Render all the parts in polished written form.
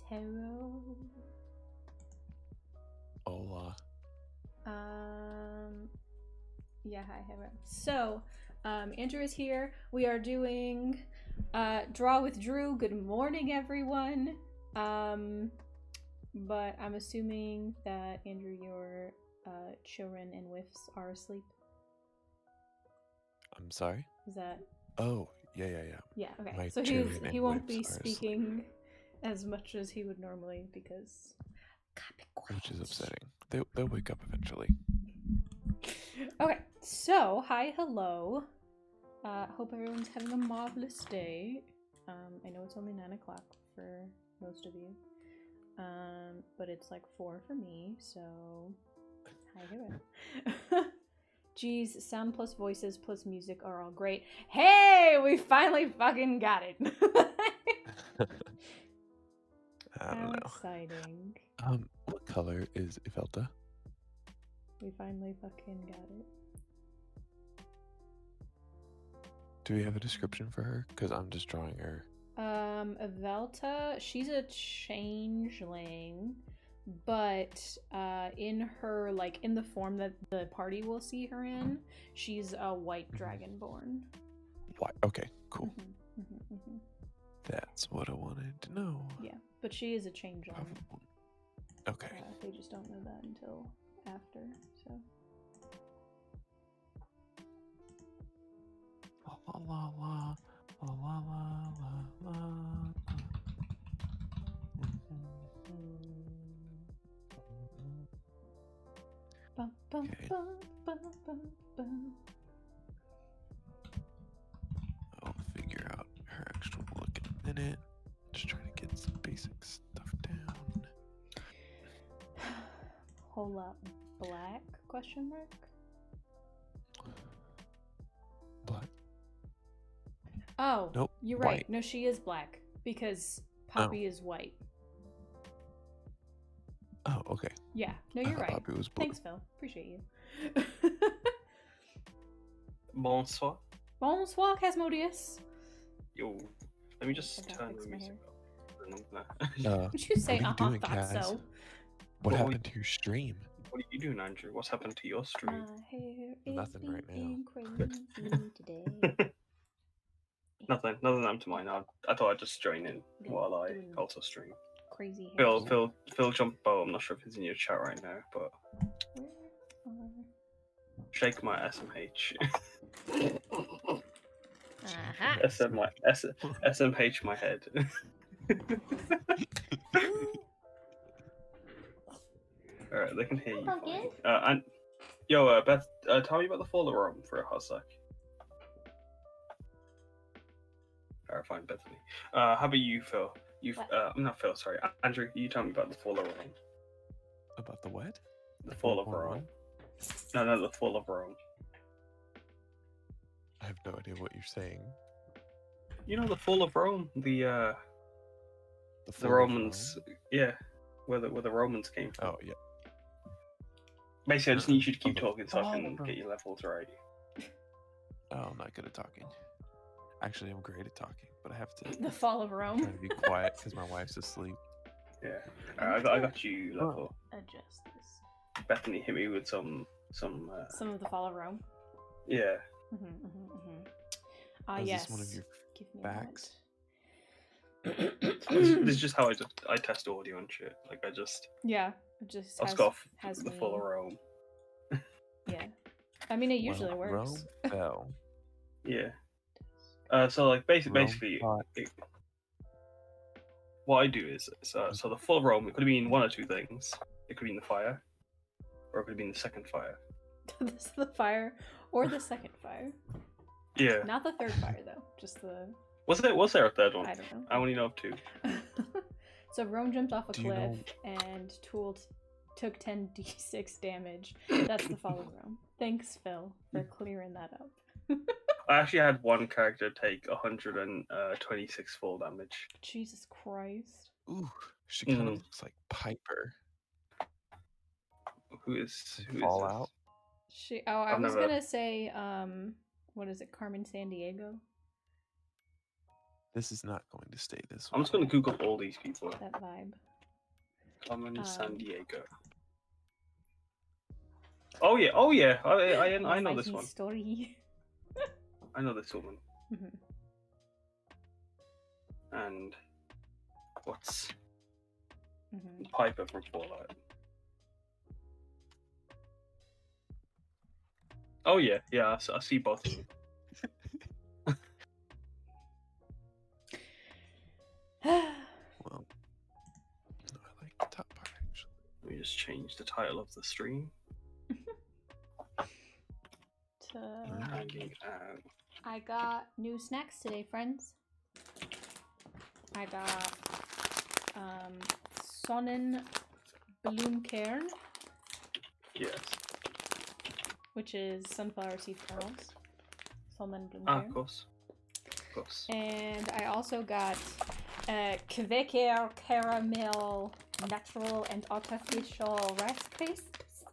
Hello. Hola. Yeah, hi, hello. So, Andrew is here. We are doing Draw with Drew. Good morning, everyone. But I'm assuming that, Andrew, your children and whiffs are asleep. I'm sorry? Is that... Oh, yeah. Yeah, okay. My So children he and won't be whips are asleep, speaking as much as he would normally because... God, be quiet. which is upsetting. They'll wake up eventually. Okay, so hi, hello. Hope everyone's having a marvelous day. I know it's only 9 o'clock for most of you, but it's like 4 for me. So hi, hello. Geez, sound plus voices plus music are all great. Hey, we finally fucking got it. I don't How know. exciting. What color is Ivelta? We finally fucking got it. Do we have a description for her? Because I'm just drawing her. Velta, she's a changeling, but in her, like, in the form that the party will see her in, she's a white dragonborn. Why? Okay, cool. Mm-hmm. That's what I wanted to know. Yeah, but she is a changeling. Probably. Okay. They just don't know that until after, so. La la la la la la la la. Bum, bum, Okay. bum, bum, bum, bum. I'll figure out her actual look in a minute. Just trying to get some basic stuff down. Whole up black? Question mark. Black. Oh, Nope. You're white. right. No, she is black because Poppy is white. Oh, okay. Yeah, no, you're right. Poppy was blue. Thanks, Phil. Appreciate you. Bonsoir. Bonsoir, Casmodius. Yo, let me just I gotta turn fix the my music hair. up. Would you say, what are you doing, thought Kaz? so? What happened to your stream? What are you doing, Andrew? What's happened to your stream? My hair Nothing is right now. crazy today. Nothing happened to mine. I thought I'd just join in while I also stream. Crazy hair. Phil Jumbo, I'm not sure if he's in your chat right now, but shake my SMH. SMH my head. Alright, they can hear you fine. And yo, Beth, tell me about the Fall of Rome for a hot sec. Alright, fine, Bethany. How about you, Phil? Not Phil, sorry. Andrew, you tell me about the Fall of Rome. About the what? The Fall of Rome. No, the Fall of Rome. I have no idea what you're saying. You know the Fall of Rome? The Romans, yeah, where the Romans came from. Oh, yeah. Basically, I just need you to keep talking so I can get your levels right. Oh, I'm not good at talking. Actually, I'm great at talking, but I have to. The Fall of Rome. Try to be quiet because my wife's asleep. Yeah, I got you level. Adjust this. Bethany hit me with some of the Fall of Rome. Yeah. Is Yes. this one of your Give me facts? This is just how I test audio and shit. Like I just has the Fall of Rome. Yeah, I mean it usually works. Rome fell. Yeah. So like basically, what I do is so the Fall of Rome. It could have been one or two things. It could be in the fire, or it could have been the second fire. This is the fire or the second fire. Yeah. Not the third fire though. Just the. Was there a third one? I don't know. I only know of two. So Rome jumped off a cliff and Tool took 10d6 damage. That's the Fall of Rome. Thanks, Phil, for clearing that up. I actually had one character take 126 full damage. Jesus Christ. Ooh, she kind of looks like Piper. Who is Fallout? I was gonna say, what is it, Carmen Sandiego? This is not going to stay this way. I'm just gonna Google all these people. That vibe. Common San Um, Diego. Oh yeah, oh yeah. I know my this one. Story. I know this woman. Mhm. And what's Mhm. Piper from Fallout? Oh yeah, yeah. I see both of them. Well, no, I like the top part actually. Let me just change the title of the stream. Hanging out. I got new snacks today, friends. I got Sonnenblumenkern, Yes. which is sunflower seed kernels. Ah, Sonnenblumenkern. of course. Of course. And I also got Quaker caramel natural and artificial Rice Crisps.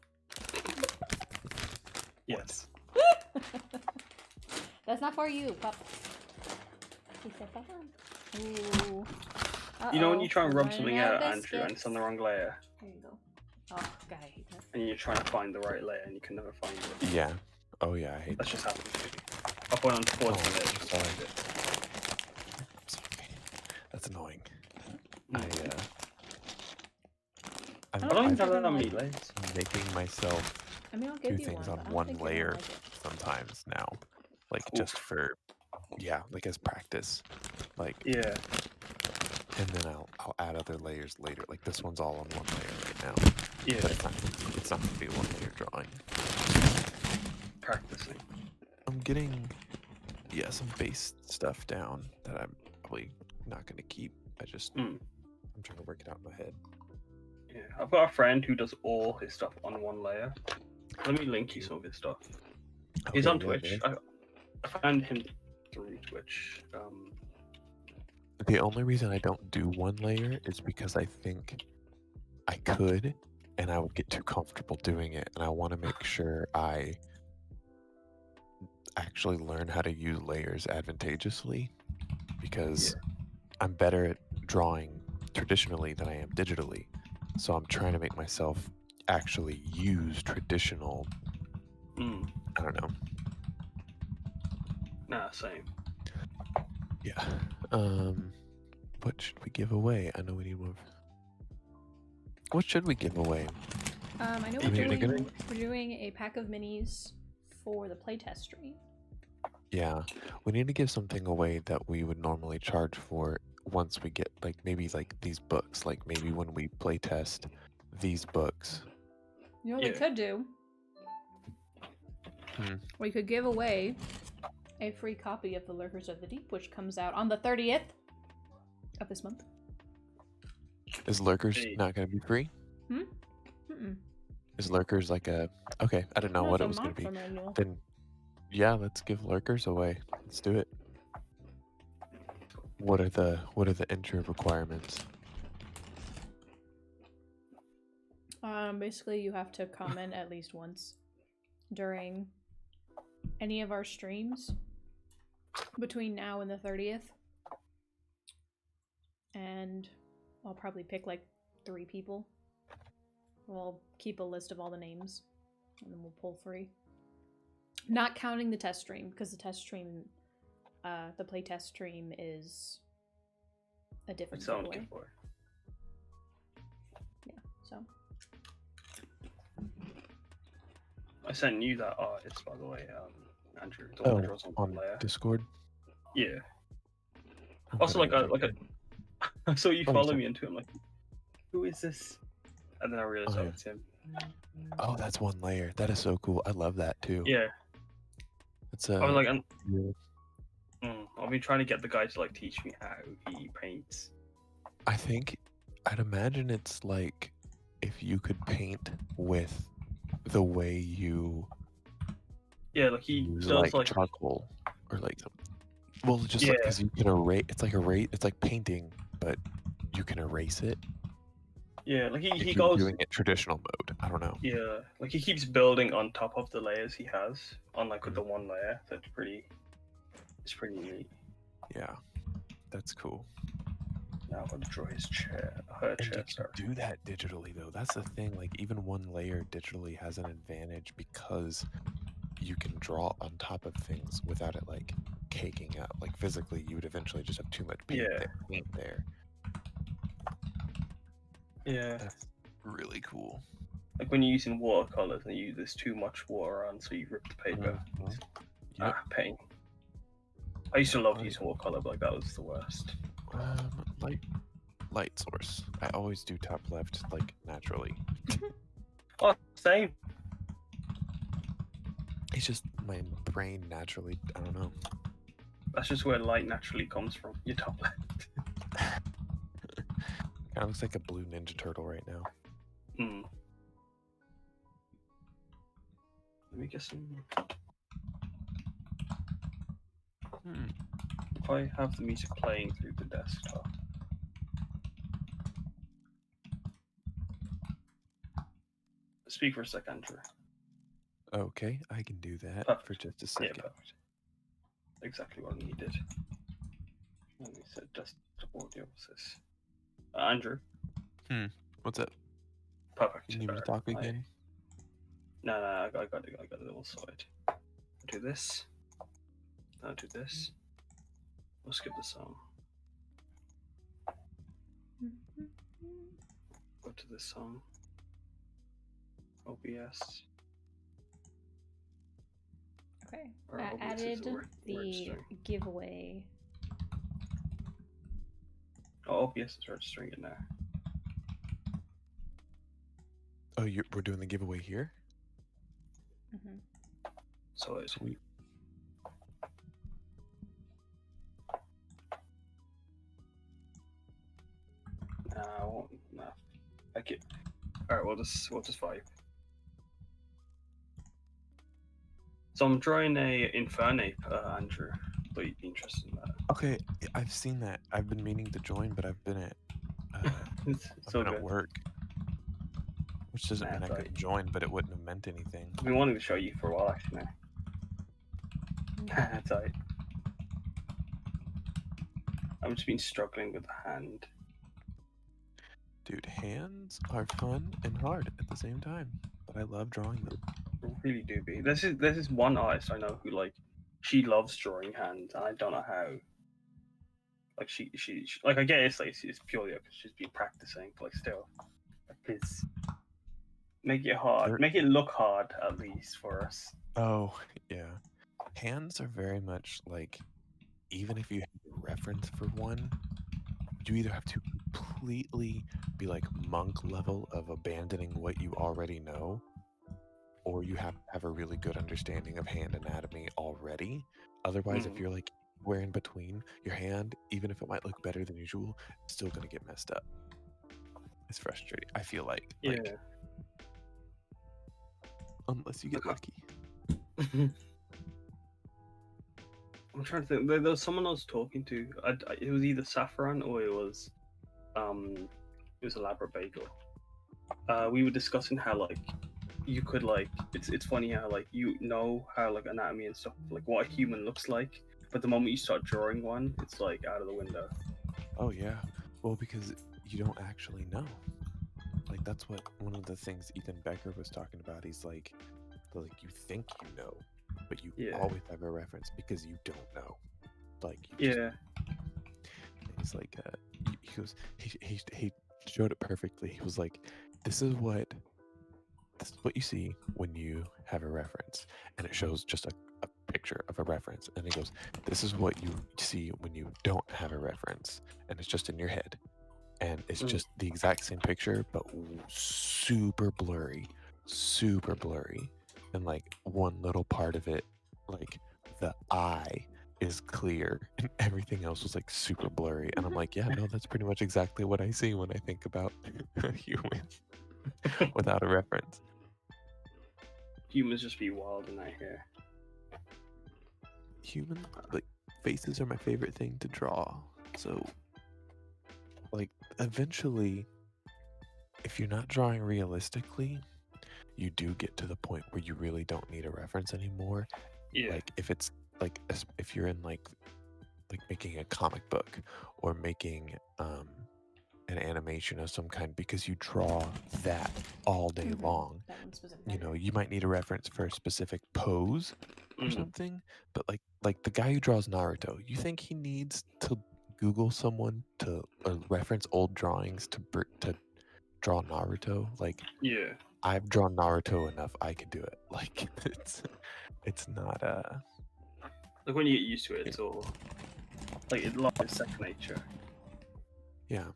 Yes. That's not for you, pup. He said, "Papa." Ooh. You know when you Uh-oh, try and we're rub running something out out, of Andrew, and it's on the biscuits. wrong layer, There you go. Oh, God, I hate that. and you're trying to find the right layer, and you can never find it. Yeah. Oh yeah, I hate That's just happened to me. I put on towards the Oh, layer. Just sorry. find it. Sorry. That's annoying. Mm. I don't I don't think even they're have that gonna many like- layers. making myself I mean, I'll do give you things one. on but I don't one think you're gonna layer like it. sometimes now, like Oof. just for, yeah, like as practice, like, Yeah. and then I'll add other layers later. Like this one's all on one layer right now, Yeah. but it's not gonna be one layer drawing. Practicing. I'm getting, yeah, some base stuff down that I'm probably not gonna keep. I'm trying to work it out in my head. Yeah. I've got a friend who does all his stuff on one layer. Let me link you some of his stuff. He's Okay, on yeah, Twitch. man. I found him through Twitch. The only reason I don't do one layer is because I think I could, and I would get too comfortable doing it, and I want to make sure I actually learn how to use layers advantageously, because I'm better at drawing traditionally than I am digitally. So I'm trying to make myself actually use traditional, Mm. I don't know. Nah, same. Yeah. What should we give away? I know we need more. What should we give away? I know Amy, we're doing a pack of minis for the playtest stream. Yeah, we need to give something away that we would normally charge for once we get, like, maybe like these books, like maybe when we play test these books. You know what we Yeah. could do? Hmm. We could give away a free copy of The Lurkers of the Deep, which comes out on the 30th of this month. Is Lurkers Hey. not going to be free? Mm-mm. Is Lurkers like a, okay, I didn't know No, what it's it a was going to be. monster manual. Then, yeah, let's give Lurkers away. Let's do it. What are the entry requirements? Basically, you have to comment at least once during any of our streams between now and the 30th. And I'll probably pick like 3 people. We'll keep a list of all the names and then we'll pull 3. Not counting the test stream, because the test stream, the playtest stream is a different Its own giveaway. giveaway. Yeah, so. I sent you that artist, by the way, Andrew. The one that draws on one On layer. Discord? Yeah. I'm Also, gonna like go a, check I saw you Oh, follow so- me into it. I'm like, who is this? And then I realized, Oh, oh, yeah. it's him. Oh, that's one layer. That is so cool. I love that too. Yeah. It's I was like, yeah. I've been trying to get the guy to like teach me how he paints. I think I'd imagine it's like if you could paint with the way you Yeah, like he use does like like charcoal or like some. Well, just Yeah. because you can erase. It's like erase. It's like painting, but you can erase it. yeah, like If he you're goes doing it traditional mode. I don't know. yeah, like he keeps building on top of the layers he has on like with Mm. the one layer. That's pretty. It's pretty neat. Yeah. That's cool. Now I'm gonna draw his chair. Her And chair, you sorry. can do that digitally though. That's the thing. Like even one layer digitally has an advantage because you can draw on top of things without it like caking up. Like physically, you would eventually just have too much paint Yeah. there. Yeah. That's really cool. Like when you're using watercolors and there's too much water on, so you rip the paper. Yep. Pain. I used to love Right. using watercolor, but like, that was the worst. Light source. I always do top left, like naturally. Oh, same. It's just my brain naturally. I don't know. That's just where light naturally comes from. Your top left. Kind of looks like a blue Ninja Turtle right now. Hmm. Let me get some. If I have the music playing through the desktop. Speak for a sec, Andrew. Okay, I can do that Perfect. for just a Yeah, second. perfect. Exactly what I needed. Let me set desktop audio. What's this? Andrew. What's up? Perfect. You need me to talk again? No, I got it all sorted. Do this. I'll do this. We'll skip the song. Go to this song. OBS. Okay. Or I OBS is added the word the registering. giveaway. Oh, OBS is registering it now. Oh, we're doing the giveaway here? Mm-hmm. So it's Sweet. No. Okay. Alright, we'll just vibe. So I'm drawing a Infernape, Andrew. But you'd be interested in that. Okay, I've seen that. I've been meaning to join, but I've been at It's I've so been good. at work. Which doesn't mean I Sorry. couldn't join, but it wouldn't have meant anything. I've been wanting to show you for a while, actually. Now. That's alright. I've just been struggling with the hand. Dude, hands are fun and hard at the same time, but I love drawing them. Really do be. This is one artist I know who she loves drawing hands, and I don't know how. Like she like I get it's purely because she's been practicing, but like still, like please make it hard, make it look hard at least for us. Oh yeah, hands are very much like, even if you have a reference for one, you either have to completely be like monk level of abandoning what you already know, or you have to have a really good understanding of hand anatomy already. Otherwise, if you're like where in between, your hand, even if it might look better than usual, is still gonna get messed up. It's frustrating. I feel like, unless you get lucky. I'm trying to think. There was someone I was talking to. It was either Saffron or it was Elaborate Bagel. We were discussing how like you could like it's funny how like you know how like anatomy and stuff, like what a human looks like, but the moment you start drawing one, it's like out of the window. Oh yeah, well, because you don't actually know. Like that's what one of the things Ethan Becker was talking about. He's like you think you know, but you always have a reference because you don't know. Like he's like he goes he showed it perfectly. He was like, this is what you see when you have a reference, and it shows just a picture of a reference, and he goes, this is what you see when you don't have a reference, and it's just in your head, and it's just the exact same picture but super blurry, and like one little part of it, like the eye is clear and everything else was like super blurry, and I'm like, yeah, no, that's pretty much exactly what I see when I think about a human without a reference. Humans just be wild in that hair. Human like faces are my favorite thing to draw, so like eventually, if you're not drawing realistically, you do get to the point where you really don't need a reference anymore. Like if it's like if you're in like like making a comic book or making an animation of some kind, because you draw that all day Mhm. long. That one specific. You know, you might need a reference for a specific pose or something, but like the guy who draws Naruto, you think he needs to Google someone to reference old drawings to draw Naruto? Like, Yeah. I've drawn Naruto enough, I can do it. Like, it's not Like when you get used to it, it's all like it lies second nature. yeah.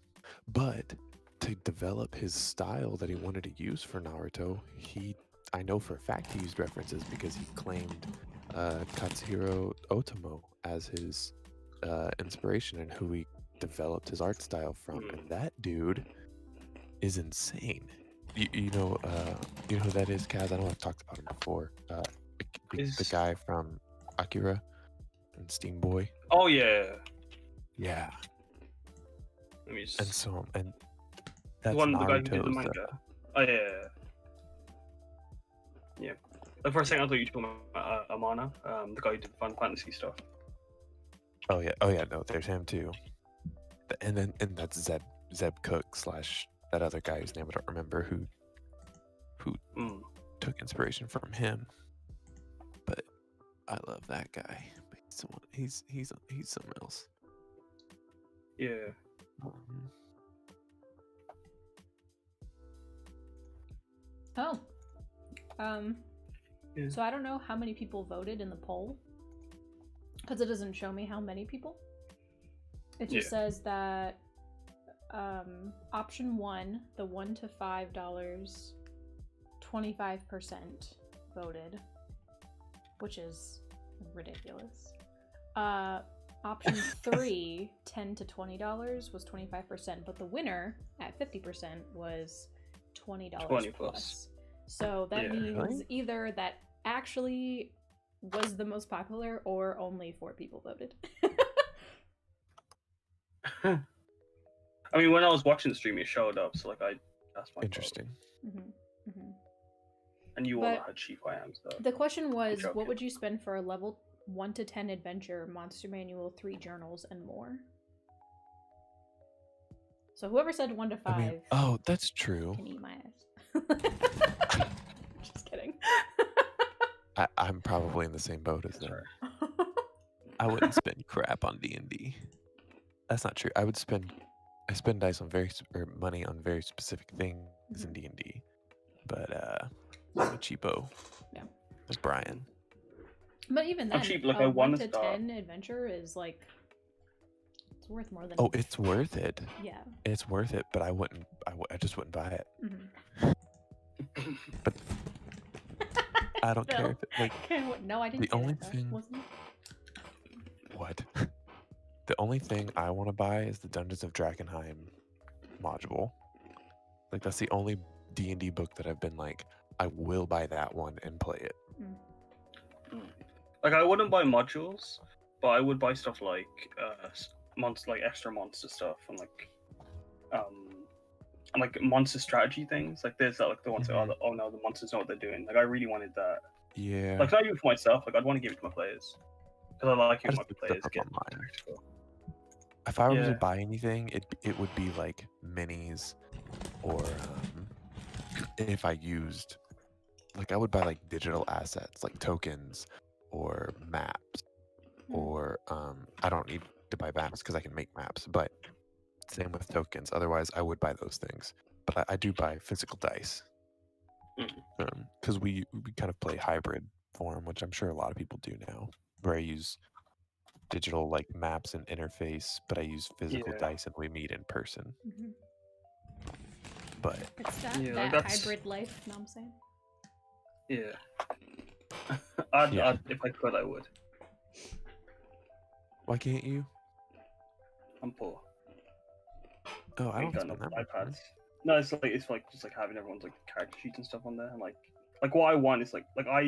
But to develop his style that he wanted to use for Naruto, I know for a fact he used references because he claimed Katsuhiro Otomo as his inspiration and who he developed his art style from. Mm. And that dude is insane. You know who that is, Kaz? I know I've talked about him before. The guy from Akira and Steam Boy. Oh yeah. Yeah. Let me just... And so and that's the guy who did the Naruto's, manga. Oh yeah. Yeah. Like for a second, I thought you were talking about Amana, the guy who did the Final Fantasy stuff. Oh yeah, no, there's him too. And that's Zeb Cook / that other guy whose name I don't remember who took inspiration from him. But I love that guy. He's something else. Yeah. Oh. Yeah. So I don't know how many people voted in the poll, because it doesn't show me how many people. It just says that option 1, the $1 to $5, 25% voted, which is ridiculous. Option 3, $10 to $20 was 25%, but the winner at 50% was $20 20 plus. So that means Really? either that actually was the most popular or only 4 people voted. I mean, when I was watching the stream, it showed up, so like that's my Interesting. And you all know how cheap I am, so. The question was, what would you spend for a level 1 to 10 adventure, monster manual, 3 journals, and more? So whoever said 1 to 5. I mean, oh, that's true. Can eat my ass. Just kidding. I'm probably in the same boat as them. Right. I wouldn't spend crap on D&D. That's not true. I spend dice on money on very specific things in D&D. But I'm a cheapo. Yeah. Like Brian. But even then, I'm cheap, like a I 1 want to to start. 10 adventure is like, it's worth more than. Oh, it's worth it. Yeah. It's worth it, but I just wouldn't buy it. But I don't care if it, like, no, I didn't. the only thing. What? The only thing I want to buy is the Dungeons of Drakenheim module. Like, that's the only D&D book that I've been like, I will buy that one and play it. Like, I wouldn't buy modules, but I would buy stuff like extra monster stuff and like monster strategy things. Like there's like the ones that oh no, the monsters know what they're doing. Like I really wanted that. Yeah. Like not even for myself. Like I'd want to give it to my players because I like it when my players get online. tactical. If I were to buy anything, it would be like minis, or if I used, like, I would buy like digital assets like tokens or maps, or I don't need to buy maps because I can make maps, but same with tokens. Otherwise, I would buy those things. But I do buy physical dice because we kind of play hybrid form, which I'm sure a lot of people do now, where I use digital like maps and interface, but I use physical dice and we meet in person. But it's that hybrid life, you know what I'm saying? Yeah. I'd, if I could, I would. Why can't you? I'm poor. Oh, I don't got no spend that much iPads. money. No, it's like just like having everyone's like character sheets and stuff on there, and like what I want is like I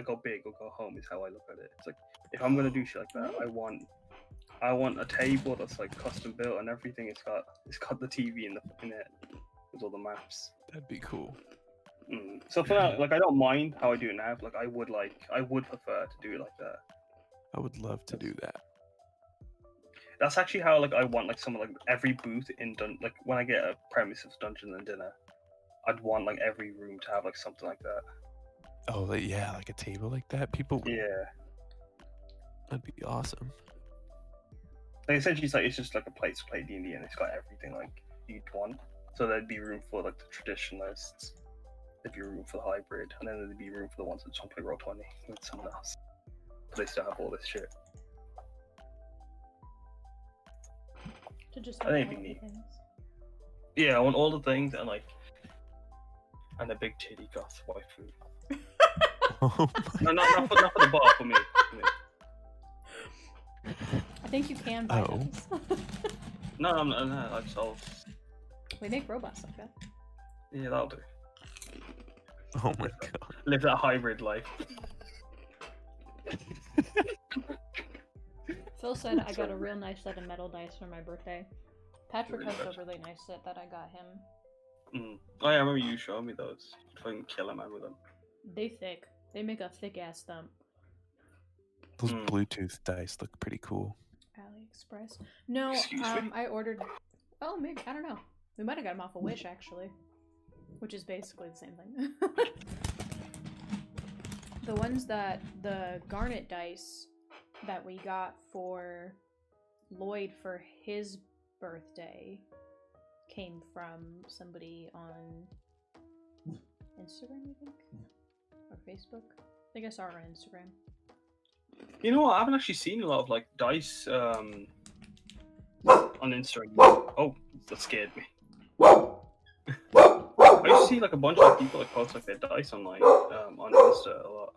go big or go home is how I look at it. It's like if I'm gonna do shit like that, I want a table that's like custom built and everything. It's got the TV in it with all the maps. That'd be cool. So for now, like I don't mind how I do it now. But, like I would prefer to do it like that. I would love to do that. That's actually how like I want like some like every booth in like when I get a premise of Dungeons and Dinner, I'd want like every room to have like something like that. Oh, yeah, like a table like that. People, Yeah. that'd be awesome. Like essentially, it's just like a place to play D&D, and it's got everything like you'd want. So there'd be room for like the traditionalists, there'd be room for the hybrid, and then there'd be room for the ones that just want to play Roll20 with someone else. But they still have all this shit. To just I think have it'd be all the neat. things. Yeah, I want all the things and like, and a big titty goth waifu. Oh No, not for the bar, for me. For me. I think you can buy Oh. those. No, I just, We make robots like that. yeah, that'll do. Oh my god. Live that hybrid life. Phil said I got a real nice set of metal dice for my birthday. Patrick Really has nice. a really nice set that I got him. Oh yeah, I remember you showing me those. Fucking kill a man with them. They thick. They make a thick ass thump. Those Bluetooth dice look pretty cool. AliExpress. No, Excuse me? I ordered. Oh, maybe I don't know. We might have got them off a Wish actually, which is basically the same thing. The ones that the garnet dice that we got for Lloyd for his birthday came from somebody on Instagram, I think, or Facebook. I think I saw her on Instagram. You know what? I haven't actually seen a lot of like dice on Instagram. Oh, that scared me. I used to see like a bunch of people like post like their dice online on Insta a lot.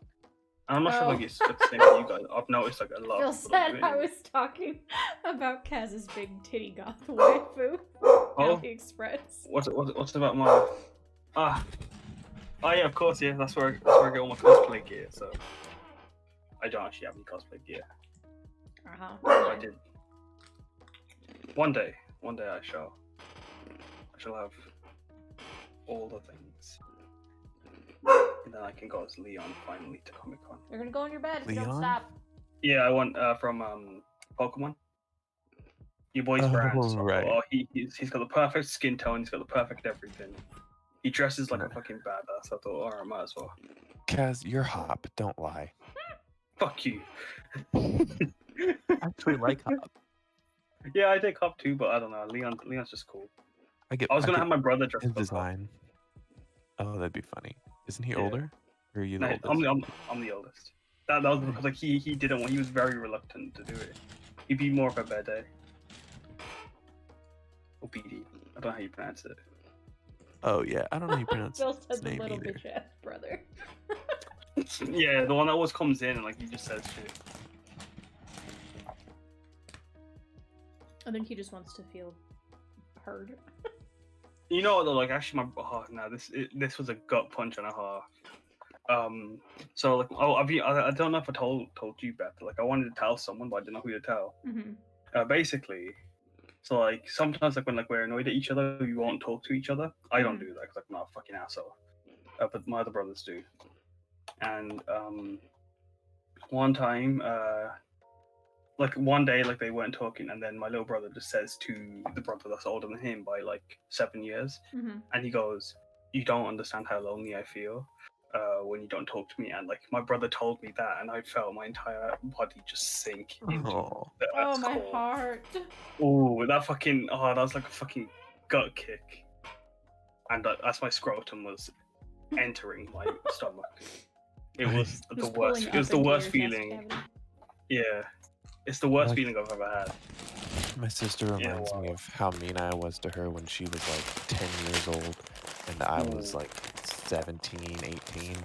And I'm not sure like it's like, the same for you guys. I've noticed like a lot. Phil of people, like, said doing I it. was talking about Kaz's big titty goth waifu. Oh, AliExpress. what's about my? Oh yeah, of course, yeah. That's where I get all my cosplay gear. So I don't actually have any cosplay gear. I did. One day I shall have all the things, and then I can go as Leon finally to Comic Con. You're gonna go in your bed if you don't Leon? stop. Yeah, I want from Pokemon. Your boy's Oh, brand. So, right. oh, he's got the perfect skin tone. He's got the perfect everything. He dresses like a Right. fucking badass. I thought, alright, might as well. Kaz, you're hop. Don't lie. Fuck you. I actually like hop. Yeah, I take Hop too, but I don't know. Leon's just cool. I I was gonna get have my brother dress his up as Hop. design. Oh, that'd be funny. Isn't he Yeah. older? Or are you the No, oldest? I'm the oldest. That was because like he didn't want. He was very reluctant to do it. He'd be more of a BD. Or BD. I don't know how you pronounce it. Oh yeah, I don't know how you pronounce Phil his said the name little either. bitch ass brother. Yeah, the one that always comes in and like he just says shit. I think he just wants to feel heard. You know what though? Like actually, this was a gut punch and a half. So like, I don't know if I told you, Beth. Like, I wanted to tell someone, but I didn't know who to tell. Mm-hmm. Basically, so like sometimes like when like we're annoyed at each other, we won't talk to each other. I don't do that because like I'm not a fucking asshole. But my other brothers do. And one time, like one day, like they weren't talking, and then my little brother just says to the brother that's older than him by like 7 years, Mm-hmm. and he goes, "You don't understand how lonely I feel when you don't talk to me." And like my brother told me that, and I felt my entire body just sink into Oh. the Oh, earth's my core. heart. Oh, that was like a fucking gut kick, and that's my scrotum was entering my stomach. It was He was the worst. pulling It was up the into worst your chest feeling. cavity. Yeah, it's the worst Like- feeling I've ever had. My sister reminds me wow. of how mean I was to her when she was like 10 years old and I was like 17, 18.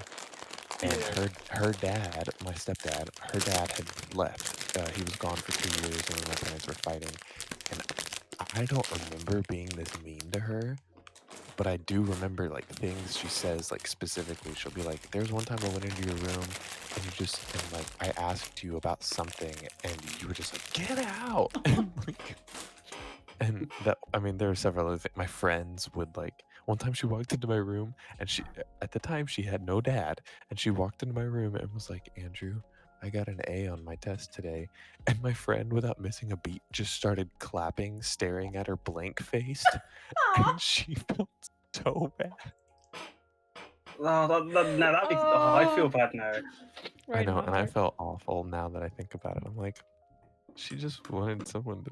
And Yeah. her dad, my stepdad, her dad had left. He was gone for 2 years and my parents were fighting. And I don't remember being this mean to her, but I do remember like things she says, like specifically. She'll be like, "There's one time I went into your room and like I asked you about something and you were just like, get out." And that, I mean, there were several other things. My friends would like, one time she walked into my room and at the time she had no dad, and she walked into my room and was like, "Andrew, I got an A on my test today, and my friend, without missing a beat, just started clapping, staring at her blank faced, Aw. and she felt so bad. Oh, now that makes, I feel bad now. Right I in know, my and I heart. felt awful now that I think about it. I'm like, she just wanted someone to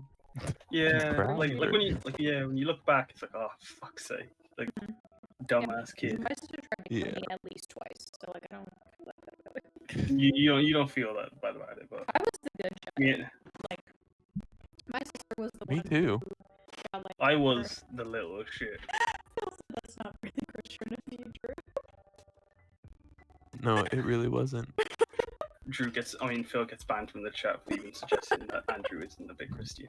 Yeah, proud like of like her. when you when you look back, it's like, oh fuck's sake, like dumbass kid. My sister tried to kill Yeah. me at least twice, so like I don't feel like that about it. You don't feel that bad about it, but I was the good child. yeah, Like my sister was the Me one too. who got like I was the little shit. That's not really Christian of you, Drew. No, it really wasn't. Phil gets banned from the chat for even suggesting that Andrew isn't a big Christian.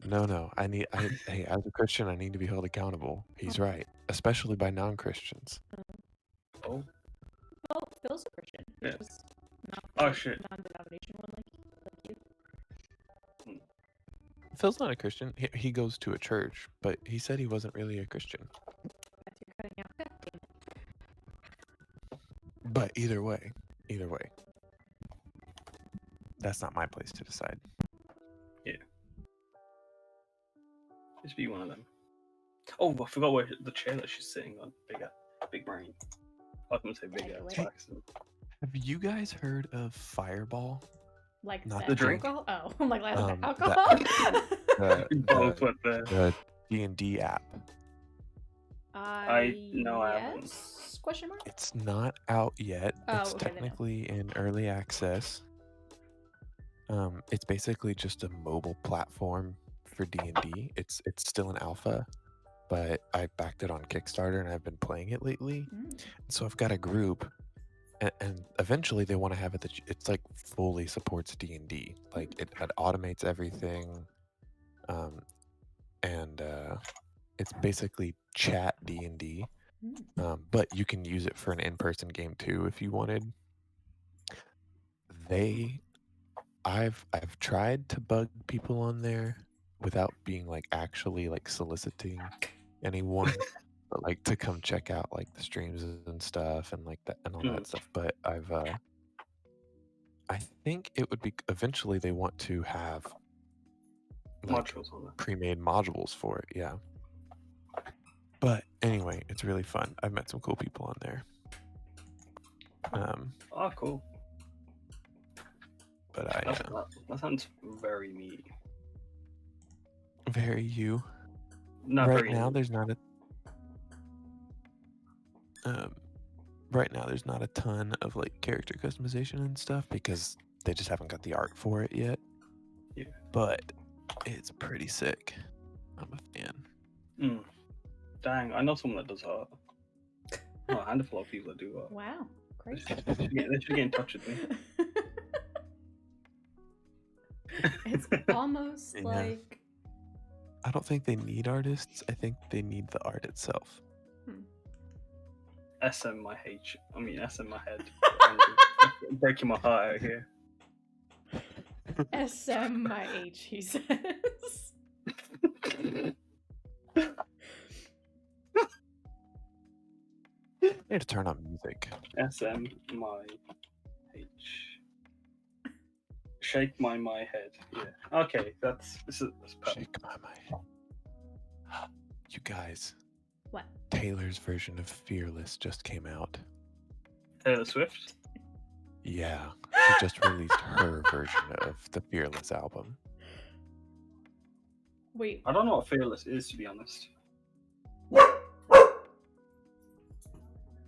No. Hey, as a Christian, I need to be held accountable. He's right, especially by non-Christians. Oh, Well, Phil's a Christian. He's Yeah. just not Oh, like, shit. non-denominational like you. Phil's not a Christian. He goes to a church, but he said he wasn't really a Christian. That's your cutting out. God damn it. But either way, that's not my place to decide. Just be one of them. Oh, I forgot where the chair that she's sitting on. Big brain. I was gonna say big ass Hey. accident. Have you guys heard of Fireball? Like Not the the drink. alcohol? Oh, I'm like The- alcohol. Both with the The D&D app. No, I haven't. Yes? Question mark? It's not out yet. Oh, It's okay, then no. technically in early access. It's basically just a mobile platform for D&D. It's still an alpha, but I backed it on Kickstarter and I've been playing it lately. So I've got a group, and eventually they want to have it that it's like fully supports D&D. Like it automates everything, and it's basically chat D&D. But you can use it for an in-person game too if you wanted. I've tried to bug people on there without being like actually like soliciting anyone, but like to come check out like the streams and stuff and like that and all that stuff. But I think it would be eventually they want to have like modules on that. pre-made modules for it, yeah. But anyway, it's really fun. I've met some cool people on there. Oh, cool. But that sounds very me. very you. Not Right very now, there's not a ton of like character customization and stuff because they just haven't got the art for it yet. Yeah. But it's pretty sick. I'm a fan. Dang, I know someone that does art. A handful of people that do art. Wow, crazy. They should get in touch with me. It's almost Yeah. like I don't think they need artists. I think they need the art itself. SM my head. Breaking my heart out here. SMIH, he says. I need to turn on music. SM my H. Shake my head. Yeah. Okay, that's perfect. Shake my mind. You guys, What? Taylor's version of Fearless just came out. Taylor Swift. Yeah, she just released her version of the Fearless album. Wait, I don't know what Fearless is, to be honest.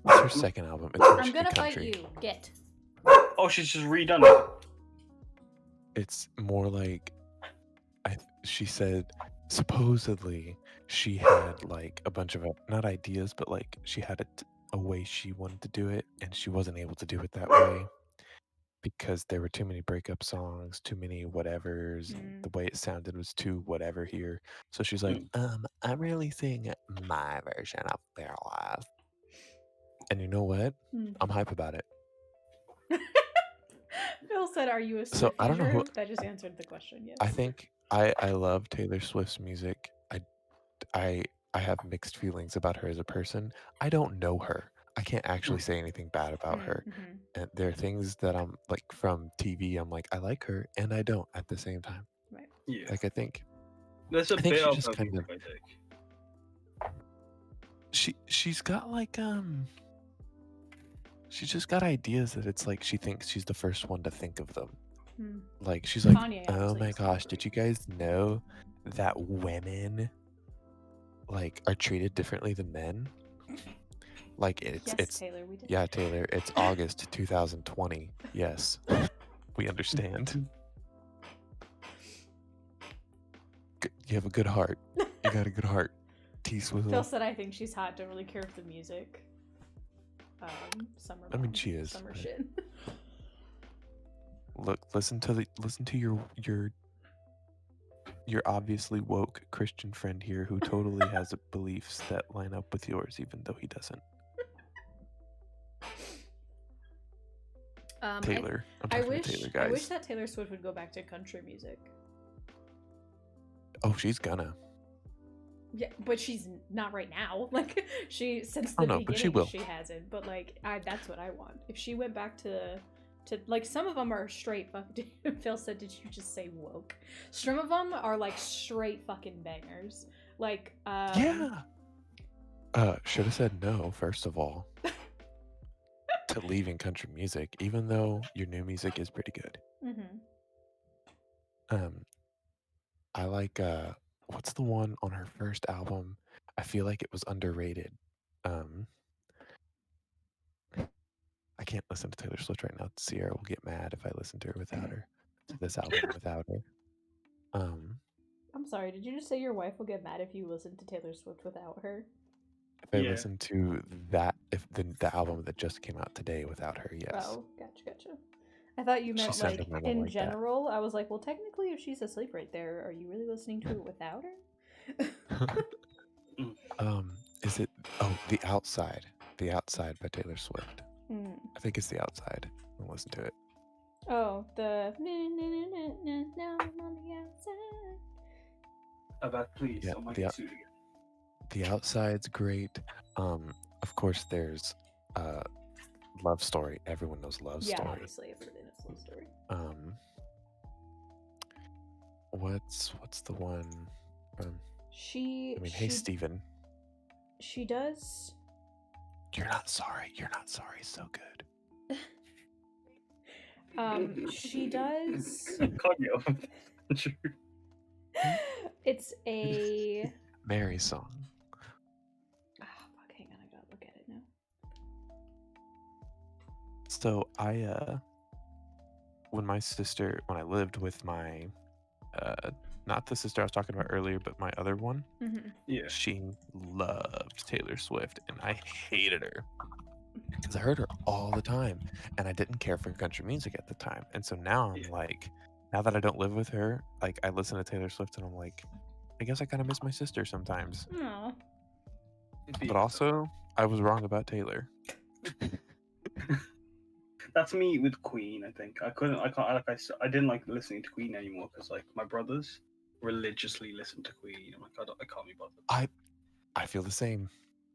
It's her second album. It's I'm mostly gonna country. fight you. Get. Oh, she's just redone it. It's more like she said supposedly she had like a bunch of not ideas, but like she had a way she wanted to do it, and she wasn't able to do it that way because there were too many breakup songs, too many whatevers, and the way it sounded was too whatever here. So she's like, I'm releasing my version of Fearless. And you know what? I'm hype about it. Phil said, "Are you a Swiftie?" So I don't know who. That just answered the question. Yes. I think I love Taylor Swift's music. I have mixed feelings about her as a person. I don't know her. I can't actually say anything bad about her. Mhm. And there are things that I'm like from TV. I'm like, I like her, and I don't at the same time. Right. Yeah. Like, There's a I think bit she of just her kind of music, I think. she's got like she's just got ideas that it's like she thinks she's the first one to think of them. Hmm. Like she's like, Kanye oh obviously my used to gosh, do did it. you guys know that women like are treated differently than men? Like Yes, it's Taylor, we did. yeah, Taylor, it's August 2020. Yes. We understand. You have a good heart. You got a good heart. Phil T-Swizzle. said I think she's hot. Don't really care for the music. Summer. I mean, bomb, she is, summer but- shit. Look, listen to your obviously woke Christian friend here who totally has beliefs that line up with yours, even though he doesn't. Taylor. I'm I talking to wish. Taylor, I wish guys. that Taylor Swift would go back to country music. Oh, she's gonna. Yeah, but she's not right now. Like she since Oh, the no, beginning, but she will. she hasn't. But like, that's what I want. If she went back to like some of them are straight fuck. Phil said, "Did you just say woke?" Some of them are like straight fucking bangers. Like Yeah. Should have said no first of all to leaving country music, even though your new music is pretty good. Mm-hmm. I like what's the one on her first album? I feel like it was underrated. I can't listen to Taylor Swift right now. Sierra will get mad if I listen to her without her. To this album without her. I'm sorry. Did you just say your wife will get mad if you listen to Taylor Swift without her? If I Yeah. listen to that, if the album that just came out today without her, yes. Oh, gotcha. I thought you meant She's like sentimental in like that. general. I was like, well, technically, if she's asleep right there, are you really listening to it without her? Is it The Outside? The Outside by Taylor Swift. I think it's The Outside. I'll listen to it. Oh, the now I'm on the outside. About please, Yeah, oh my the God, out- suit again. The Outside's great. Of course there's Love Story. Everyone knows Love Yeah, Story. obviously, everybody knows Love Story. What's the one? She. Hey Steven. She does. You're not sorry. You're not sorry. So good. She does. Kanye. It's a. Mary song. Oh, fuck, hang on, I gotta look at it now. So when I lived with my not the sister I was talking about earlier, but my other one, Yeah. she loved Taylor Swift, and I hated her because I heard her all the time, and I didn't care for country music at the time. And so now I'm like, now that I don't live with her, like I listen to Taylor Swift, and I'm like, I guess I kind of miss my sister sometimes. Aw. But also, I was wrong about Taylor. That's me with Queen. I think I didn't like listening to Queen anymore because like my brothers religiously listen to Queen. I'm like, I can't be bothered. I feel the same.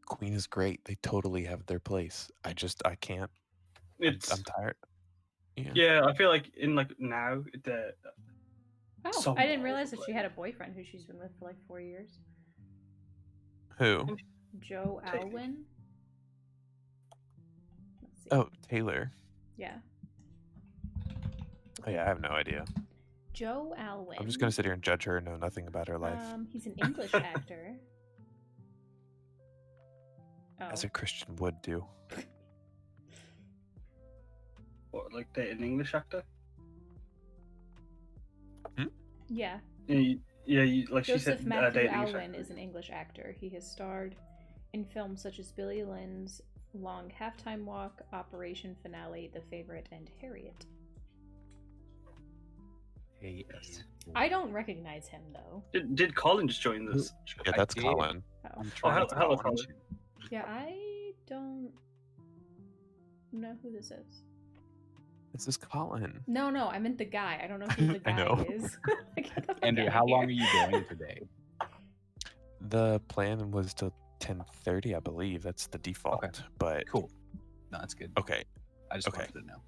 Queen is great. They totally have their place. I can't. I'm tired. Yeah, I feel like in like now the. Oh, So I didn't all realize over that she had a boyfriend who she's been with for like 4 years. Who? Joe Taylor. Alwyn. Let's see. Oh, Taylor. Yeah. Oh, yeah, I have no idea. Joe Alwyn. I'm just gonna sit here and judge her and know nothing about her life. He's an English actor. As a Christian would do. What, like an English actor? Yeah. Like she Joseph said. Matthew dating English Alwyn actor. is an English actor. He has starred in films such as Billy Lynn's Long Halftime Walk, Operation Finale, The Favorite, and Harriet. Hey, I don't recognize him though. Did Colin just join this? Yeah, that's Colin. Oh. I'm trying to hello, find Colin. you. Yeah, I don't know who this is. This is Colin. No, I meant the guy. I don't know who the I guy know. is. Get the fuck Andrew, outta how long are here. you going today? The plan was to 10:30, I believe. That's the default. But Cool. No, that's good. okay, I just okay. wanted to know.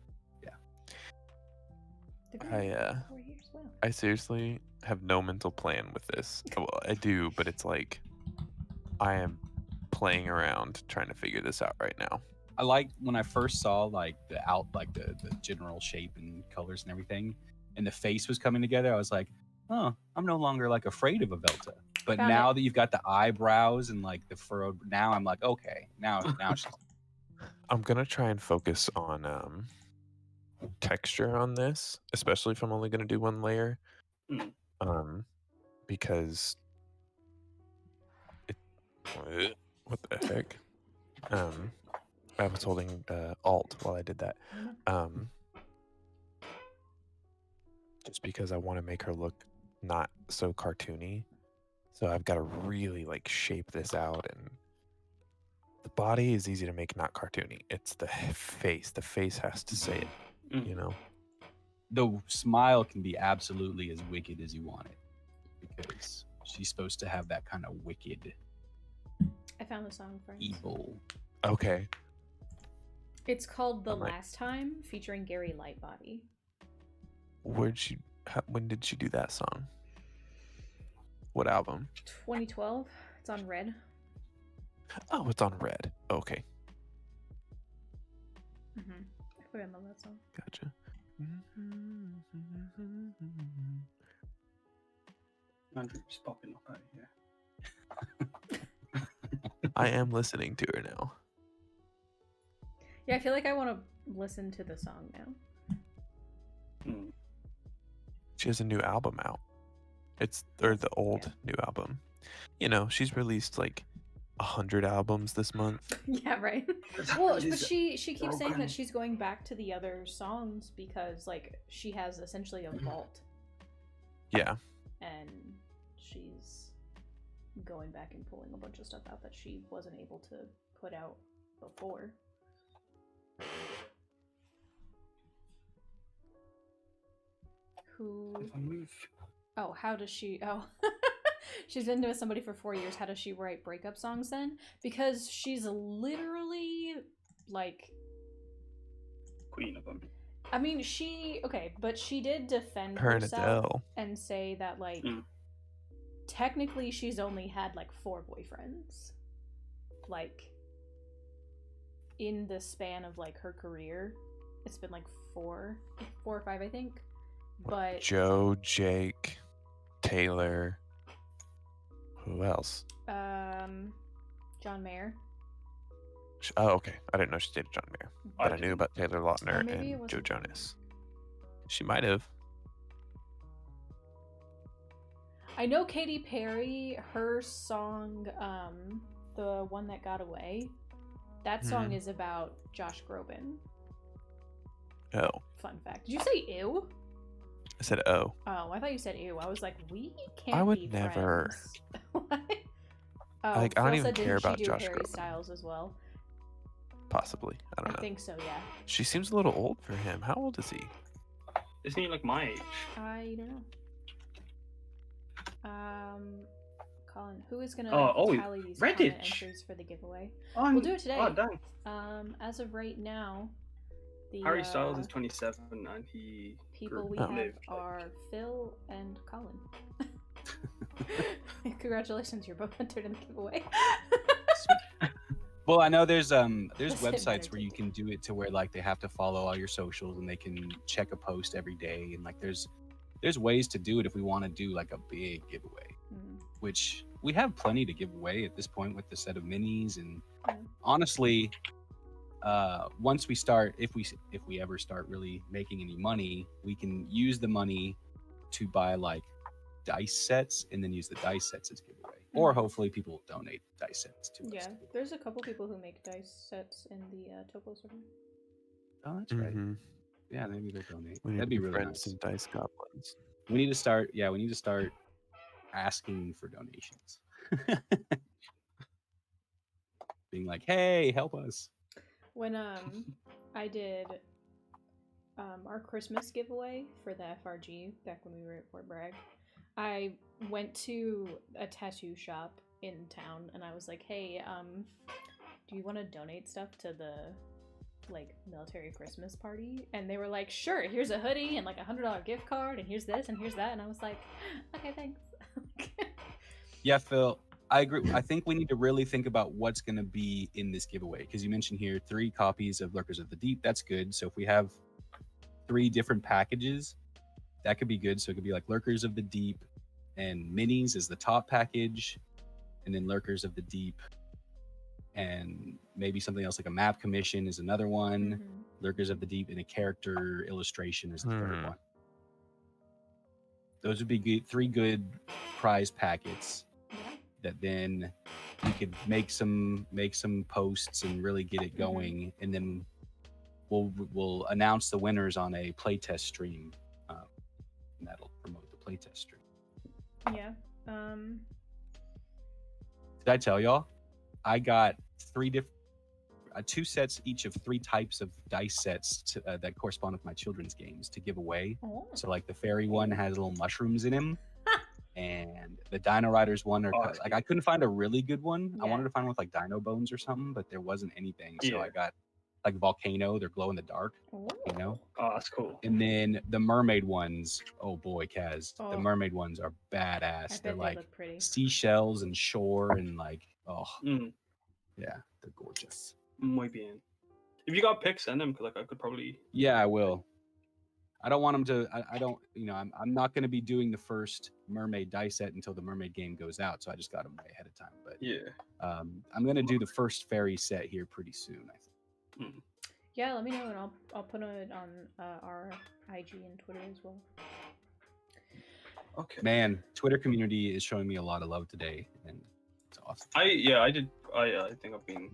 They're gonna be I 4 years. Wow. I seriously have no mental plan with this. Well, I do, but it's like I am playing around trying to figure this out right now. I like when I first saw like the general shape and colors and everything, and the face was coming together. I was like, oh, I'm no longer like afraid of a Velta. But Found now it. that you've got the eyebrows and like the furrowed, now I'm like, okay, now she's I'm gonna try and focus on texture on this, especially if I'm only gonna do one layer. Mm. Because it, what the heck? I was holding Alt while I did that. Just because I want to make her look not so cartoony. So I've got to really like shape this out, and the body is easy to make not cartoony. It's the face. The face has to say it, you know? the smile can be absolutely as wicked as you want it, because she's supposed to have that kind of wicked, I found the song, friends. evil. Okay. It's called The I might- Last Time, featuring Gary Lightbody. When did she do that song? What album? 2012. It's on Red. Oh, it's on Red. Okay, Mm-hmm. I fucking love that song. gotcha. Andrew's popping up out here. I am listening to her now. Yeah, I feel like I want to listen to the song now. Mm. She has a new album out. Or the old new album. You know, she's released like 100 albums this month. Yeah, right. Well, but she keeps saying that she's going back to the other songs because like she has essentially a vault, Yeah. and she's going back and pulling a bunch of stuff out that she wasn't able to put out before. Who? If I move, Oh, how does she? Oh, she's been with somebody for 4 years. How does she write breakup songs then? Because she's literally like, queen of them. I mean, but she did defend Her and herself Adele. and say that like, Mm. technically she's only had like 4 boyfriends, like, in the span of like her career. It's been like 4 or 5, I think. But Joe, Jake, Taylor. Who else? John Mayer. Oh, okay. I didn't know she dated John Mayer, but I knew didn't. about Taylor Lautner maybe it and Joe wasn't John Jonas. She might have. I know Katy Perry, her song, the one that got away, that song Mhm. is about Josh Groban. Oh, Fun fact. Did you say ew? I said oh. Oh, I thought you said ew. I was like, we can't would be never. friends. What? Oh, Like, I don't Phil even said, care didn't she about do Josh Harry Groban. Styles as well? Possibly. I don't know. think so, yeah. She seems a little old for him. How old is he? Isn't he like my age? I don't know. Colin, who is gonna Oh, tally these Redditch. comment entries for the giveaway? Oh, We'll do it today. Oh, dang. As of right now, the Harry Styles is 27 and he people we Oh. have lived, like- are Phil and Colin. Congratulations, you're both entered in the giveaway. Well, I know there's Listen, websites where you Benedict. can do it to where like they have to follow all your socials and they can check a post every day, and like there's ways to do it if we want to do like a big giveaway, Mm. which we have plenty to give away at this point with the set of minis. And Yeah. honestly, once we start, if we ever start really making any money, we can use the money to buy like dice sets and then use the dice sets as giveaway. Or Mhm. hopefully people will donate dice sets to us. Yeah, to give away. there's a couple people who make dice sets in the Topo server. Oh, that's right. Mhm. Yeah, maybe they'll donate. We need That'd to be really friends nice. and Dice Goblins. We need to start. Yeah, we need to start asking for donations. Being like, "Hey, help us!" When I did our Christmas giveaway for the FRG back when we were at Fort Bragg, I went to a tattoo shop in town, and I was like, hey, do you want to donate stuff to the like military Christmas party? And they were like, sure, here's a hoodie and like $100 gift card, and here's this and here's that, and I was like, okay, thanks. Yeah, Phil, I agree. I think we need to really think about what's going to be in this giveaway, because you mentioned here 3 copies of Lurkers of the Deep. That's good. So if we have 3 different packages, that could be good. So it could be like Lurkers of the Deep and Minis is the top package, and then Lurkers of the Deep and maybe something else like a map commission is another one. Mhm. Lurkers of the Deep and a character illustration is the third Hmm. one. Those would be good, 3 good prize packets Yeah. that then we could make some posts and really get it going, and then we'll announce the winners on a playtest stream, and that'll promote the playtest stream. Yeah. Did I tell y'all? I got 3 different 2 sets each of 3 types of dice sets to, that correspond with my children's games to give away. Oh. So like the fairy one has little mushrooms in him, and the Dino Riders one are Oh, that's like I couldn't find a really good one. I Yeah. wanted to find one with like dino bones or something, but there wasn't anything. So Yeah. I got like Volcano. They're glow in the dark, you know. Oh, that's cool. And then the mermaid ones. Oh boy, Kaz, the Oh. mermaid ones are I badass. bet They're they like look pretty. seashells and shore and like Mm, yeah, they're gorgeous. muy bien. If you got pics, send them because like I could probably. Yeah, I will. I don't want them to. I don't. You know, I'm not going to be doing the first mermaid dice set until the mermaid game goes out. So I just got them way ahead of time. But Yeah. I'm going to do the first fairy set here pretty soon. I think. Yeah, let me know, and I'll put it on our IG and Twitter as well. Okay. Man, Twitter community is showing me a lot of love today, and it's awesome. I did. I think I've been.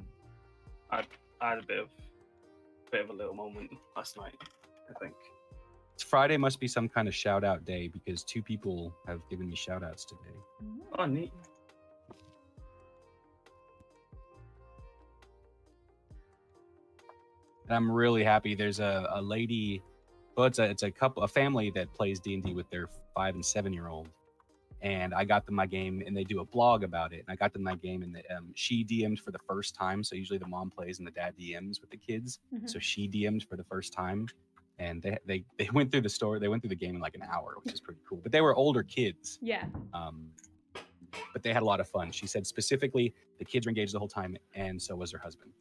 I had a bit of a little moment last night. I think. It's Friday must be some kind of shout out day because 2 people have given me shout outs today. Oh, neat. And I'm really happy. There's a lady, well, it's a family that plays D&D with their 5 and 7-year-old, and I got them my game, and they do a blog about it. And I got them my game, and she DM'd for the first time. So usually the mom plays and the dad DMs with the kids. Mhm. So she DM'd for the first time, and they went through the story. They went through the game in like an hour, which is pretty cool. But they were older kids. Yeah. But they had a lot of fun. She said specifically the kids were engaged the whole time, and so was her husband.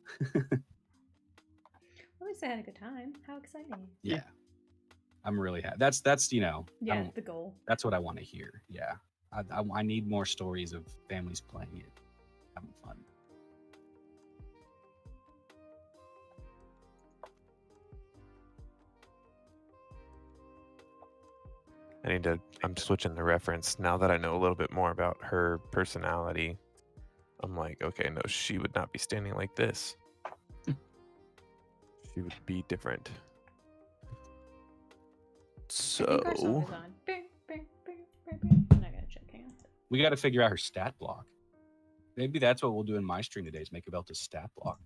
At least I had a good time. How exciting. Yeah. I'm really happy. That's you know, Yeah, the goal. that's what I want to hear. Yeah. I need more stories of families playing it, having fun. I'm switching the reference now that I know a little bit more about her personality. I'm like, okay, no, she would not be standing like this. She would be different. I think our song So, is on. I'm not gonna check. Hang on. We got to figure out her stat block. Maybe that's what we'll do in my stream today is make Abelta's stat block.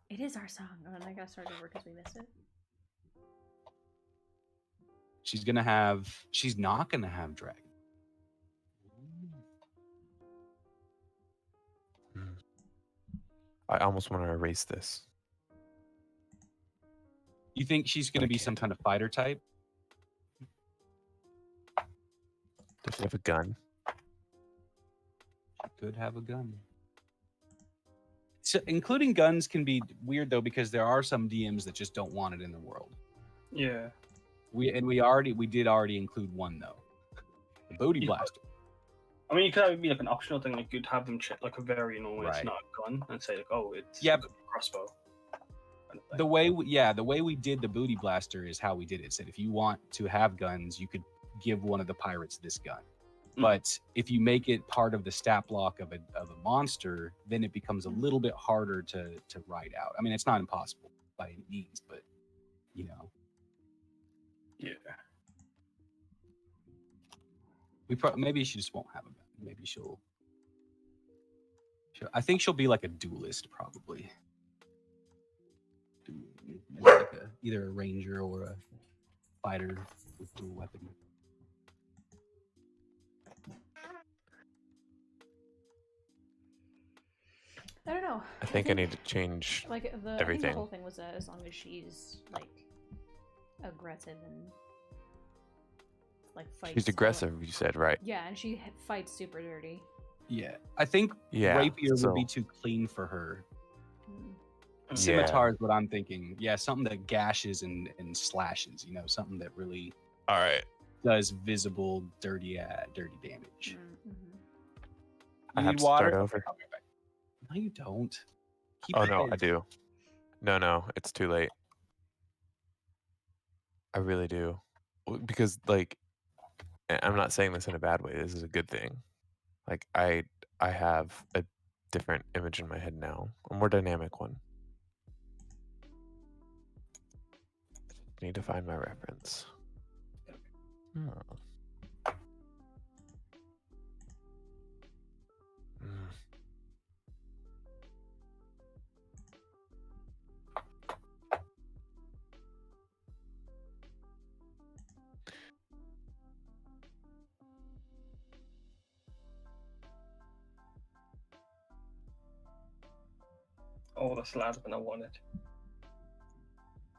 It is our song. Oh, and I gotta start over because we missed it. She's not gonna have dragon. I almost want to erase this. You think she's gonna be some kind of fighter type? Does she have a gun? She could have a gun. So including guns can be weird though, because there are some DMs that just don't want it in the world. Yeah. We did already include one though. The booty Yeah. blaster. I mean, you could have it be like an optional thing. Like you'd have them check like a variant on when Right. it's not a gun, and say like, oh, it's Yeah, a crossbow. Kind of thing. The way we did the booty blaster is how we did it. It said if you want to have guns, you could give one of the pirates this gun. Mm. But if you make it part of the stat block of a monster, then it becomes a little bit harder to write out. I mean, it's not impossible by any means, but you know, Yeah. maybe she just won't have a gun. Maybe she'll I think she'll be like a duelist probably. Like either a ranger or a fighter with dual weapon. I don't know. I think I need to change. like I think the everything. whole thing was that as long as she's like aggressive and like fights. She's aggressive, you said, right? Yeah, and she fights super dirty. Yeah, I think Yeah. rapier would be so- too clean for her. Mm. Yeah. Scimitar is what I'm thinking. Yeah, something that gashes and slashes. You know, something that really All right. does visible dirty damage. Mm-hmm. I You have need to water? start over. I'll be back. No, you don't. Keep Oh it no, there. I do. No, it's too late. I really do. Because like I'm not saying this in a bad way. This is a good thing. Like I have a different image in my head now, a more dynamic one. Need to find my reference. Hmm. Mm. Oh, that's louder than I wanted.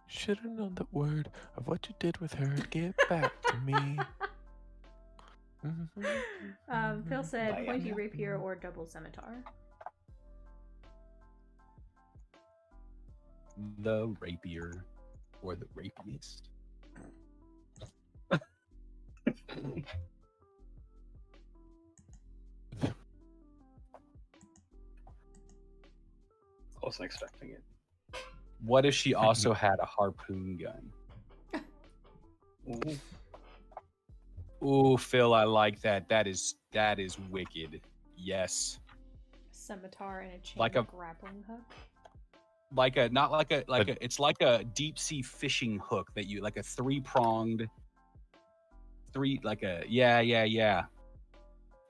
Should have known the word of what you did with her. Get back to me. Phil said Bam. pointy rapier or double scimitar. The rapier or the rapiest. I wasn't expecting it. What if she also had a harpoon gun? Ooh. Ooh, Phil, I like that. That is wicked. Yes. Scimitar and a chain Like a- grappling hook. Like a not like a like But- a it's like a deep sea fishing hook that you like a three-pronged yeah.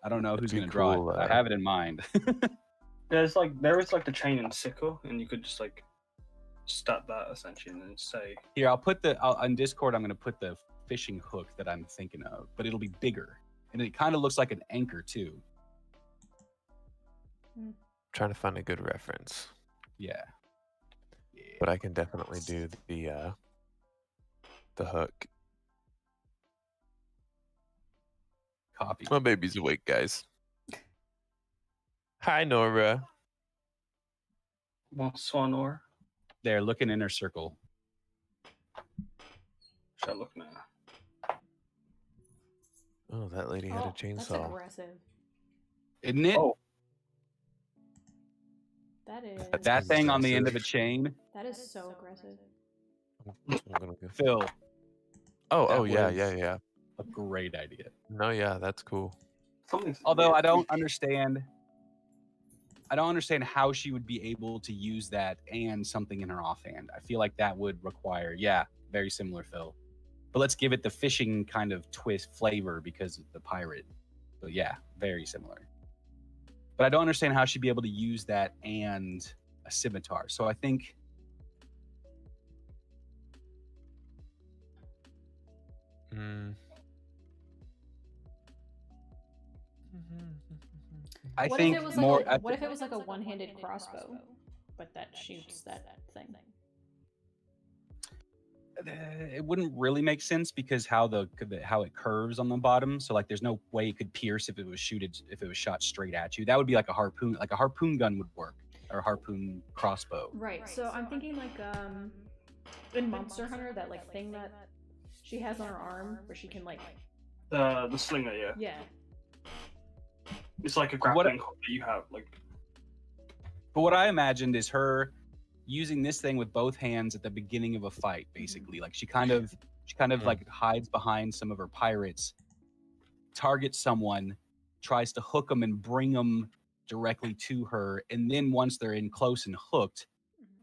I don't know That'd who's be gonna draw cool, it. I have it in mind. There is like the chain and sickle, and you could just like stat that essentially, and then say Here, on Discord. I'm gonna put the fishing hook that I'm thinking of, but it'll be bigger, and it kind of looks like an anchor too. Trying to find a good reference, Yeah. but I can definitely do the hook. Copy. My baby's awake, guys. Hi, Nora. Swanor. There, look in inner circle. Should I look now? Oh, that lady had a That's chainsaw. aggressive. Isn't it? Oh. That is. That thing on the end of a aggressive. chain. That is so aggressive. I'm gonna go. Phil, Oh, that yeah, was- yeah. a great idea. No, yeah, that's cool. Something's Although yeah. I don't understand how she would be able to use that and something in her offhand. I feel like that would require, very similar, Phil. But let's give it the fishing kind of twist flavor because of the pirate. So yeah, very similar. But I don't understand how she'd be able to use that and a scimitar. So I think Mm. I What think if it was more. like what if it was like a one-handed crossbow, but that shoots that thing? It wouldn't really make sense because how it curves on the bottom. So like, there's no way it could pierce if it was shot straight at you. That would be like a harpoon. Like a harpoon gun would work, or a harpoon crossbow. Right. So I'm thinking like in Monster Hunter, that like thing that she has on her arm where she can like The slinger, yeah. yeah. It's like a grappling hook that you have, like. But what I imagined is her using this thing with both hands at the beginning of a fight, basically. Like she kind of like hides behind some of her pirates, targets someone, tries to hook them and bring them directly to her, and then once they're in close and hooked,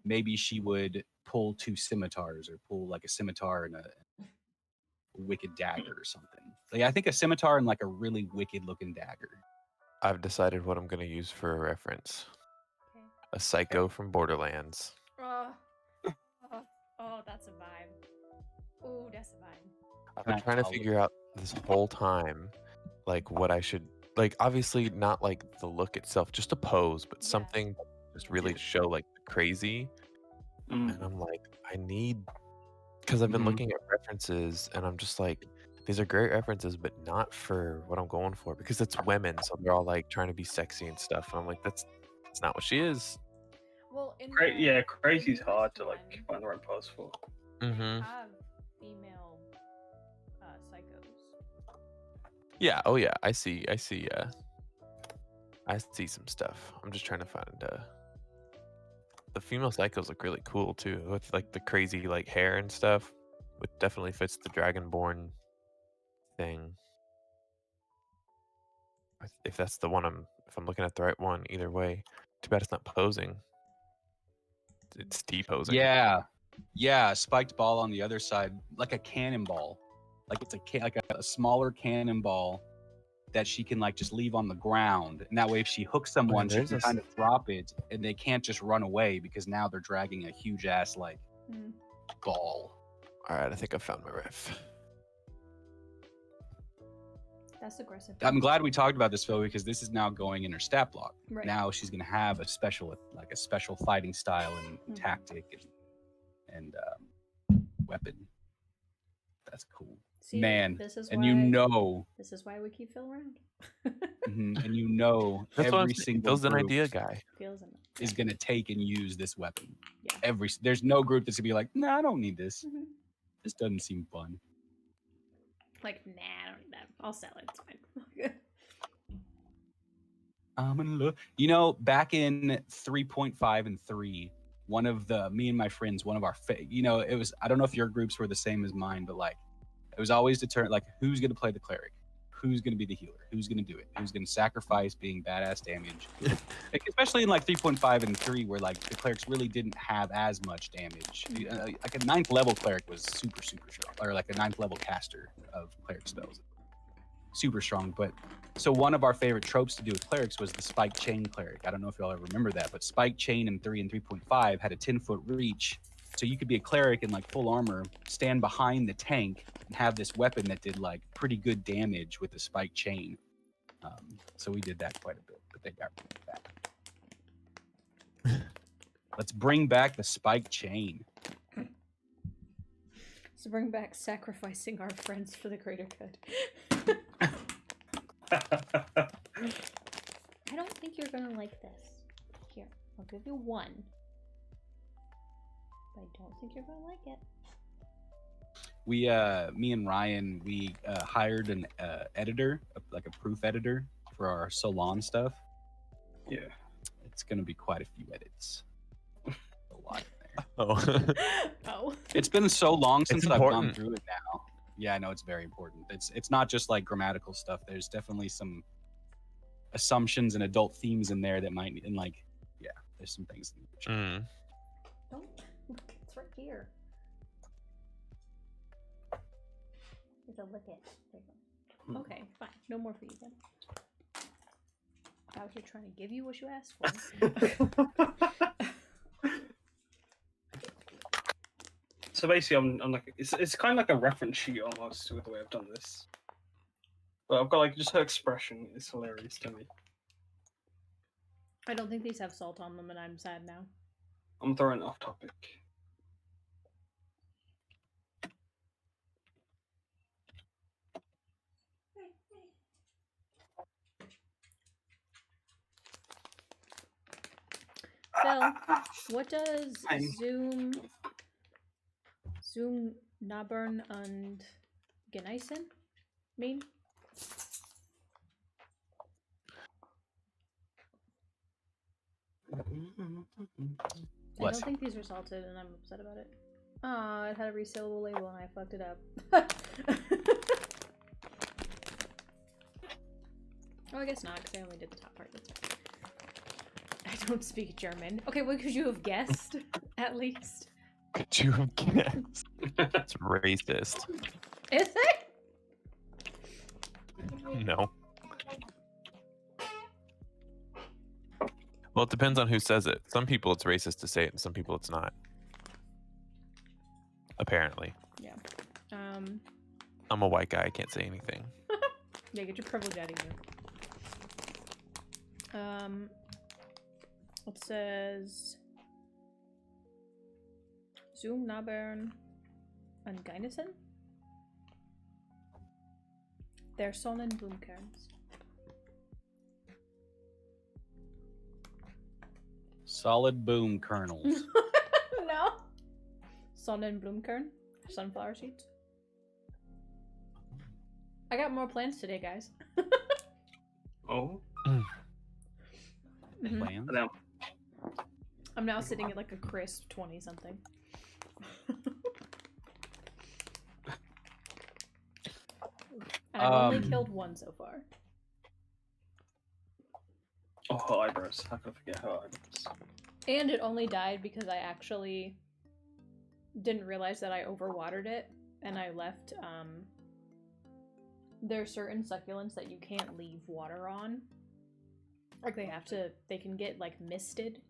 maybe she would pull two scimitars or pull like a scimitar and a wicked dagger or something. Like, I think a scimitar and like a really wicked looking dagger. I've decided what I'm gonna use for a reference. Okay. A psycho from Borderlands. Oh, that's a vibe. Oh, that's a vibe. I've Can been I trying to follow? figure out this whole time, like what I should like. Obviously, not like the look itself, just a pose, but Yeah. something just really show like crazy. Mm. And I'm like, I need, because I've been Mhm. looking at references, and I'm just like, these are great references, but not for what I'm going for, because it's women, so they're all like trying to be sexy and stuff. And I'm like, that's not what she is. Well, in Yeah, crazy's the hard newest to like one, find the right pose for. Mm-hmm. they have female psychos. Yeah. Oh yeah. I see. I see some stuff. I'm just trying to find. The female psychos look really cool too, with like the crazy like hair and stuff. Which definitely fits the Dragonborn thing. If that's the one if I'm looking at the right one, either way. Too bad it's not posing. It's deposing. Yeah, spiked ball on the other side, like a cannonball, like it's like a smaller cannonball that she can like just leave on the ground, and that way if she hooks someone, she there's can this- kind of drop it, and they can't just run away because now they're dragging a huge ass like Mm. ball. All right, I think I found my ref. That's aggressive. I'm glad we talked about this, Phil, because this is now going in her stat block. Right. Now she's gonna have a special fighting style and Mhm. tactic and weapon. That's cool. See, Man, this is and why, you know, this is why we keep Phil around. and you know, That's what I'm every saying. single Phil's an group idea guy. Feels enough. is gonna take and use this weapon. Yeah. There's no group that's gonna be like, nah, I don't need this. Mhm. This doesn't seem fun. Like, nah, I don't need that. I'll sell it. It's fine. I'm gonna look. You know, back in 3.5 and 3, me and my friends, one of our, it was, I don't know if your groups were the same as mine, but like, it was always determined, like, who's gonna play the cleric? Who's gonna be the healer? Who's gonna do it? Who's gonna sacrifice being badass damage? Like, especially in like 3.5 and 3, where like the clerics really didn't have as much damage. Like a 9th level cleric was super strong, or like a 9th level caster of cleric spells, super strong. But so one of our favorite tropes to do with clerics was the spike chain cleric. I don't know if y'all ever remember that, but spike chain in 3 and 3.5 had a 10-foot reach, so you could be a cleric in like full armor, stand behind the tank, and have this weapon that did like pretty good damage with the spike chain. So we did that quite a bit, but they got rid of that. Let's bring back the spike chain. So bring back sacrificing our friends for the greater good. I don't think you're gonna like this. Here, I'll give you one. But I don't think you're gonna like it. We, me and Ryan, we hired an editor, like a proof editor for our Solon stuff. Yeah. It's gonna be quite a few edits. A lot in there. Oh. Oh. It's been so long since I've gone important. through it now. Yeah, I know it's very important. It's not just like grammatical stuff. There's definitely some assumptions and adult themes in there that might, and like, yeah, there's some things. Mm. Don't look, it's right here. It's a lick it. There you go. Okay, fine. No more for you then. I was just trying to give you what you asked for. So basically, I'm like, it's kind of like a reference sheet almost with the way I've done this. But I've got like just her expression is hilarious to me. I don't think these have salt on them, and I'm sad now. I'm throwing it off topic. Phil, what does Fine. Zoom Nabern and Geneisen mean? I Bless don't you. think these are salted, and I'm upset about it. Aw, it had a resealable label, and I fucked it up. Oh, I guess not, because I only did the top part. That's fine. I don't speak German. Okay, what could you have guessed, at least? Could you have guessed? It's racist. Is it? No. Well, it depends on who says it. Some people it's racist to say it, and some people it's not. Apparently. Yeah. I'm a white guy. I can't say anything. Yeah, get your privilege out of here. It says Zoom Nabern and Geinesen. They're Sonnenblumenkerns. Solid boom kernels. No. Sonnenblumenkern. Sunflower seeds. I got more plans today, guys. Oh, Mhm. Plans? no. I'm now sitting at like a crisp 20 something. And I've only killed one so far. Oh, her eyebrows. How could I forget her eyebrows? And it only died because I actually didn't realize that I overwatered it and I left there are certain succulents that you can't leave water on. Like they can get like misted,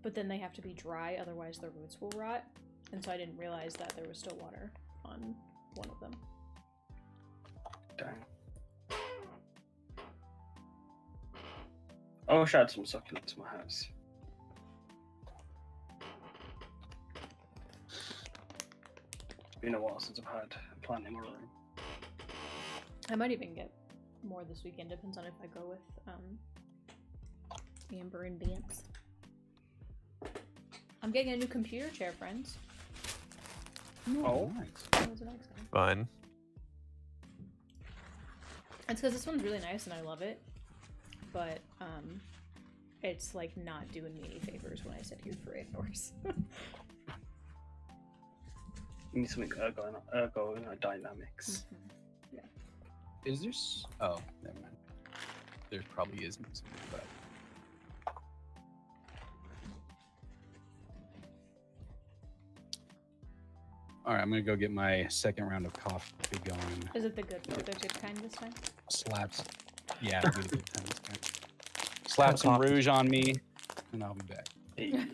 but then they have to be dry, otherwise their roots will rot. And so I didn't realize that there was still water on one of them. Dang. I wish I had some succulents in my house. It's been a while since I've had a plant in my room. I might even get more this weekend, depends on if I go with Amber and Vance. I'm getting a new computer chair, friends. Oh. nice. That was a nice one. Fun. It's because this one's really nice and I love it, but it's like not doing me any favors when I sit here for 8 hours. You need something ergodynamics. Is there? Oh, never mind. There probably isn't, but all right. I'm gonna go get my second round of coffee going. Is it the good kind this time? Slaps. Yeah, it'll be the good time this time. Slap some Coffee. rouge on me, and I'll be back. Hey.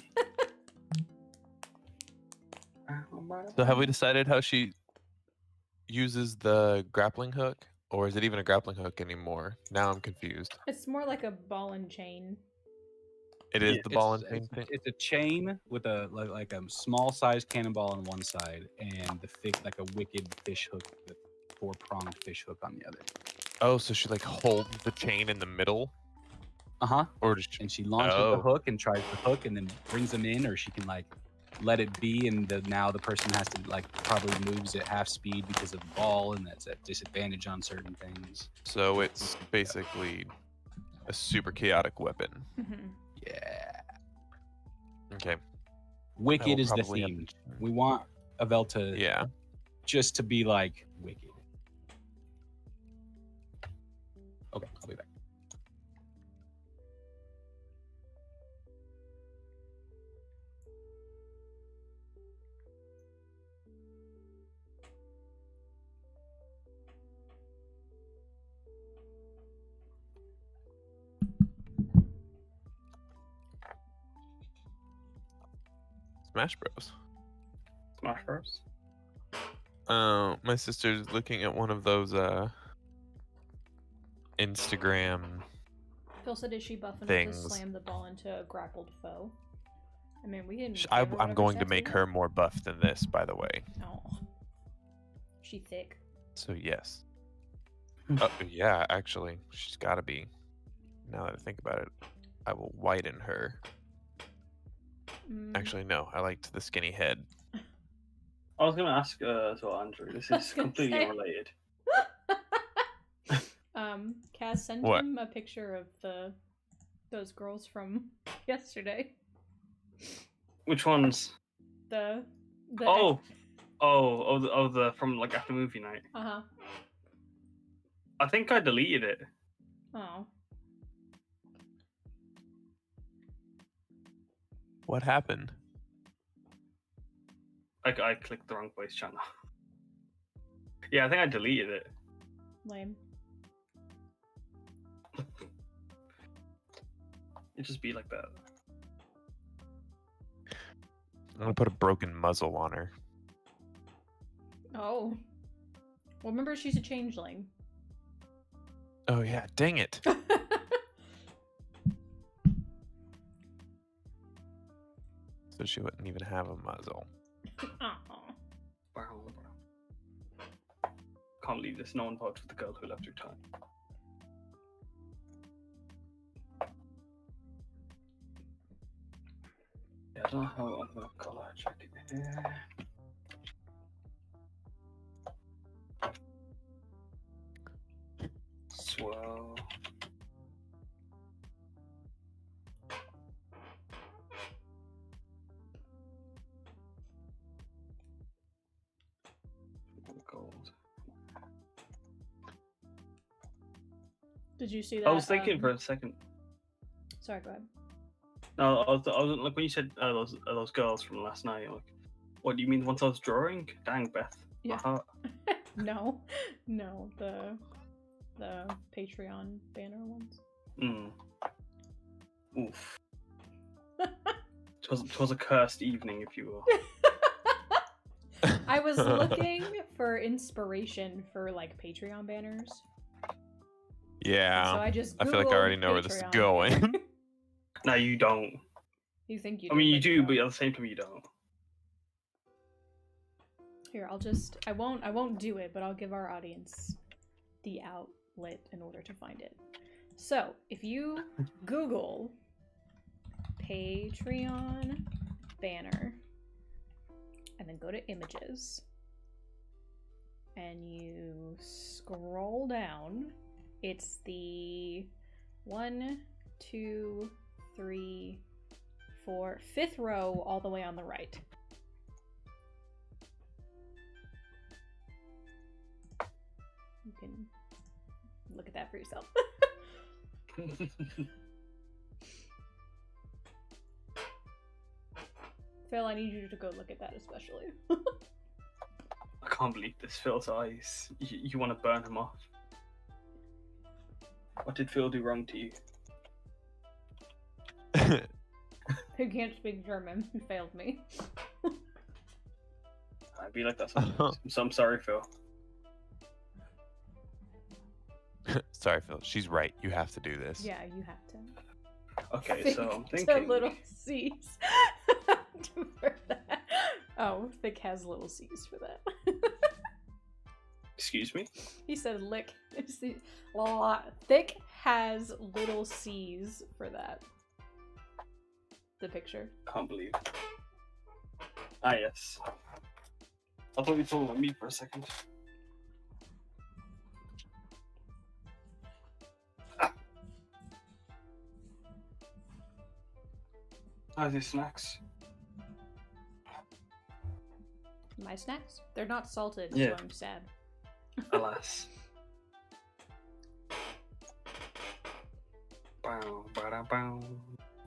So have we decided how she uses the grappling hook? Or is it even a grappling hook anymore? Now I'm confused. It's more like a ball and chain. It is Yeah, the ball and chain thing? It's a chain with a like a small sized cannonball on one side, and the like a wicked fish hook with 4-pronged fish hook on the other. Oh, so she like holds the chain in the middle? Or does she... And she launches the hook and tries the hook, and then brings them in, or she can like let it be, and now the person has to like probably moves at half speed because of the ball, and that's at disadvantage on certain things. So it's basically a super chaotic weapon. Mhm. Yeah. Okay. I Wicked will is the probably have theme. to- We want Avel to Yeah. just to be like wicked. Okay, I'll be back. Smash Bros. Smash Bros. My sister's looking at one of those Instagram. Phil said, is she buff enough to Things. slam the ball into a grappled foe? I mean, we didn't. I'm going to make her more buff than this, by the way. Oh. She thick. So yes. Oh yeah, actually, she's got to be. Now that I think about it, I will whiten her. Mm, Actually, no. I liked the skinny head. I was going to ask as well, Andrew. This I was is gonna completely say. unrelated. Kaz, send What? him a picture of those girls from yesterday. Which ones? The The from like after movie night. Uh-huh. I think I deleted it. Oh. What happened? I clicked the wrong voice channel. Yeah, I think I deleted it. Lame. It just be like that. I'm gonna put a broken muzzle on her. Oh. Well, remember she's a changeling. Oh yeah, dang it! so she wouldn't even have a muzzle. Aw. Can't believe this. No one voted for the girl who left her time. Yeah, I don't know how I'm gonna color check it here. Swirl. Gold. Did you see that? I was thinking for a second. Sorry, go ahead. No, I was like when you said those girls from last night. Like, what do you mean? The ones I was drawing? Dang, Beth. Yeah. Uh-huh. No, the Patreon banner ones. Oof. Twas a cursed evening, if you will. I was looking for inspiration for like Patreon banners. Yeah. So I just I feel like I already Googled know where this is Patreon. going. No, you don't. You think you I do? mean, you but do, don't. but at the same time, you don't. Here, I won't do it, but I'll give our audience the outlet in order to find it. So, if you Google Patreon banner and then go to images and you scroll down, it's the 1, 2, 3, 4, 5th row all the way on the right. You can look at that for yourself. Phil, I need you to go look at that especially. I can't believe this. Phil's eyes. You want to burn him off. What did Phil do wrong to you? Who can't speak German? He failed me. I'd be like that sometimes. So I'm sorry, Phil. Sorry, Phil. She's right. You have to do this. Yeah, you have to. Okay, so I'm Thick thinking. to little C's. For that. Oh, Thick has little C's for that. Excuse me? He said lick. Thick has little C's for that. The picture. Can't believe. Ah, yes. I thought you were talking about me for a second. How's your snacks? My snacks? They're not salted, Yeah. so I'm sad. Alas. Bow, bada, bow.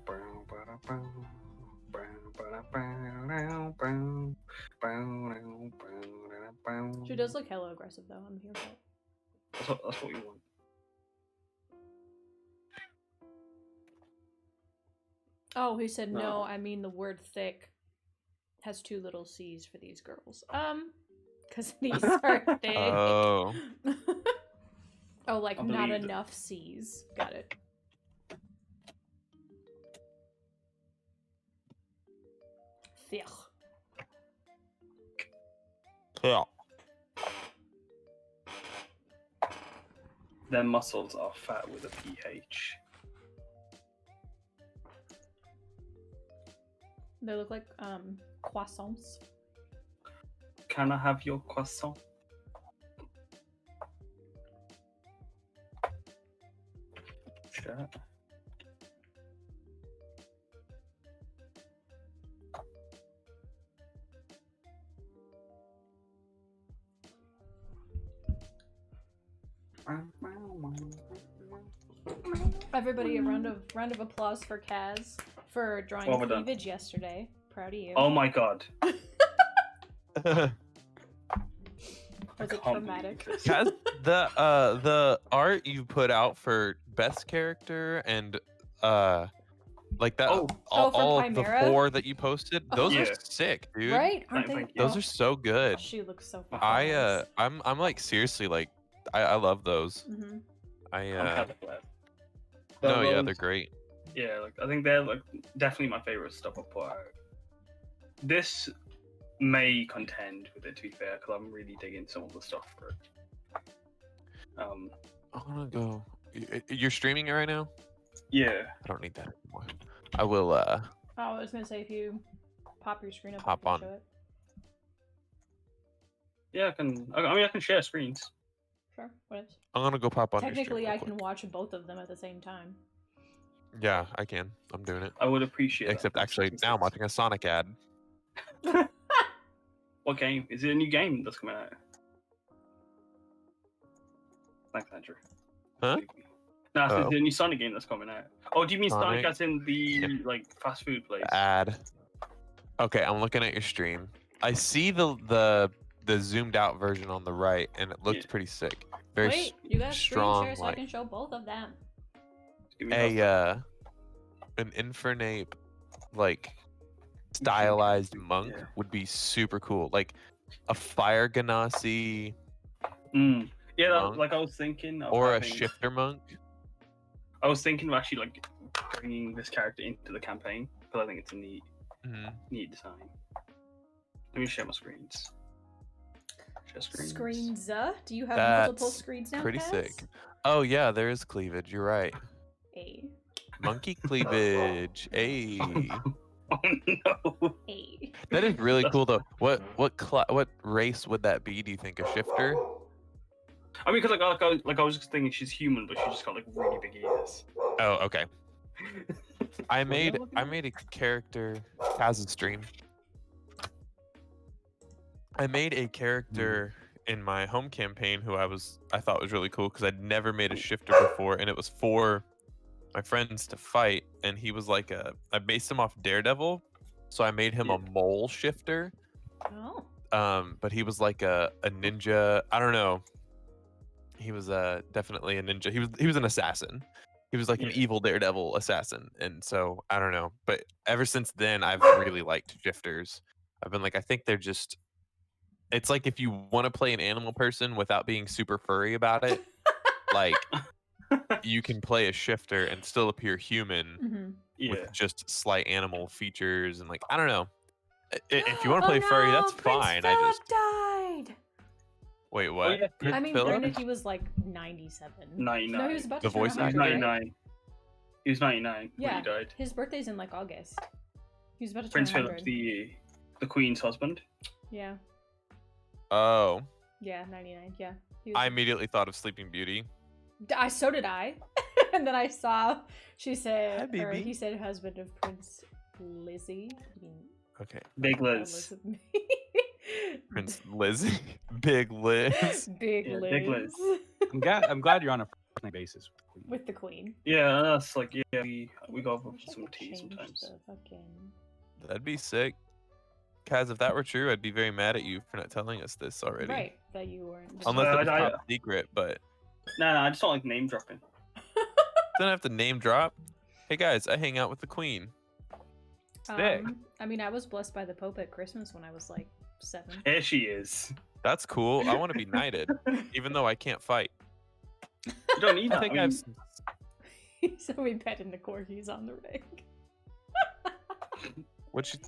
Bow, bada, bow. Bow, bada, bow, bow. Bow, bow, bada, bow. She does look hella aggressive though. I'm here for it. That's what you want. Oh, he said no. No. I mean the word thick has 2 little C's for these girls. Because these are thick. Oh. Oh, like I not believe it. enough C's. Got it. Thick. Yeah. Their muscles are fat with a PH. They look like croissants. Can I have your croissant? Sure. Everybody, a round of applause for Kaz for drawing Well done. cleavage yesterday. Proud of you. Oh my god. Was I it can't traumatic? believe this. Guys, the art you put out for best character and like that Oh. Oh, for all of the Chimera? 4 that you posted, those Yeah. are sick, dude. Right? Aren't they? Thank you. Those are so good. She looks so. I'm like seriously like I love those. Mm-hmm. I I'm hella glad. no, yeah, Those- they're great. Yeah, like I think they're like definitely my favorite stuff I put out. this may contend with it, to be fair, because I'm really digging some of the stuff for it. I'm gonna go. You're streaming it right now? Yeah. I don't need that anymore. I will Oh, I was gonna say if you pop your screen up, Hop I can on. show it. Yeah, I can. I mean, I can share screens. Sure. What is? I'm gonna go pop on your stream Technically, real I quick. can watch both of them at the same time. Yeah, I can. I'm doing it. I would appreciate that. Except actually, now I'm watching a Sonic ad. What game? Is it a new game that's coming out? Thanks, Andrew. Huh? No, it's Oh. a new Sonic game that's coming out. Oh, do you mean Sonic Sonic? as in the Yeah. like fast food place? Ad. Okay, I'm looking at your stream. I see the zoomed out version on the right, and it looks Yeah. pretty sick. Very Wait, you got a screen strong, share so I like- can show both of them. Give me that. an Infernape like stylized monk Yeah. would be super cool. Like a Fire Ganassi Yeah, monk. like I was thinking. Of or a having- Shifter monk. I was thinking of actually like bringing this character into the campaign because I think it's a neat design. Let me share my screens. Share screens. Screens. Do you have multiple That's screens now? pretty Kaz? sick. Oh yeah, there is cleavage. You're right. A. Monkey cleavage. Hey. Oh no. A. That is really cool though. What race would that be? Do you think a shifter? I mean, because I was just thinking she's human, but she just got like really big ears. Oh, okay. I What am I made looking I at? made a character Kaz's stream. I made a character in my home campaign who I thought was really cool because I'd never made a shifter before, and it was for my friends to fight, and he was like I based him off Daredevil, so I made him Yeah. a mole shifter. Oh. But he was like a ninja. I don't know. He was definitely a ninja. He was an assassin. He was like an Yeah. evil Daredevil assassin, and so I don't know. But ever since then, I've really liked shifters. I've been like, I think they're just. It's like if you want to play an animal person without being super furry about it, like you can play a shifter and still appear human Mm-hmm. Yeah. with just slight animal features and like I don't know. If you want to play furry, that's fine. I just died. wait. What? Oh, yeah. Prince I mean, Philip? granted, he was like 97. 99. No, he was about The to turn voice He was 100, right? 99. He was 99 Yeah. when he died. His birthday's in like August. He was about to turn Prince 100. Philip, the Queen's husband. Yeah. Oh, Yeah, 99. Yeah. He I was... immediately thought of Sleeping Beauty. So did I. And then I saw she said, Hi, or baby. he said husband of Prince Lizzie. I mean, Okay, Big Liz. Elizabeth. Prince Lizzie, Big Liz. Big Yeah, Liz. Big Liz. I'm glad you're on a first basis with Queen. With the queen. Yeah, that's like we go over I should some tea change sometimes. the fucking... That'd be sick. Kaz, if that were true, I'd be very mad at you for not telling us this already. Right, that you weren't. Unless it was I- top secret, but No, I just don't like name dropping. don't have to name drop. Hey guys, I hang out with the queen. Sick. I mean, I was blessed by the Pope at Christmas when I was like 7. Here she is. That's cool. I want to be knighted, even though I can't fight. You don't need I that. think I I have. mean, So we bet in the corgis on the ring. What you?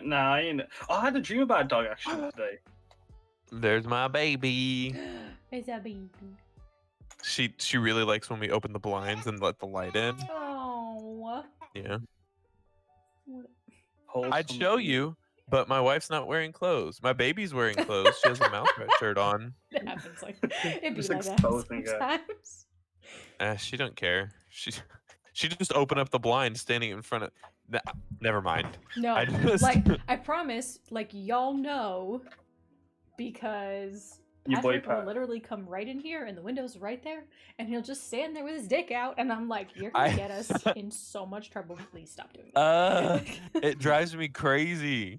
Nah, I ain't. Oh, I had a dream about a dog actually today. There's my baby. It's a baby. She really likes when we open the blinds and let the light in. Oh. Yeah. What- I'd show you, but my wife's not wearing clothes. My baby's wearing clothes. She has a mouth shirt on. It happens like it'd be Just like that exposing her. sometimes. She don't care. She just opened up the blind standing in front of. Never mind. No, I just like I promise, like y'all know, because Your boy Patrick will Pat. literally come right in here, and the window's right there, and he'll just stand there with his dick out, and I'm like, you're gonna get us in so much trouble. Please stop doing that. It drives me crazy.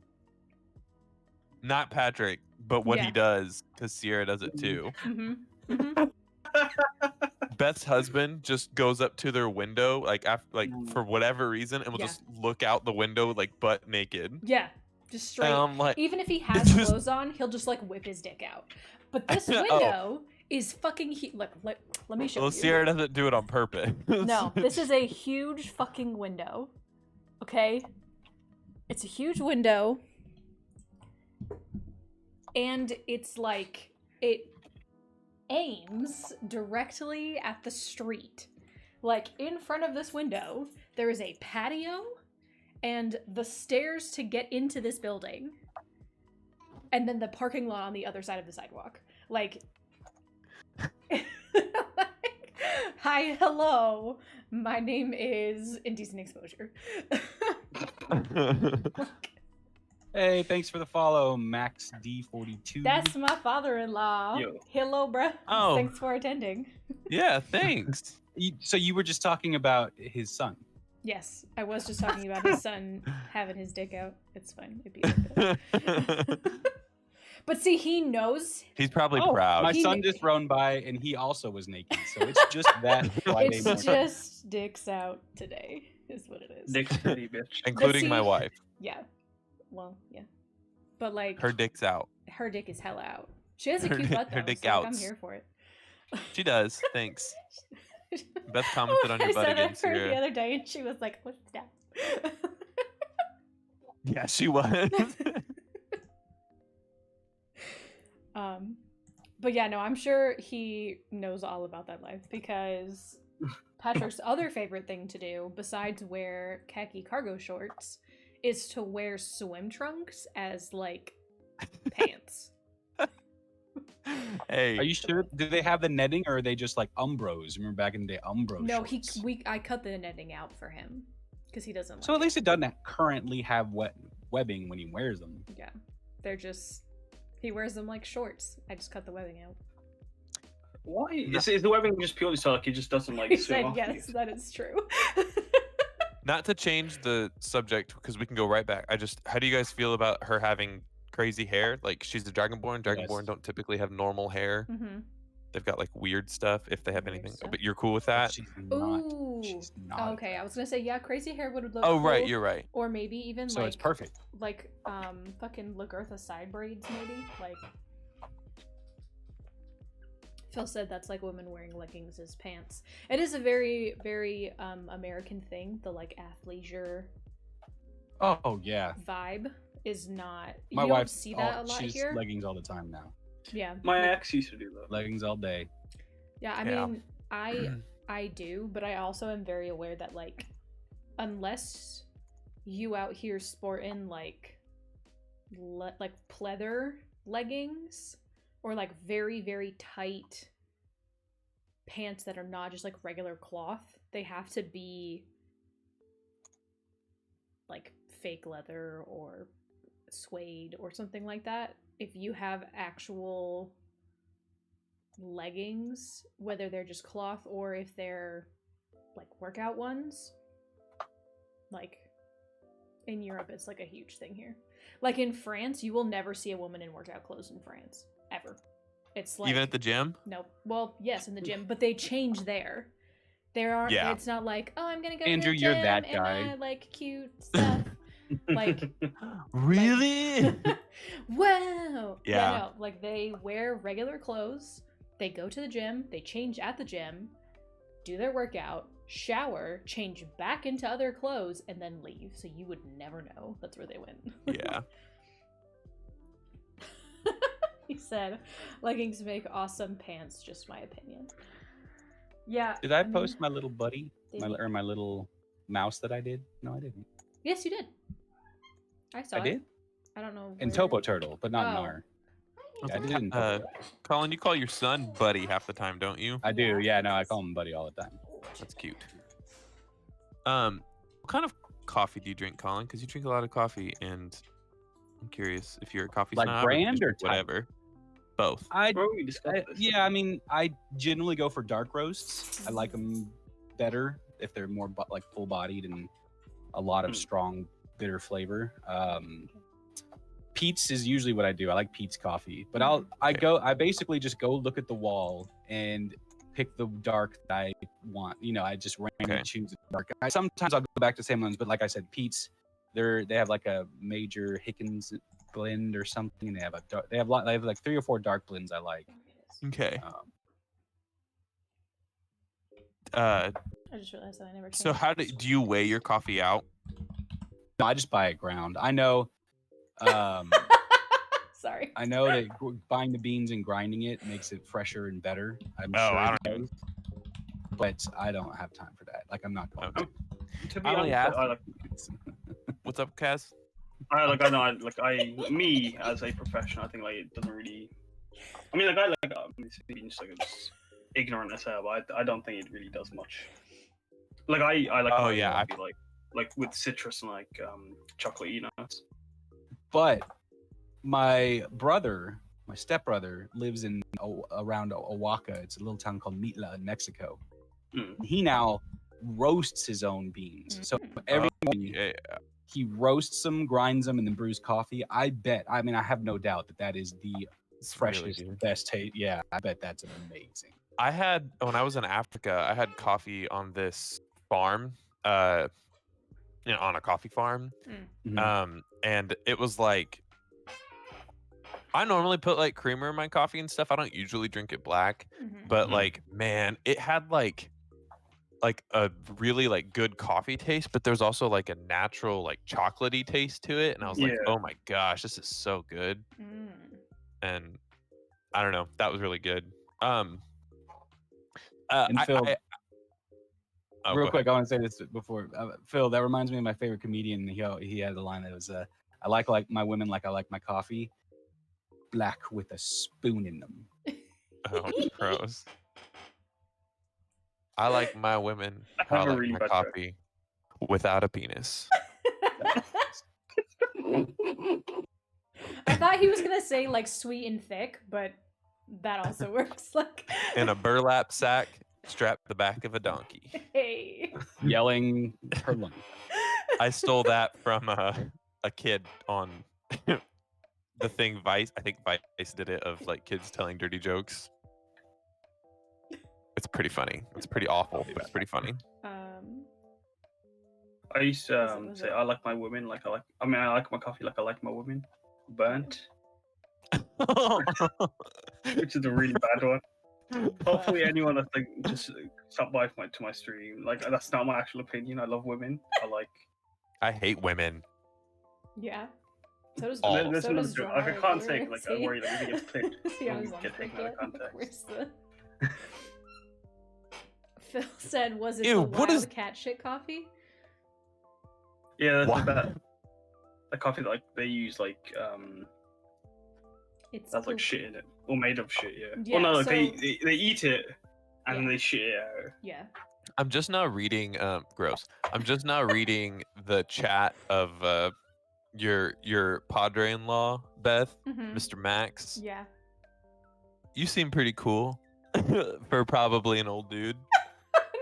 Not Patrick, but what Yeah. he does, because Sierra does it too. hmm hmm Beth's husband just goes up to their window, like after, like Mm. for whatever reason, and will Yeah. just look out the window like butt naked. Yeah, just straight. And I'm like, Even if he has just- clothes on, he'll just like whip his dick out. But this Oh. window is fucking. Look, let me show well, you. Sierra doesn't do it on purpose. No, this is a huge fucking window. Okay? It's a huge window. And it's like, it aims directly at the street. Like, in front of this window, there is a patio and the stairs to get into this building. And then the parking lot on the other side of the sidewalk. Like, hi, hello. My name is Indecent Exposure. Hey, thanks for the follow, Max D42. That's my father-in-law. Yo. Hello, bruh. Oh. Thanks for attending. Yeah, thanks. So you were just talking about his son. Yes, I was just talking about his son having his dick out. It's fine. It'd be okay. But see, he knows. He's probably Oh, proud. my He son kn- just rode by and he also was naked. So it's just that Friday It's morning. just dicks out today, is what it is. Dick's pretty, bitch. Including my see- wife. Yeah. Well, yeah. But like, Her dick's out. her dick is hella out. She has a Her cute dick- butt though. her dick so like, I'm outs. here for it. She does. Thanks. Beth commented on your I butt said again, that to her the Sierra. other day, and she was like, "What's that?" Yeah, she was. But yeah, no, I'm sure he knows all about that life because Patrick's other favorite thing to do, besides wear khaki cargo shorts, is to wear swim trunks as like pants. Hey. Are you sure? Do they have the netting or are they just like Umbros? Remember back in the day, Umbro No, shorts? I cut the netting out for him because he doesn't. So like at least it doesn't currently have webbing when he wears them. it. Yeah, they're just he wears them like shorts. I just cut the webbing out. Why? Is the webbing just purely so like he just doesn't like He swim said off yes, you? that is true. Not to change the subject because we can go right back. How do you guys feel about her having crazy hair? Like she's a Dragonborn. Dragonborn Yes. don't typically have normal hair. Mm-hmm. They've got like weird stuff if they have Weird anything. stuff. But you're cool with that? She's not. Ooh. She's not. Oh, okay, I was gonna say yeah, crazy hair would look. Oh, right. cool. You're right. Or maybe even So like it's perfect. like fucking Lagertha side braids maybe like. Phil said that's like women wearing leggings as pants. It is a very very American thing. The like athleisure Oh yeah. vibe is not. My you wife, don't see that a lot she's here. leggings all the time now. Yeah. My like- ex used to do that. Leggings all day. Yeah, I Yeah. mean, I do, but I also am very aware that like unless you out here sporting like like pleather leggings or like very very tight pants that are not just like regular cloth, they have to be like fake leather or suede or something like that. If you have actual leggings, whether they're just cloth or if they're like workout ones, like in Europe it's like a huge thing here. Like in France, you will never see a woman in workout clothes in France ever. It's like Even at the gym? no, well, yes, in the gym, but they change there. There are Yeah. It's not like, oh, I'm gonna go Andrew, to the you're gym that and guy. I like cute stuff. Like- Really? Wow. Yeah. No, like they wear regular clothes, they go to the gym, they change at the gym, do their workout, shower, change back into other clothes, and then leave. So you would never know that's where they went. Yeah. He said, leggings make awesome pants, just my opinion. Yeah. Did I mean, post my little buddy, did my you? my little mouse that I did? No, I didn't. Yes, you did. I saw I it. did I don't know. in where- Topo Turtle, but not in Oh. R. Yeah, I did it in Topo Uh, Turtle. Colin, you call your son Buddy half the time, don't you? I do. yeah, Yeah, no, I it's- call him buddy all the time. That's cute. What kind of coffee do you drink, Colin? Because you drink a lot of coffee, and I'm curious if you're a coffee Like snob brand just or type? whatever. Both. I Bro, we discussed this. yeah, I mean, I generally go for dark roasts. I like them better if they're more like full bodied and a lot of Hmm. strong bitter flavor. Pete's is usually what I do. I like Pete's coffee, but I basically just go look at the wall and pick the dark that I want. You know, I just randomly Okay. choose the dark. Sometimes I'll go back to the same ones, but like I said, Pete's, they have like a major Hickens blend or something. They have they have like 3 or 4 dark blends I like. Okay. Um, Uh, I just realized that I never. so changed how this. do you weigh your coffee out? No, I just buy it ground. I know. Sorry. I know that buying the beans and grinding it makes it fresher and better. I'm Oh, sure I it don't does. But I don't have time for that. Like, I'm not going Okay. to. To be I only honest, asked- I like. What's up, Kaz? Me as a professional, I think like it doesn't really. I mean, like it's being just like it's ignorant as hell, but I don't think it really does much. Like I like. Oh, my yeah, coffee, like with citrus and like chocolate nuts. But my brother, my stepbrother, lives in around Oaxaca. It's a little town called Mitla in Mexico. Mm. He now roasts his own beans. So Mhm. every morning Yeah, he roasts them, grinds them, and then brews coffee. I mean, I have no doubt that is the it's really freshest, good. best taste. Yeah, I bet that's amazing. I had when I was in Africa, I had coffee on this farm, on a coffee farm. Mhm. And it was like I normally put like creamer in my coffee and stuff. I don't usually drink it black, Mhm. but Mhm. like man, it had like a really like good coffee taste, but there's also like a natural like chocolatey taste to it, and I was like, Yeah. oh my gosh, this is so good. Mm. And I don't know, that was really good. And I, Phil, oh, real go quick, ahead. I want to say this before Phil. That reminds me of my favorite comedian. He had a line that was, "I like my women like I like my coffee, black with a spoon in them." Oh, gross. I like my women I how I have a like really my bad joke. coffee without a penis. I thought he was gonna say like sweet and thick, but that also works. Like In a burlap sack strapped to the back of a donkey. Hey. Yelling her line. I stole that from a kid on the thing Vice. I think Vice did it of like kids telling dirty jokes. It's pretty funny. It's pretty awful, but it's pretty funny. I used to Was say it- I like my women like I like my coffee like I like my women burnt, which is a really bad one. Hopefully anyone that's like just stop by to my stream. Like that's not my actual opinion. I love women. I hate women. Yeah. So does All. There's so another does joke. Jar. Like I can't say Where like is I he? worry like if it gets clipped. Is he on it'll his get lunch taken break out of yet? context. Where's the Phil said, was it Ew, the what wild is- cat shit coffee? Yeah, that's like What? that. The coffee like they use like It's that's like poop. shit in it or made of shit. Yeah. Yeah, Well, no, like so- they eat it and then Yeah. they shit it out. Yeah. I'm just now reading gross. I'm just now reading the chat of your padre-in-law, Beth, Mhm. Mr. Max. Yeah. You seem pretty cool for probably an old dude.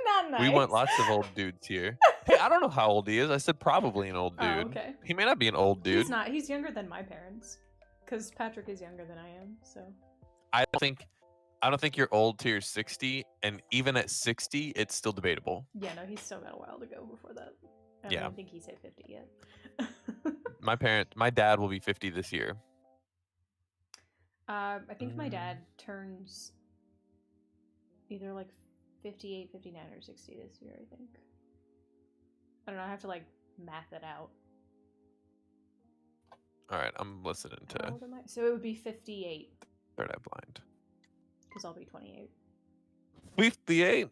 Not nice. We want lots of old dudes here. Hey, I don't know how old he is. I said probably an old dude. Oh, okay. He may not be an old dude. He's not. He's younger than my parents. Because Patrick is younger than I am, so. I don't think you're old till you're 60, and even at 60, it's still debatable. Yeah, no, he's still got a while to go before that. I Yeah. don't think he's hit 50 yet. My dad will be 50 this year. I think my dad turns either like 58, 59, or 60 this year, I think. I don't know, I have to like math it out. All right, I'm listening How to old am I? So it would be 58, Third Eye Blind. because I'll be 28. 58.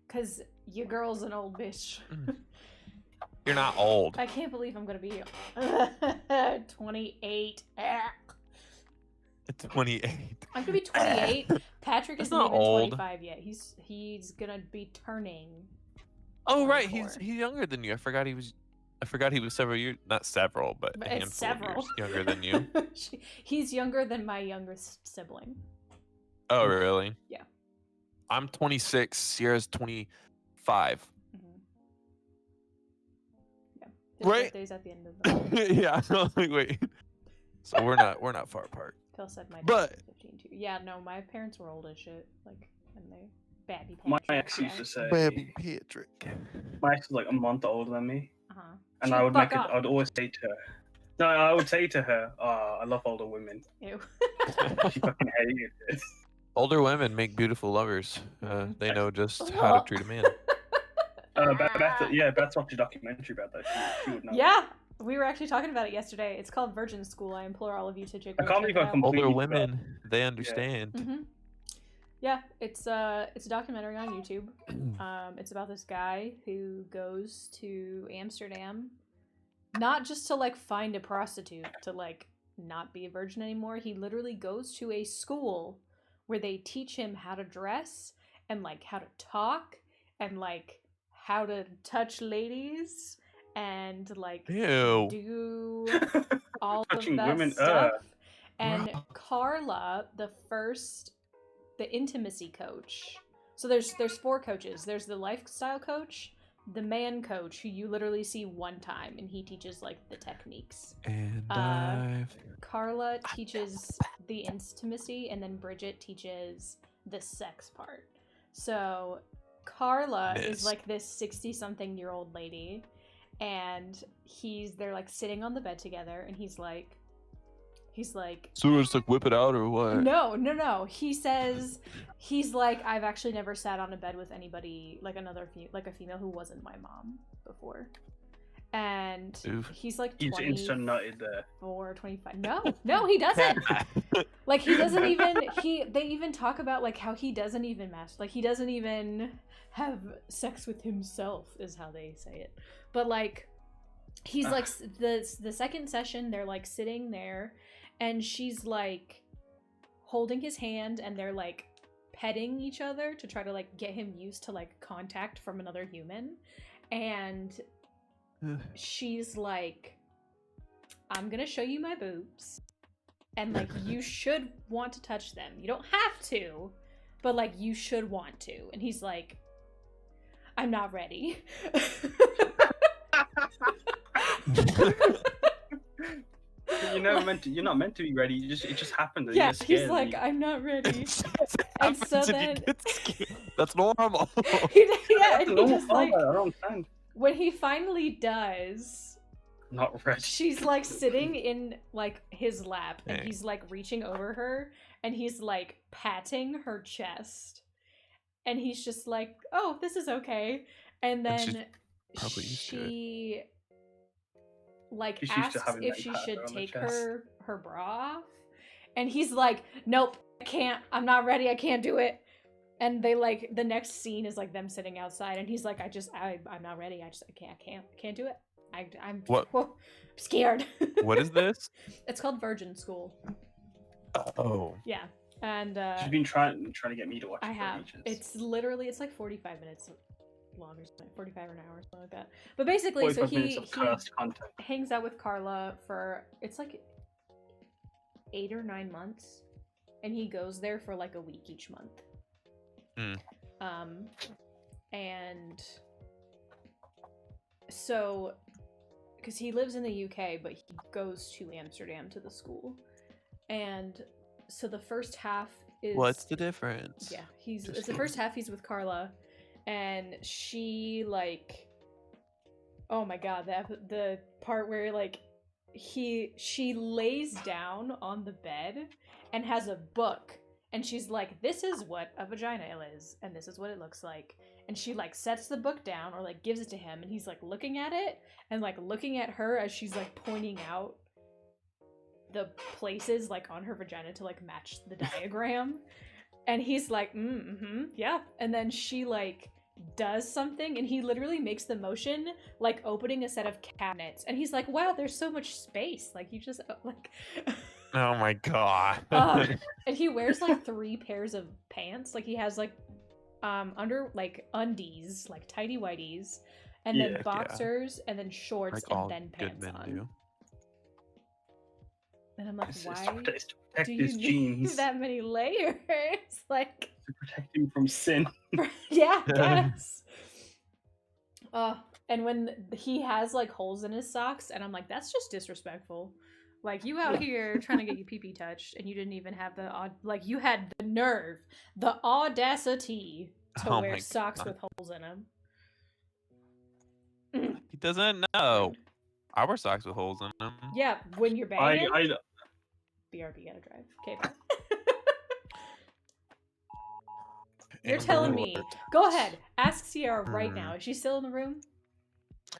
Because your girl's an old bitch. You're not old. I can't believe I'm gonna be 28. 28. I'm gonna be 28. Patrick That's isn't not even old. 25 yet. He's gonna be turning. Oh right, 24. he's younger than you. I forgot he was several years, not several, but But a it's handful of several. years younger than you. He's younger than my youngest sibling. Oh really? Yeah. I'm 26. Sierra's 25. Mhm. Yeah. His Right. birthday's at the end of the month. Yeah. Like, wait. So we're not far apart. Phil said my dad But- was 15 too. Yeah, no, my parents were old as shit. Like, and they babby My Patrick, ex used to say Patrick. my ex is like a month older than me, Uh-huh. and Shut I the would fuck make it. up. I would always say to her. No, I would say to her, "I love older women." Ew. She fucking hated it. Older women make beautiful lovers. Mhm. They know just how to treat a man. Beth watched a documentary about that. She would know. Yeah, we were actually talking about it yesterday. It's called Virgin School. I implore all of you to check I can't believe I it out. completely Older forgot. women, they understand. Mm-hmm. Yeah, it's a documentary on YouTube. It's about this guy who goes to Amsterdam, not just to like find a prostitute to like not be a virgin anymore. He literally goes to a school where they teach him how to dress and like how to talk and like how to touch ladies and like Ew. do all of Touching that women, stuff. And Carla, the intimacy coach. So there's 4 coaches. There's the lifestyle coach, the man coach, who you literally see one time, and he teaches like the techniques. And Carla teaches the intimacy, and then Bridget teaches the sex part. So Carla is Miss. like this 60-something-year-old lady, and they're like sitting on the bed together, and he's like, so just like whip it out or what? no. He says, he's like, I've actually never sat on a bed with anybody like a female who wasn't my mom before. And Oof. he's like He's instant nutted there. 25. No, he doesn't. Like he doesn't even they even talk about like how he doesn't even like he doesn't even have sex with himself is how they say it. But like he's like the second session they're like sitting there and she's like holding his hand and they're like petting each other to try to like get him used to like contact from another human. And she's like, I'm gonna show you my boobs and like you should want to touch them. You don't have to, but like you should want to. And he's like, I'm not ready. You're not meant to be ready. It just happened. And Yeah, you're scared. he's like, I'm not ready. And so then that's normal. yeah, and he just like I don't understand. when he finally does, Not ready. she's like sitting in like his lap and Dang. he's like reaching over her and he's like patting her chest and he's just like, oh, this is okay. And And she's then probably used to it. she like She's used to asks having if that she pat should on the take chest. her bra off and he's like, nope, I can't, I'm not ready, I can't do it. And they like the next scene is like them sitting outside and he's like, I'm not ready, I can't do it. I'm What? I'm scared. What is this? It's called Virgin School. Oh. Yeah. And She's been trying to get me to watch it I for have. ages. It's like 45 minutes long or something, 45 or an hour or something like that. But basically, so 45 minutes he of cursed content. hangs out with Carla for it's like 8 or 9 months, and he goes there for like a week each month. And so because he lives in the UK, but he goes to Amsterdam to the school, and so the first half is What's the difference? yeah, it's Just the first half he's with Carla, and she like, oh my god, the part where like she lays down on the bed and has a book and she's like, this is what a vagina is and this is what it looks like, and she like sets the book down or like gives it to him and he's like looking at it and like looking at her as she's like pointing out the places like on her vagina to like match the diagram. And he's like, yeah. And then she like does something and he literally makes the motion like opening a set of cabinets and he's like, wow, there's so much space, like you just like Oh my god. and he wears like 3 pairs of pants, like he has like under like undies, like tidy whities, and Yeah, then yeah. boxers and then shorts Like and all then good pants men on. do. And I'm like, It's why to protect do his you genes. need that many layers? Like, To protect him from sin. yeah, yes. And when he has like holes in his socks, and I'm like, that's just disrespectful. Like, you out here trying to get your pee-pee touched, and you didn't even have you had the nerve, the audacity to Oh wear my socks God. with holes in them. He doesn't know. I wear socks with holes in them. Yeah, when you're banging. I BRB gotta drive. Okay, bye. You're Amber telling me. Alert. Go ahead. Ask Sierra right Mm. now. Is she still in the room?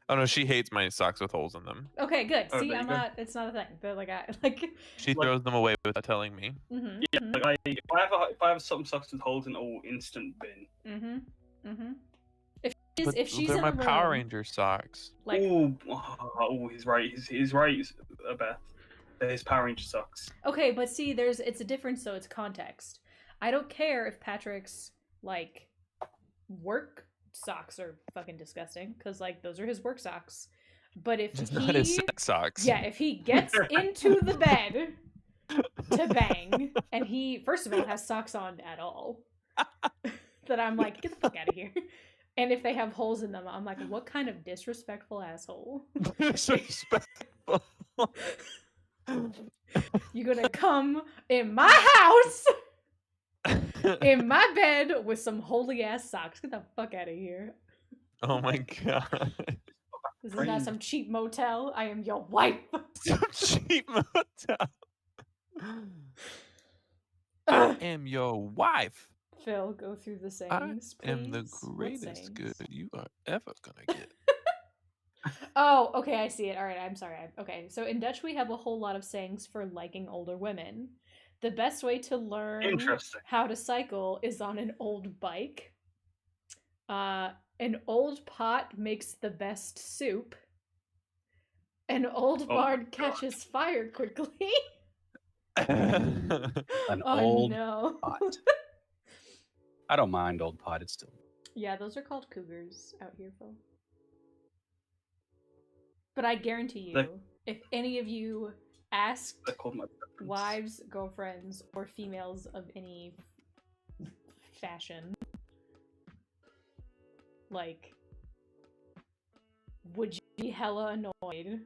Oh no, she hates my socks with holes in them. Okay, good. Oh, See, there you I'm go. not. It's not a thing. But like, I like. She Like- throws them away without telling me. Mhm. Yeah, like if I have some socks with holes in all instant bin. Mhm. Mhm. But If she's they're in my the room, Power Ranger socks. like, Oh, he's right. He's right, Beth. His Power Ranger socks. okay, but see, it's a difference. So it's context. I don't care if Patrick's like work socks are fucking disgusting because like those are his work socks. But if It's he, not his sex socks. yeah, if he gets into the bed to bang, and he first of all has socks on at all, that I'm like, get the fuck out of here. And if they have holes in them, I'm like, what kind of disrespectful asshole? Disrespectful. You're gonna come in my house, in my bed, with some holy ass socks. Get the fuck out of here. Oh my god. This is not some cheap motel. I am your wife. Some cheap motel. I am your wife. Phil, go through the I sayings, please. am the What greatest sayings? good you are ever gonna get. Oh, okay, I see it. All right, I'm sorry. Okay, so in Dutch we have a whole lot of sayings for liking older women. The best way to learn Interesting. how to cycle is on an old bike. An old pot makes the best soup. An old Oh barn my God. catches fire quickly. An Oh old no. pot. I don't mind old pot. It's still. Yeah, those are called cougars out here, Phil. But I guarantee you, Like- if any of you asked They're called my preference. wives, girlfriends, or females of any fashion, like, would you be hella annoyed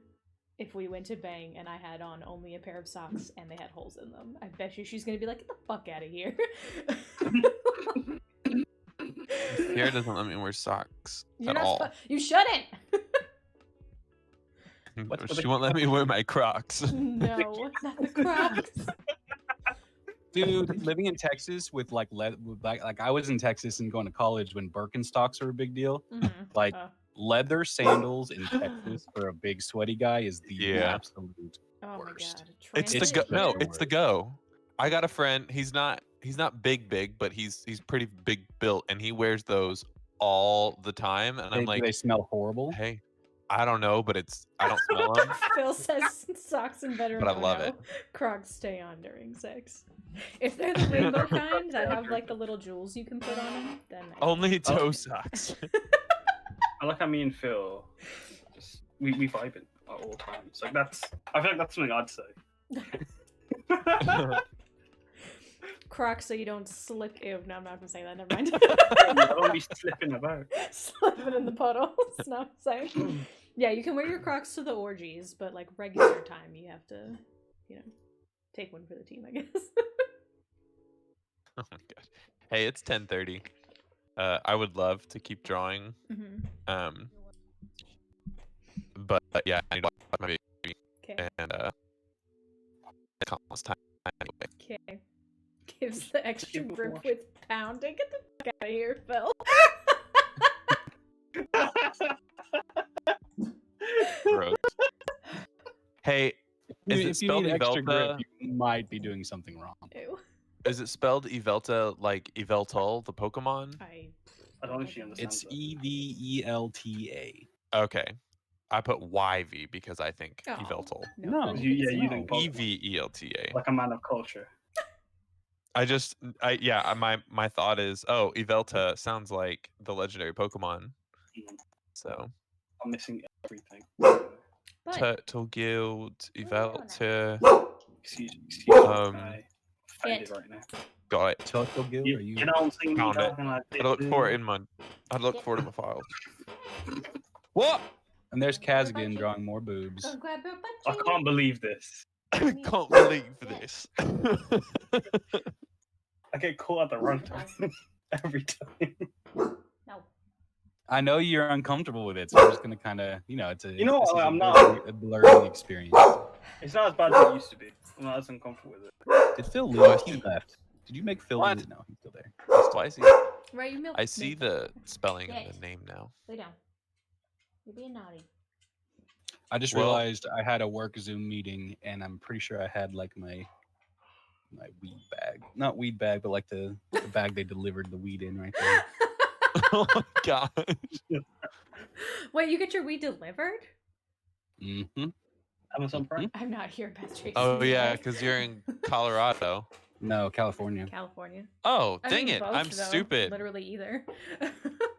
if we went to bang and I had on only a pair of socks and they had holes in them? I bet you she's gonna be like, get the fuck out of here. Sierra doesn't let me wear socks You're at not all. you shouldn't. What's with She the- won't let me wear my Crocs. No, not the Crocs. Dude, living in Texas with like I was in Texas and going to college when Birkenstocks were a big deal. Mhm. Like Oh. leather sandals in Texas for a big sweaty guy is the Yeah. absolute. Oh my Worst. god. It's the It's go. just No, the it's the worst. go. I got a friend. He's not big, but he's pretty big built, and he wears those all the time. And I'm Do like, they smell horrible? hey, I don't know, but I don't smell them. Phil says socks and better. But I love it. Crocs stay on during sex. If they're the rainbow kind that have like the little jewels you can put on them, then I Only Oh. toe socks. I like how me and Phil just we vibe it at all times. Like I feel like that's something I'd say. Crocs so you don't slip. Ew, no, I'm not gonna say that. Never mind. I'll be slipping about. Slipping in the puddles. No, I'm saying. Yeah, you can wear your Crocs to the orgies, but like regular time, you have to, take one for the team, I guess. Oh my gosh. Hey, it's 10:30. I would love to keep drawing. Mm-hmm. But yeah, I need to watch my baby, Okay. and it's almost time anyway. Okay. Gives the extra Give it a grip watch. with pounding. Get the fuck out of here, Phil. Gross. Hey, is it If you spelled need extra Evelta? grip, you might be doing something wrong. Ew. Is it spelled Evelta like Eveltal, the Pokemon? I don't know if she understands. It's that. EVELTA. Okay. I put YV because I think Oh. Eveltal. No, Phil, You, it's you not. think Pokemon, EVELTA. like a man of culture. My thought is, oh, Evelta sounds like the legendary Pokemon. Mhm. So, I'm missing everything. But Turtle Guild, Evelta, Excuse me. Um, I offended It. right now. got it. Total Guild? You, Are you? you don't see me Found it. talking like this. I'd look dude. for it in my. I'd look for it in my files. What? And there's Kaz again drawing more boobs. go grab your I butt can't believe this. I can't believe this. I get caught at the wrong time every time. No. I know you're uncomfortable with it, so I'm just gonna kind of, it's a. You know this what, is a I'm learning experience. It's not as bad as it used to be. I'm not as uncomfortable with it. Did Phil leave? He left. Did you make Phil What? leave? No, he's still there. Spicy. Right, you milk. I see milk. the spelling of Yes. the name now. Lay down. You're being naughty. I just Well- realized I had a work Zoom meeting, and I'm pretty sure I had like my weed bag, not weed bag, but like the bag they delivered the weed in right there. Oh my god. Wait, you get your weed delivered? Mm-hmm. Amazon Prime. I'm not here, Beth Tracy. Oh yeah, because you're in Colorado. No, California. California. Oh, I dang mean, it. both, I'm though. stupid. Literally either.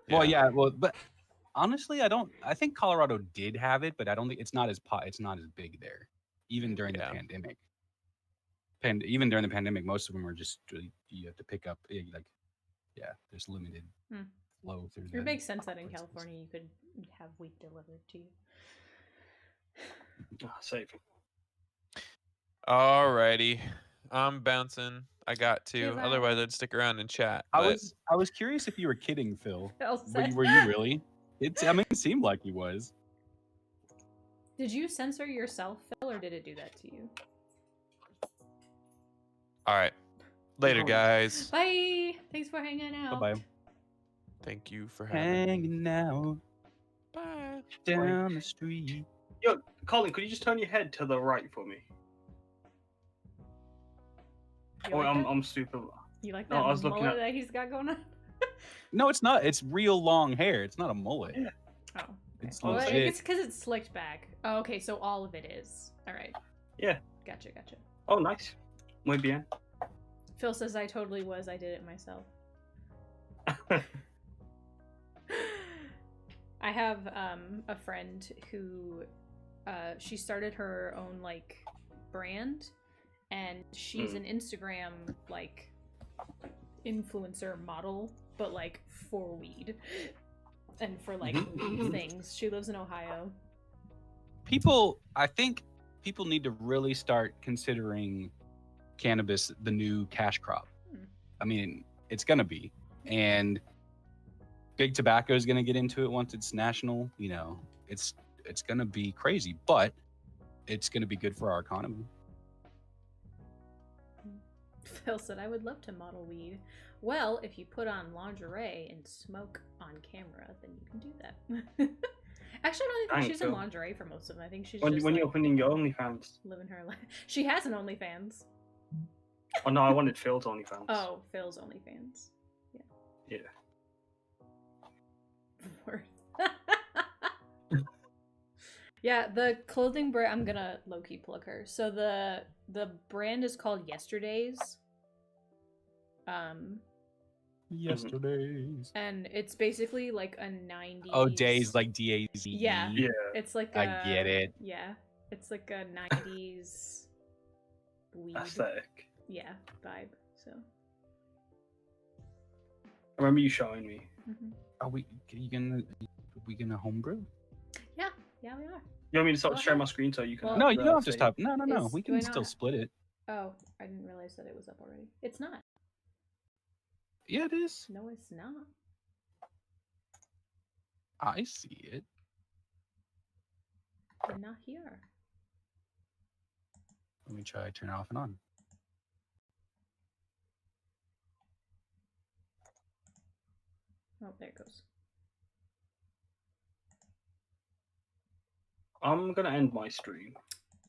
Well, yeah, but honestly, I think Colorado did have it, but I don't think it's not as big there, even during Yeah. the pandemic. Even during the pandemic, most of them are just you have to pick up there's limited Hmm. flow through. It makes sense that in places. California you could have weed delivered to you. Ah, safe. Alrighty. I'm bouncing. I got to. Goodbye. Otherwise, I'd stick around and chat. I But was curious if you were kidding, Phil. Phil Were said- you, were you really? It seemed like he was. Did you censor yourself, Phil, or did it do that to you? all right. Later, Oh. guys. Bye. Thanks for hanging out. Bye-bye. Thank you for having me. Hanging out Bye. down the street. Yo, Colin, could you just turn your head to the right for me? You Oh, like that? I'm super. You like No, that I was looking mullet at- that he's got going on? No, it's not. It's real long hair. It's not a mullet. Yeah. Oh. It's Well, legit. it's because it's slicked back. Oh, okay, so all of it is. All right. Yeah. Gotcha. Oh, nice. Muy bien. Phil says I totally was. I did it myself. I have a friend who she started her own like brand, and she's an Instagram like influencer model, but like for weed and for like things. She lives in Ohio. I think people need to really start considering cannabis the new cash crop. Hmm. I mean, it's gonna be, and big tobacco is gonna get into it once it's national. You know, it's gonna be crazy, but it's gonna be good for our economy. Phil said I would love to model weed. Well, if you put on lingerie and smoke on camera, then you can do that. Actually, I don't think Dang, she's in Phil. lingerie for most of them. I think she's when just when like, you're opening your OnlyFans. living her life. She has an OnlyFans. Oh no, I wanted Phil's OnlyFans. Oh, Phil's OnlyFans. Yeah. Word. Yeah, the clothing brand. I'm gonna low key plug her. So the brand is called Yesterdays. Yesterday's. And it's basically like a 90s. Oh, days like DAZE. Yeah. Yeah. It's like I get it. Yeah, it's like a 90s weed. Aesthetic. Yeah, vibe. So. I remember you showing me. Mhm. Are we gonna homebrew? Yeah, we are. You want me to Go share ahead. my screen so you can? Well- No, have you the don't have to same- stop. No. Is- We do I can still not- split it. Oh, I didn't realize that it was up already. It's not. Yeah, it is. No, it's not. I see it. You're not here. Let me try turn it off and on. Oh, there it goes. I'm gonna end my stream.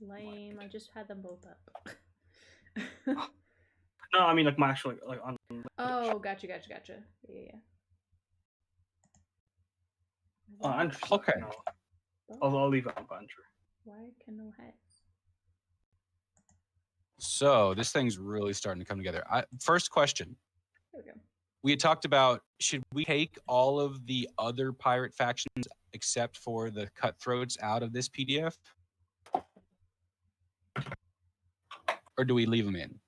Lame. I just had them both up. No, I mean like my actual like on. Oh, gotcha. Yeah. Oh, Andrew. Okay. No. Oh, I'll leave it on for Andrew. why can no heads? So this thing's really starting to come together. First question. There we go. We had talked about, should we take all of the other pirate factions except for the cutthroats out of this PDF? Or do we leave them in?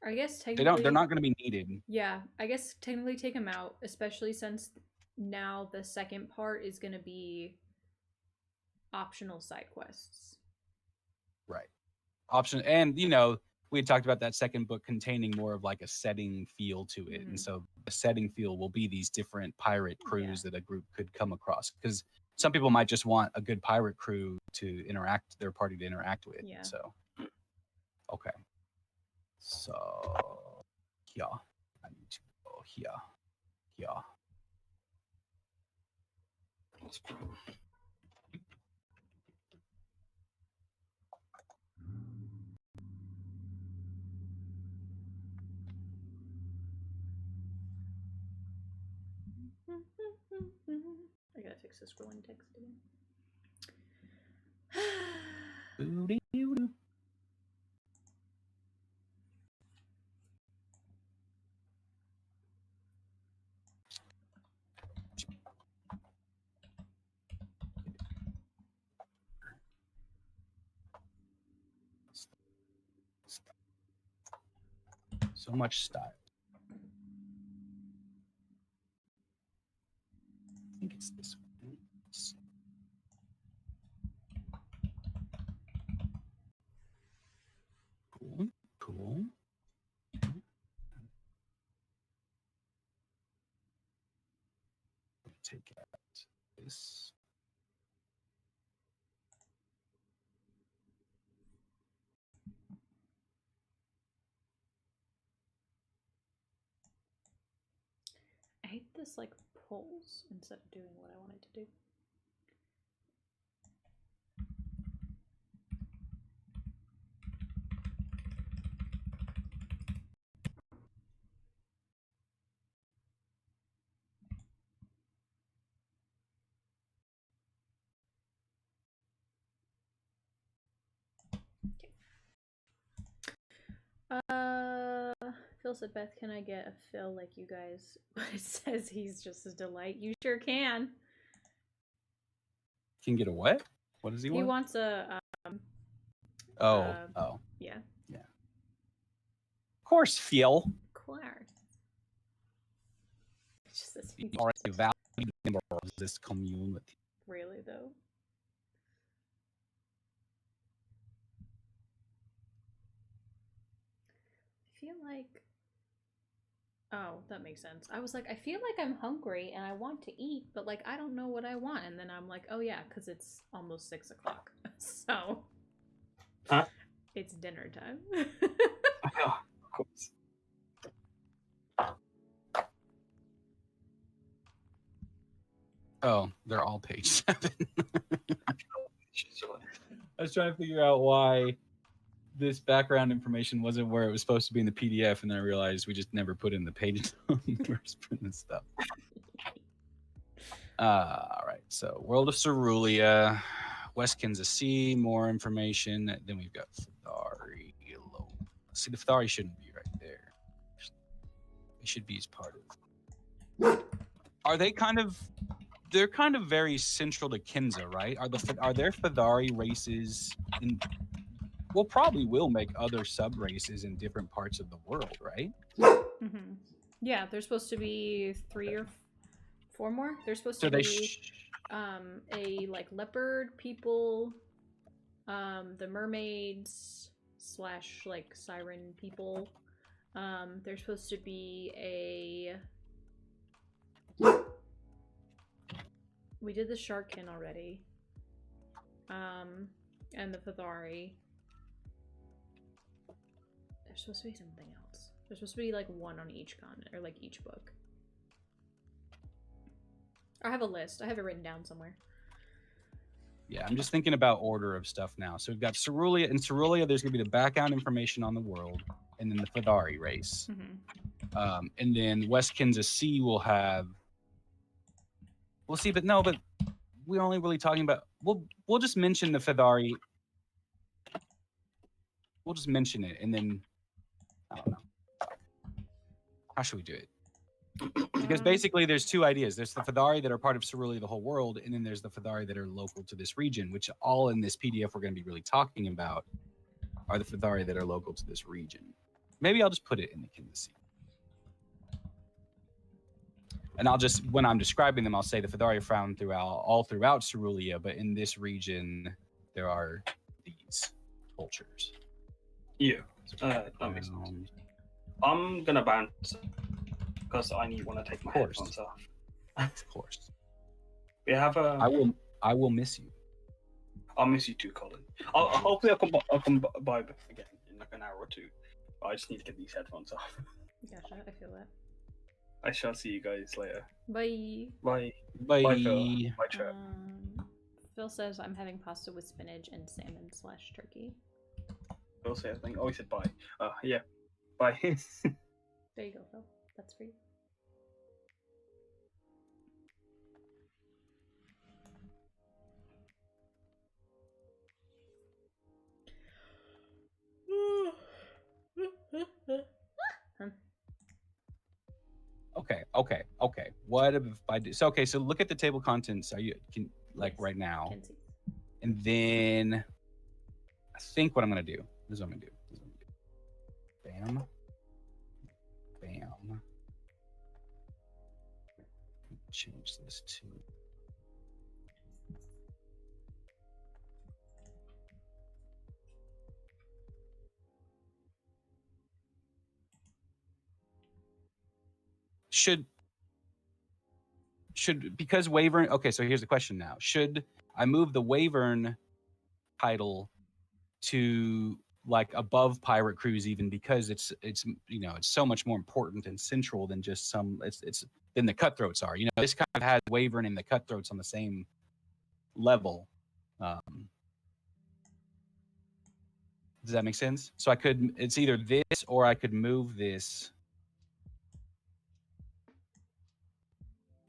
I guess They're technically not going to be needed. Yeah, I guess technically take them out, especially since now the second part is going to be optional side quests. Right. Option, and you know, we had talked about that second book containing more of like a setting feel to it. Mhm. And so the setting feel will be these different pirate crews that a group could come across. Because some people might just want a good pirate crew to interact, their party to interact with. Yeah. So, okay. So, here. I need to go here. Here. That's cool. I gotta fix this scrolling text again. Boo-dee-doo-doo. So much style. I think it's this one. Cool. Cool. Take out this. I hate this like pulls instead of doing what I wanted to do. Phil said, Beth, can I get a Phil like you guys? But it says he's just a delight. You sure can. Can get a what? What does he want? He wants a oh. yeah. Of course, Phil. Claire. It just says You are a valued member of this community. really though. I feel like oh, that makes sense. I was like, I feel like I'm hungry and I want to eat, but like I don't know what I want. And then I'm like, oh yeah, because it's almost 6 o'clock. So Huh? It's dinner time. Oh, of course. Oh, they're all page 7. I was trying to figure out why this background information wasn't where it was supposed to be in the PDF, and then I realized we just never put in the page numbers for this stuff. All right, so World of Cerulia, West Kansas Sea, more information. Then we've got Thari. See, the Thari shouldn't be right there. It should be as part of. Are they kind of? They're kind of very central to Kinza, right? Are there Thari races in? Well, probably will make other sub races in different parts of the world, right? Mm-hmm. Yeah, there's supposed to be 3 or 4 more. There's supposed to be a like leopard people, the mermaids / like siren people. There's supposed to be a. We did the Sharkkin already. And the Thari. There's supposed to be something else. There's supposed to be like 1 on each continent, or like each book. I have a list. I have it written down somewhere. Yeah, I'm just thinking about order of stuff now. So we've got Cerulia. In Cerulia, there's going to be the background information on the world, and then the Thari race. Mm-hmm. And then West Kansas Sea will have. We'll see, but we're only really talking about. We'll just mention the Thari. We'll just mention it, and then I don't know. How should we do it? Because basically there's 2 ideas. There's the Thari that are part of Cerulia, the whole world, and then there's the Thari that are local to this region, which all in this PDF we're going to be really talking about are the Thari that are local to this region. Maybe I'll just put it in the Kansas Sea. And I'll just, when I'm describing them, I'll say the Thari are found all throughout Cerulia, but in this region, there are these cultures. Yeah, that makes sense. I'm gonna bounce because I want to take my headphones off. Of course. We have a. I will miss you. I'll miss you too, Colin. Hopefully I'll come by again in like an hour or 2. I just need to get these headphones off. Gotcha, I feel that. I shall see you guys later. Bye. Bye. Bye. Bye, Phil. Bye, chat. Phil says I'm having pasta with spinach and salmon / turkey. Phil say anything? Oh, he said bye. Yeah. Bye. There you go, Phil. That's for you. Okay. What if I do? So okay, so look at the table contents. Are you can like Yes, right now, can see. and then I think what I'm gonna do. This is what I'm gonna do. Bam. Bam. Change this to. Should because Wavern. Okay, so here's the question now. Should I move the Wavern title to like above Pirate Cruise even because it's it's so much more important and central than just some it's than the Cutthroats are. This kind of has Wavern and the Cutthroats on the same level. Does that make sense? So it's either this or I could move this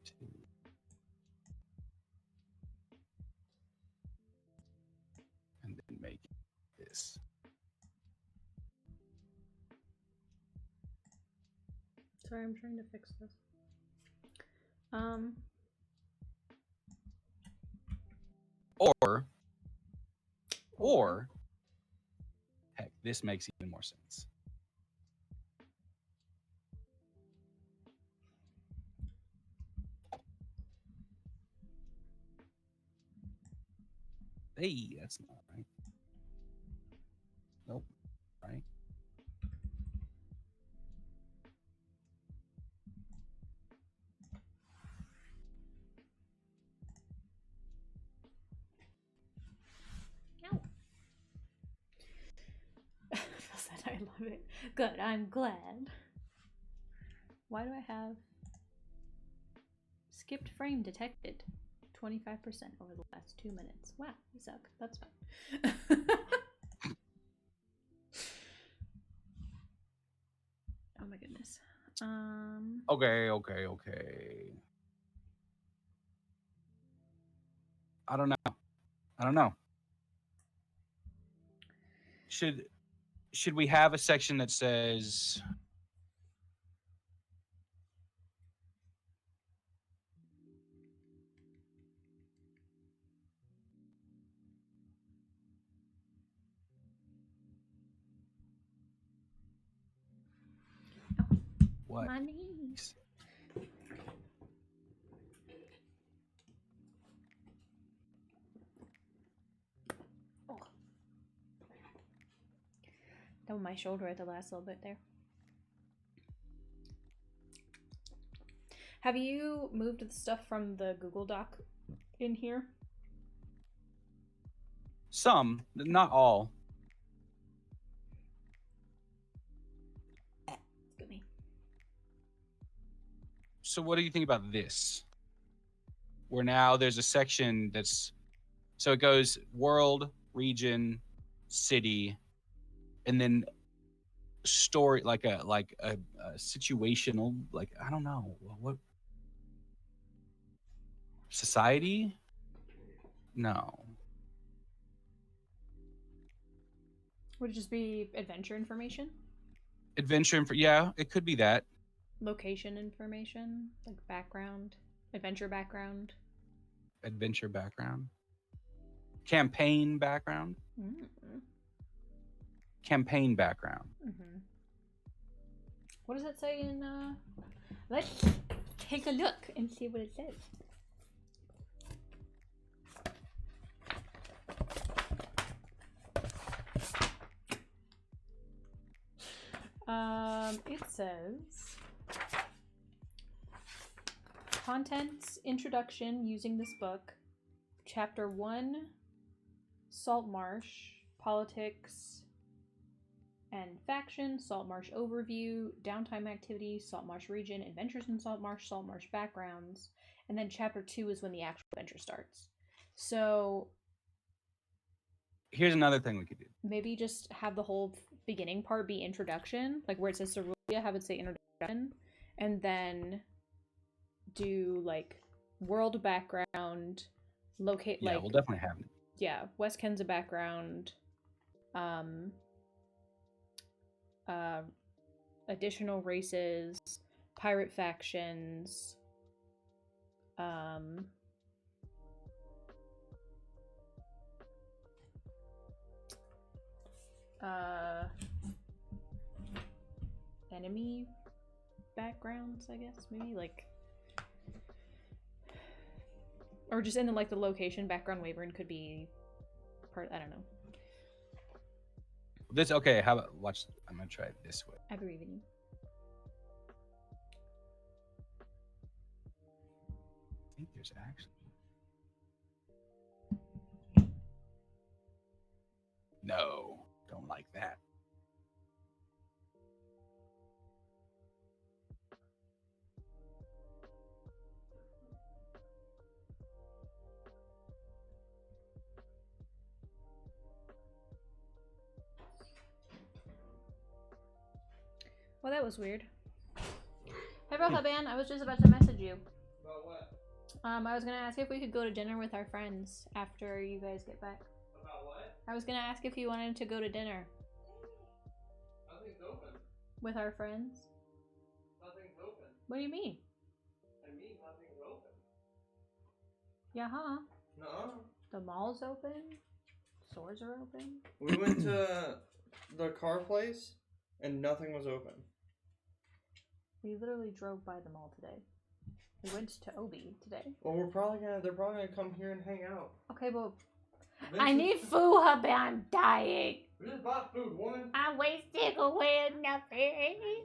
to, and then make this. Sorry, I'm trying to fix this. Or heck, this makes even more sense. Hey, that's not right. Nope. Right. Phil said I love it. Good, I'm glad. Why do I have skipped frame detected? 25% over the last 2 minutes. Wow, you suck. That's fine. Oh my goodness. Okay. I don't know. Should we have a section that says what? My knees. Oh. That was my shoulder at the last little bit there. Have you moved the stuff from the Google Doc in here? Some, not all. Excuse me. So what do you think about this? Where now there's a section so it goes world, region, city, and then story like a situational, like I don't know what society? No. Would it just be adventure information? Adventure yeah, it could be that. Location information, like background, adventure background. Adventure background. Campaign background. Mm-hmm. Campaign background. Mm-hmm. What does it say in let's take a look and see what it says. It says contents introduction using this book, chapter 1, Salt Marsh, politics, and faction, Saltmarsh overview, downtime activities, Saltmarsh region, adventures in Saltmarsh, Saltmarsh backgrounds, and then chapter 2 is when the actual adventure starts. So Here's another thing we could do. maybe just have the whole beginning part be introduction, like where it says Cerulean, have it say introduction, and then do like world background, locate Yeah, like we'll definitely have it. yeah, West Ken's a background, additional races, pirate factions, enemy backgrounds, I guess, maybe like, or just in the like the location background. Wyvern could be part. I don't know. This okay? How about watch? I'm gonna try it this way. I believe in you. I think there's actually no. Don't like that. Well, that was weird. Hey, Rohaban, I was just about to message you. About what? I was gonna ask if we could go to dinner with our friends after you guys get back. About what? I was gonna ask if you wanted to go to dinner Nothing's open. with our friends. Nothing's open. What do you mean? I mean, nothing's open. Yeah, huh? No. The mall's open. Stores are open. We went to the car place and nothing was open. We literally drove by the mall today. We went to Obi today. Well, they're probably gonna come here and hang out. Okay, well, Vince I is- need food, hubby. I'm dying. We just bought food, woman. I'm wasting away nothing.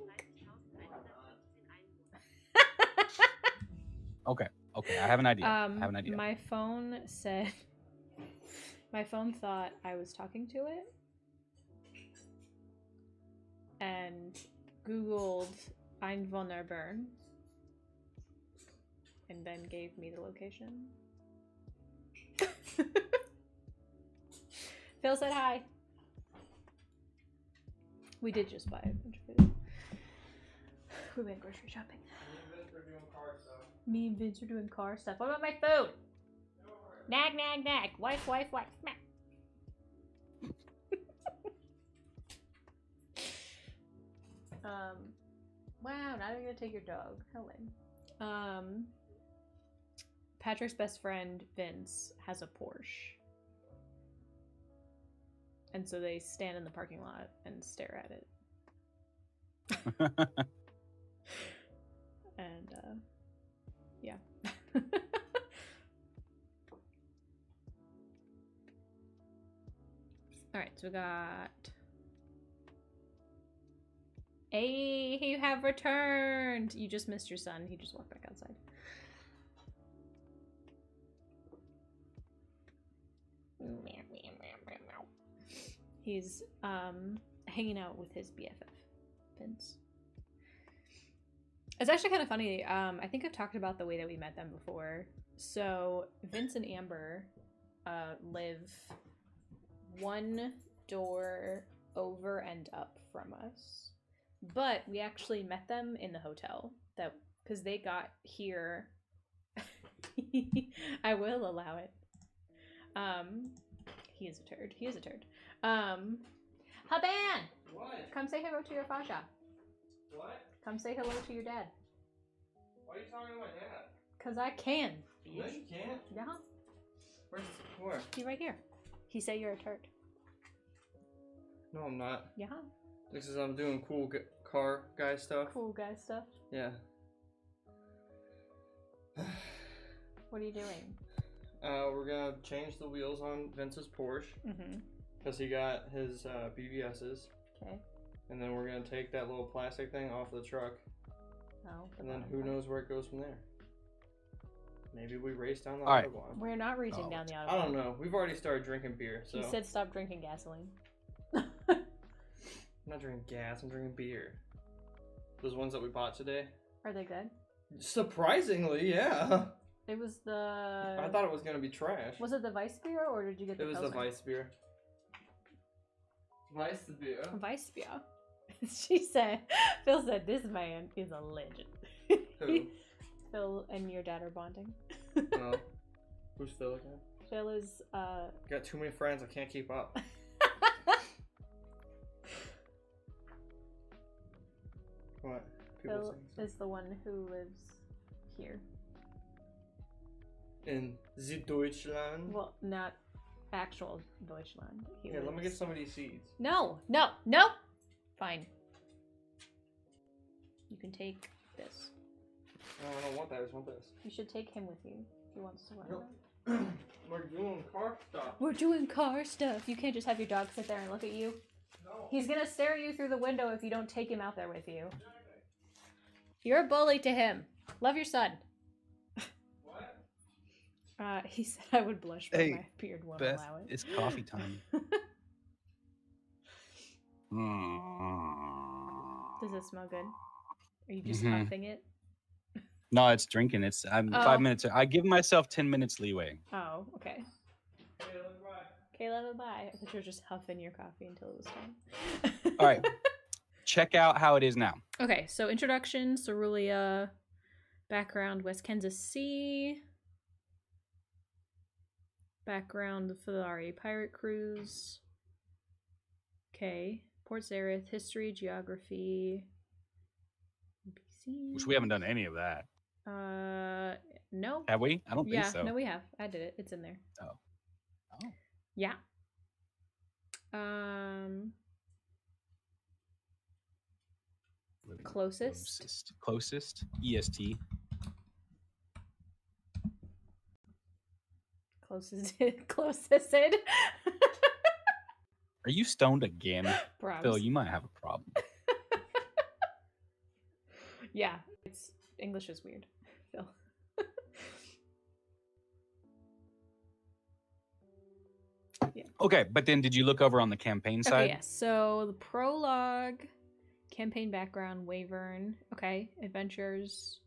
Okay. Okay. I have an idea. I have an idea. My phone said. My phone thought I was talking to it, and Googled Einwohnerbern, and then gave me the location. Phil said hi. We did just buy a bunch of food. We went grocery shopping. Me and Vince are doing car stuff. What about my food? Nag, nag, nag. Wife, wife, wife. Smack. Wow, now you're gonna take your dog. How lame. Patrick's best friend, Vince, has a Porsche. And so they stand in the parking lot and stare at it. And, yeah. Alright, so we got... Hey, you have returned! You just missed your son. He just walked back outside. He's hanging out with his BFF, Vince. It's actually kind of funny. I think I've talked about the way that we met them before. So Vince and Amber live one door over and up from us, but we actually met them in the hotel that because they got here. I will allow it. He is a turd. He is a turd. Haban! What? Come say hello to your Faja. What? Come say hello to your dad. Why are you talking to my dad? Cause I can. No, you can't. Yeah. Where? He right here. He said you're a turd. No, I'm not. Yeah. This is I'm doing cool car guy stuff. Cool guy stuff. Yeah. What are you doing? We're gonna change the wheels on Vince's Porsche Mm-hmm. because he got his BBS's, Okay. and then we're gonna take that little plastic thing off the truck, Oh. and then who knows where it goes from there. Maybe we race down the All right. autobahn. We're not racing Oh. down the I autobahn. don't know. We've already started drinking beer, so He said stop drinking gasoline. I'm not drinking gas. I'm drinking beer. Those ones that we bought today. Are they good? Surprisingly, yeah. It was I the. thought it was gonna be trash. Was it the Weiss beer or did you get the It was the Pilsner? Weiss beer. Weiss beer. Weiss beer. She said, Phil said, this man is a legend. Who? Phil and your dad are bonding. Oh. Who's Phil again? Phil is, Got too many friends. I can't keep up. What? People Phil saying is the one who lives here. in the Deutschland. Well, not actual Deutschland. He Here, let me get lives- some of these seeds. No, no, no! Fine. You can take this. No, I don't want that. I just want this. You should take him with you if he wants to run Nope. around. We're doing car stuff. We're doing car stuff. You can't just have your dog sit there and look at you. No. He's gonna stare at you through the window if you don't take him out there with you. You're a bully to him. Love your son. What? He said I would blush, but Hey, my beard won't Beth, allow it. it's coffee time. Does it smell good? Are you just Mhm. huffing it? No, it's drinking. I'm Oh. 5 minutes. I give myself 10 minutes leeway. Oh, okay. Hey, look, bye. Kayla, bye. I thought you were just huffing your coffee until it was time. All right. Check out how it is now. Okay, so introduction, Cerulia, background, West Sea, background, the Filari pirate cruise. Okay, Port Zareth, history, geography, NPC. Which we haven't done any of that. No. Have we? I don't think Yeah, so. no, we have. I did it. It's in there. Oh. Yeah. Living Closest. Closest. EST. Closest. Are you stoned again? Probs. Phil, you might have a problem. Yeah, it's English is weird, Phil. Okay, but then did you look over on the campaign side? Okay, yes. So the prologue, campaign background, Wavern. Okay, adventures.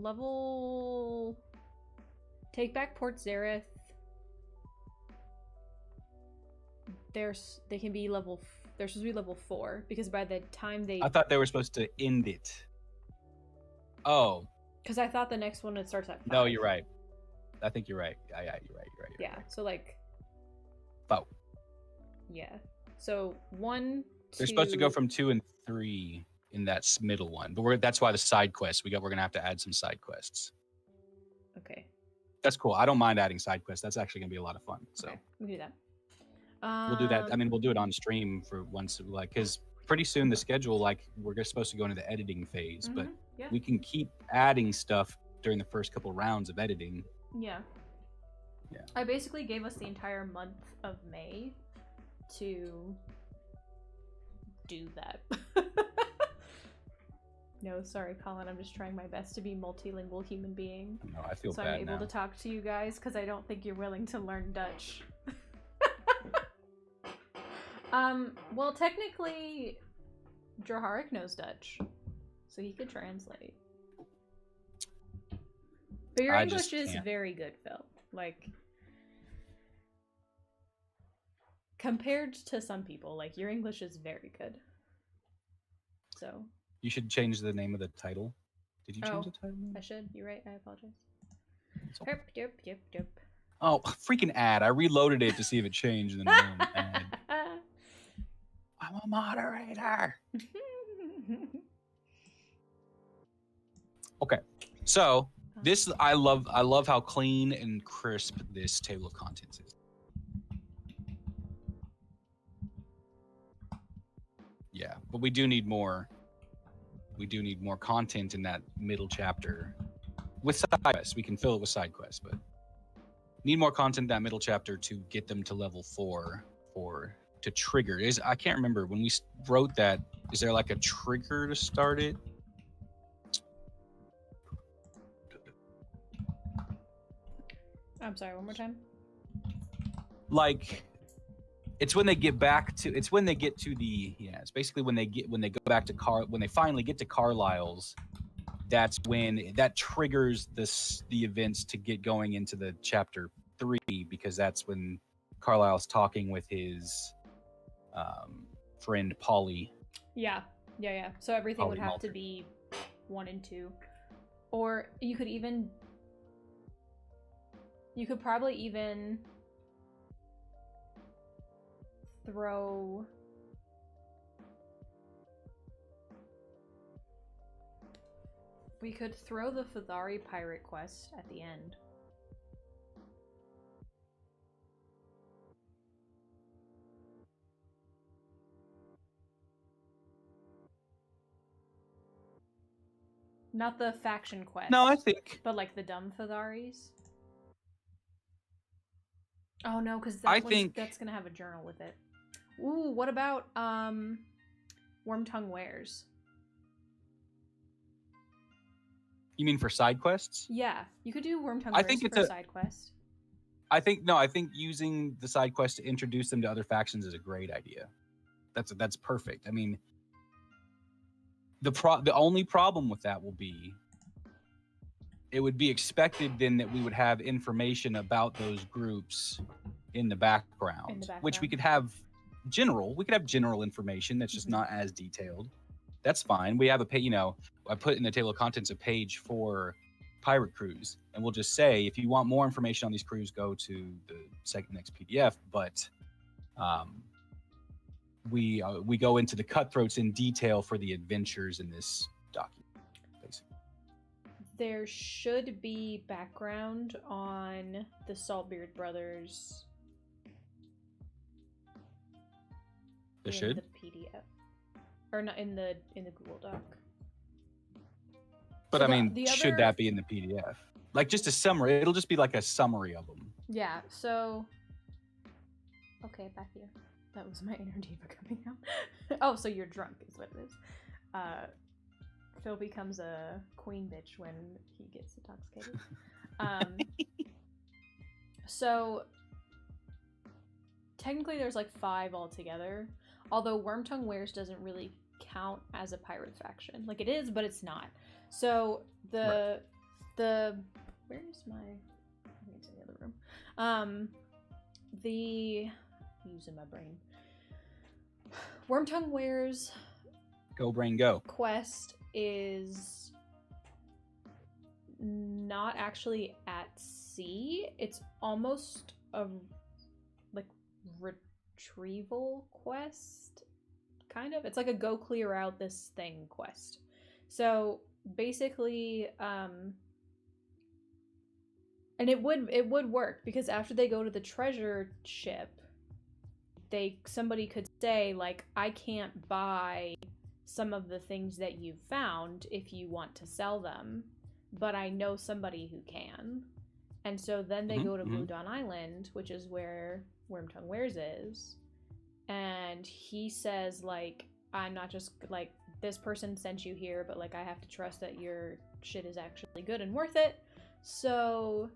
Level. Take back Port Zareth. They can be level. They're supposed to be level 4 because by the time they. I thought they were supposed to end it. Oh, Because I thought the next one it starts at 5. no, you're right. I think you're right. Yeah, you're right. Yeah. So like. Oh. Yeah. So 1. They're supposed to go 2 from 2 and 3 in that middle one, but that's why the side quests. We're gonna have to add some side quests. Okay. That's cool. I don't mind adding side quests. That's actually gonna be a lot of fun. So Okay. We can do that. we'll do that. I mean, we'll do it on stream for once, like, because pretty soon the schedule, like, we're supposed to go into the editing phase, but yeah. we can keep adding stuff during the first couple rounds of editing. Yeah. Yeah. I basically gave us the entire month of May to do that. No, sorry, Colin. I'm just trying my best to be multilingual human being. No, I feel So bad I'm able now. to talk to you guys because I don't think you're willing to learn Dutch. Well, technically, Draharic knows Dutch, so he could translate. But your I English just is can't. very good, Phil. Like, compared to some people, like, your English is very good. So, You should change the name of the title. Did you change Oh. the title? I should. You're right. I apologize. It's okay. Herp, derp, derp, derp. Oh, freaking ad. I reloaded it to see if it changed. And then boom, ad. I'm a moderator. Okay. So this I love how clean and crisp this table of contents is. Yeah, but we do need more. We do need more content in that middle chapter. With side quests, we can fill it with side quests, but need more content in that middle chapter to get them to level 4 for to trigger. I can't remember when we wrote that. Is there like a trigger to start it? I'm sorry, one more time. Like, it's when they get back to. It's when they get to the. Yeah, it's basically when they go back to when they finally get to Carlisle's. That's when that triggers the events to get going into the chapter 3, because that's when Carlisle's talking with his friend Polly. Yeah. So everything would have to Polymalter. be 1 and 2. Or you could probably even throw we could throw the Fithari pirate quest at the end. Not the faction quest. No, I think. But like the dumb Fitharis. Oh no, because that's gonna have a journal with it. Ooh, what about Wormtongue Wares? You mean for side quests? Yeah, you could do Wormtongue I Wares think it's for a- side quest. I think using the side quest to introduce them to other factions is a great idea. That's perfect. I mean, the only problem with that will be it would be expected then that we would have information about those groups in the background, which we could have general. We could have general information that's just not as detailed. That's fine. We have I put in the table of contents a page for pirate crews, and we'll just say if you want more information on these crews, go to the next PDF. But we go into the cutthroats in detail for the adventures in this document, basically. There should be background on the Saltbeard brothers. There in should? the PDF, or not in the Google Doc. But So I mean, the should other- that be in the PDF? Like just a summary. It'll just be like a summary of them. Yeah. So. Okay, back here. That was my inner diva coming out. Oh, so you're drunk is what it is. Phil becomes a queen bitch when he gets intoxicated. So technically there's like 5 altogether, although Wormtongue Wares doesn't really count as a pirate faction. Like it is, but it's not. So where is my, I think it's in the other room. Using my brain. Wormtongue Wares Go brain go. quest is not actually at sea. It's almost a like retrieval quest, kind of. It's like a go clear out this thing quest. So basically, and it would work because after they go to the treasure ship, somebody could say like, I can't buy some of the things that you've found if you want to sell them, but I know somebody who can. And so then they go to Blue Dawn Island, which is where Wormtongue Wares is, and he says like, I'm not just like, this person sent you here, but like I have to trust that your shit is actually good and worth it. So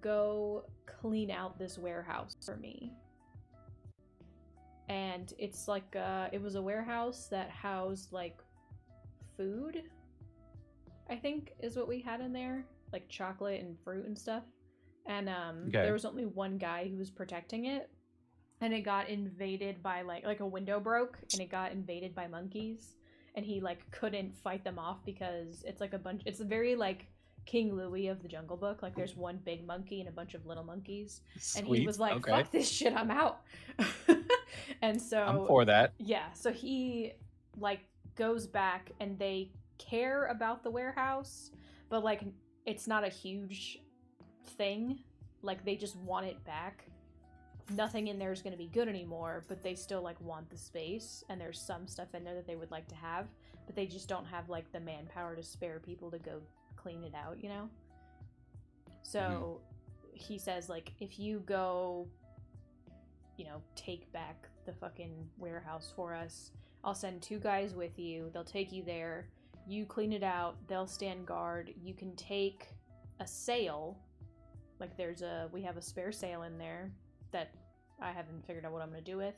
go clean out this warehouse for me. And it's like it was a warehouse that housed like food, I think is what we had in there, like chocolate and fruit and stuff. And there was only one guy who was protecting it, and it got invaded by like a window broke and it got invaded by monkeys, and he like couldn't fight them off because it's like it's very like King Louis of the Jungle Book. Like there's one big monkey and a bunch of little monkeys. Sweet. And he was like, fuck this shit, I'm out. And so I'm for that. Yeah, so he like goes back and they care about the warehouse, but like it's not a huge thing. Like they just want it back. Nothing in there is going to be good anymore, but they still like want the space, and there's some stuff in there that they would like to have, but they just don't have like the manpower to spare people to go clean it out, you know? So he says like, if you go, you know, take back the fucking warehouse for us, I'll send 2 guys with you. They'll take you there. You clean it out. They'll stand guard. You can take a sail, Like we have a spare sail in there that I haven't figured out what I'm gonna do with.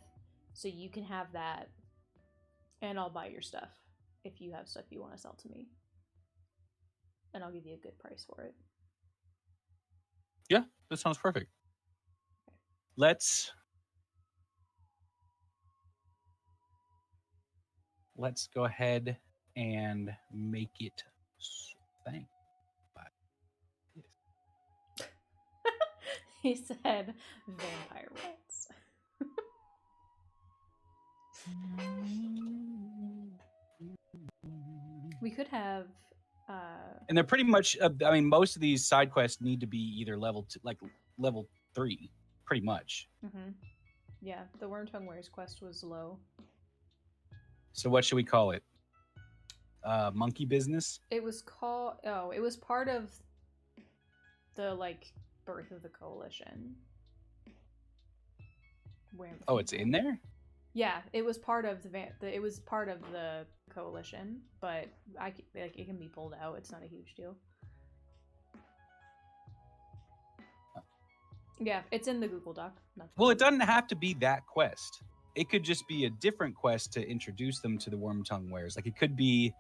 So you can have that, and I'll buy your stuff if you have stuff you want to sell to me, and I'll give you a good price for it. Yeah, that sounds perfect. Let's go ahead and make it thing. He said vampire rights. We could have And they're pretty much I mean, most of these side quests need to be either level level 3, pretty much. yeah, the Wormtongue Wares quest was low. So what should we call it? Monkey business? It was called it was part of the like birth of the coalition. Oh, it's in there? Yeah, it was part of it was part of the coalition, but it can be pulled out. It's not a huge deal. Yeah, it's in the Google Doc. Well, it doesn't have to be that quest. It could just be a different quest to introduce them to the Wormtongue Wares. Like, it could be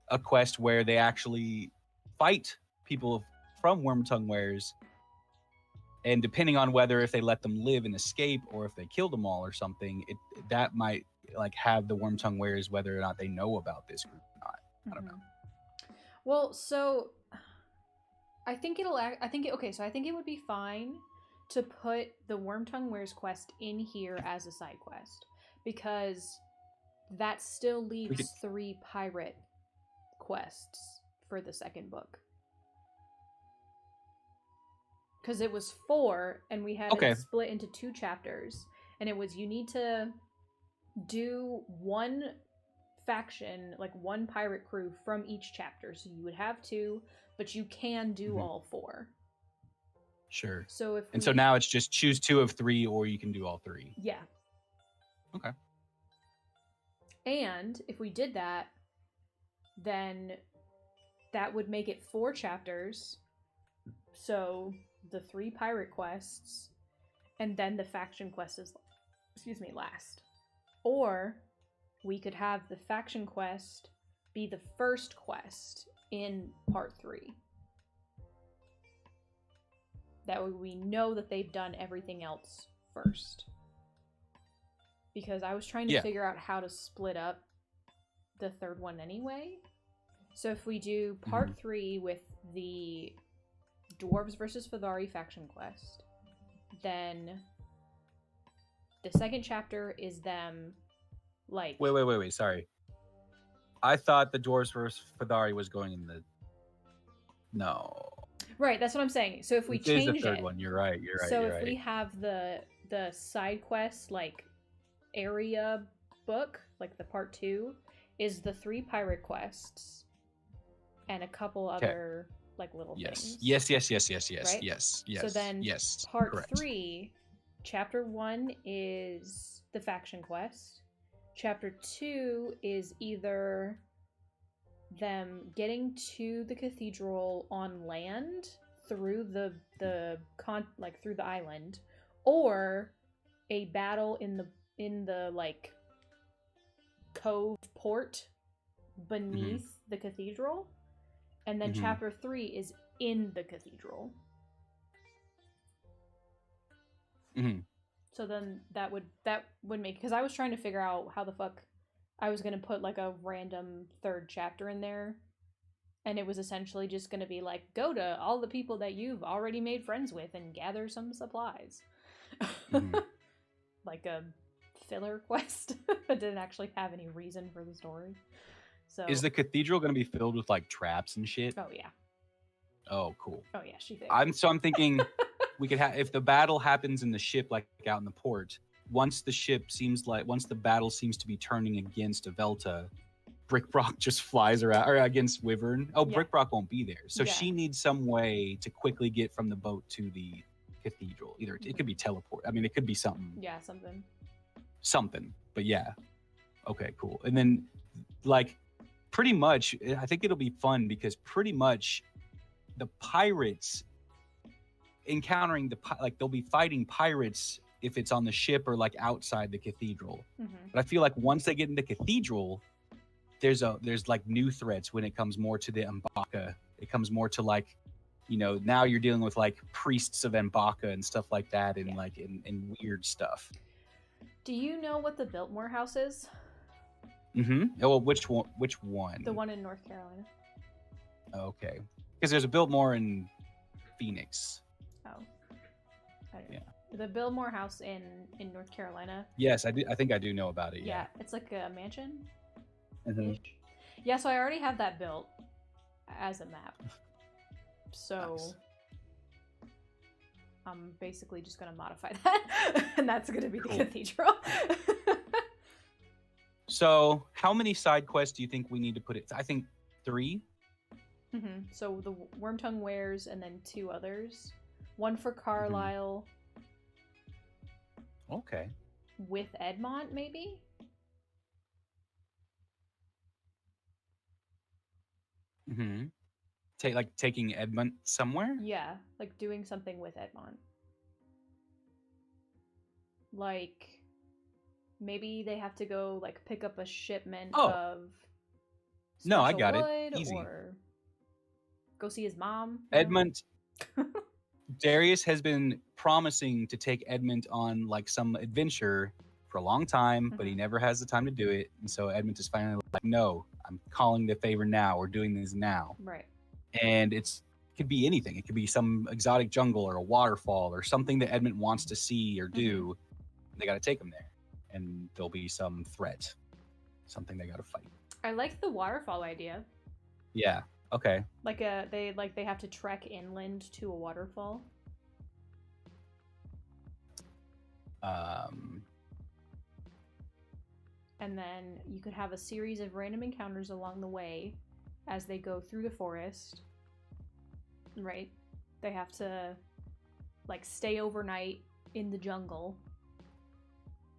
a quest where they actually fight people from Wormtongue Wares, and depending on whether if they let them live and escape or if they kill them all or something, that might like have the Wormtongue Wares whether or not they know about this group or not. I don't know. Well, so I think so I think it would be fine to put the Wormtongue Wares quest in here as a side quest, because that still leaves 3 pirate quests for the second book. Because it was 4, and we had it split into 2 chapters, and it was you need to do one faction, like one pirate crew from each chapter. So you would have 2, but you can do all 4. Sure. So so now it's just choose 2 of 3, or you can do all 3. Yeah. Okay. And if we did that, then that would make it 4 chapters. So the 3 pirate quests, and then the faction quest is, last. Or we could have the faction quest be the first quest in part 3. That way we know that they've done everything else first. Because I was trying to figure out how to split up the third one anyway. So if we do part 3 with the Dwarves versus Fadari faction quest, then the second chapter is them like wait, sorry. I thought the Dwarves versus Fadari was going in the Right, that's what I'm saying. So if we change the third one, you're right. So if we have the side quest like area book, like the part 2 is the 3 pirate quests and a couple other like little things. Yes. Right? Yes. So then part correct. 3, chapter 1 is the faction quest. Chapter 2 is either them getting to the cathedral on land through through the island, or a battle in the like cove port beneath the cathedral. And then chapter 3 is in the cathedral. So then that would make, because I was trying to figure out how the fuck I was going to put like a random 3rd chapter in there. And it was essentially just going to be like, go to all the people that you've already made friends with and gather some supplies. Like a filler quest. It didn't actually have any reason for the story. So is the cathedral going to be filled with like traps and shit? Oh yeah. Oh cool. Oh yeah, she thinks. I'm thinking we could have, if the battle happens in the ship, like out in the port, once the battle seems to be turning against Avelta, Brickbrock just flies around, or against Wyvern. Oh, yeah. Brickbrock won't be there, so she needs some way to quickly get from the boat to the cathedral. Either it could be teleport. I mean, it could be something. Yeah, something. But yeah, okay, cool. And then like pretty much, I think it'll be fun because pretty much the pirates encountering like they'll be fighting pirates if it's on the ship or like outside the cathedral. But I feel like once they get into cathedral, there's like new threats when it comes more to the M'Baka. It comes more to like, now you're dealing with like priests of M'Baka and stuff like that, and like in weird stuff. Do you know what the Biltmore House is? Mm-hmm. Oh, well, which one? The one in North Carolina. Okay, because there's a Biltmore in Phoenix. Oh. I don't know. Yeah. The Biltmore House in North Carolina. Yes, I do. I think I do know about it. Yeah, it's like a mansion. Mhm. Yeah, so I already have that built as a map. So Nice. I'm basically just gonna modify that, and that's gonna be Cool. the cathedral. So, how many side quests do you think we need to put it? I think 3. So the Wormtongue Wares, and then 2 others. One for Carlisle Okay. with Edmont, maybe. Mm-hmm. Taking Edmund somewhere. Yeah, like doing something with Edmont. Like maybe they have to go like pick up a shipment Oh. of No, I special got it. wood, Easy. or go see his mom. you know? Edmund. Darius has been promising to take Edmund on like some adventure for a long time, but he Mhm. never has the time to do it. And so Edmund is finally like, "No, I'm calling the favor now. We're doing this now." Right. And it could be anything. It could be some exotic jungle or a waterfall or something that Edmund wants to see or do. They got to take him there, and there'll be some threat, something they got to fight. I like the waterfall idea. Yeah. Okay. Like they have to trek inland to a waterfall. And then you could have a series of random encounters along the way as they go through the forest. Right? They have to like stay overnight in the jungle.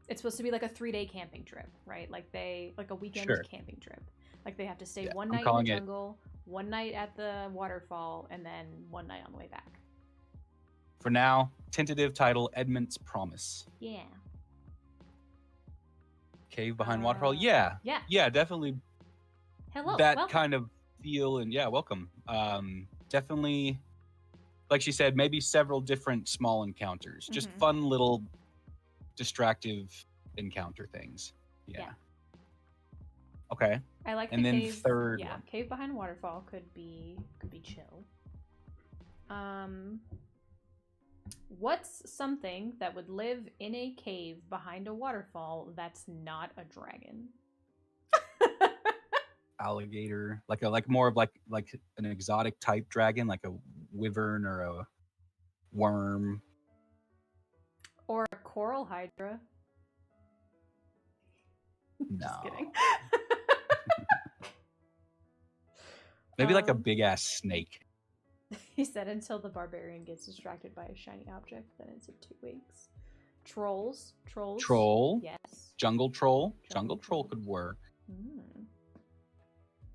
It's supposed to be like a 3-day camping trip, right? Like a weekend Sure. camping trip. Like they have to stay Yeah, one I'm night in calling the it- jungle, one night at the waterfall, and then one night on the way back. For now, tentative title: Edmund's Promise. Yeah. Cave behind waterfall. Yeah. Yeah, definitely Hello. that welcome. kind of feel. And yeah, welcome. Definitely, like she said, maybe several different small encounters, just Mhm. fun little distractive encounter things. Yeah. Okay. I like And the then cave. third Yeah, one. cave behind waterfall could be chill. What's something that would live in a cave behind a waterfall that's not a dragon? Alligator, like more of like an exotic type dragon, like a wyvern or a worm. Or a coral hydra? No. Just kidding. Maybe like a Um, big ass snake. He said until the barbarian gets distracted by a shiny object, then it's in 2 weeks. Trolls. Troll. Yes. Jungle troll. Jungle Jungle troll troll. could work. Mm.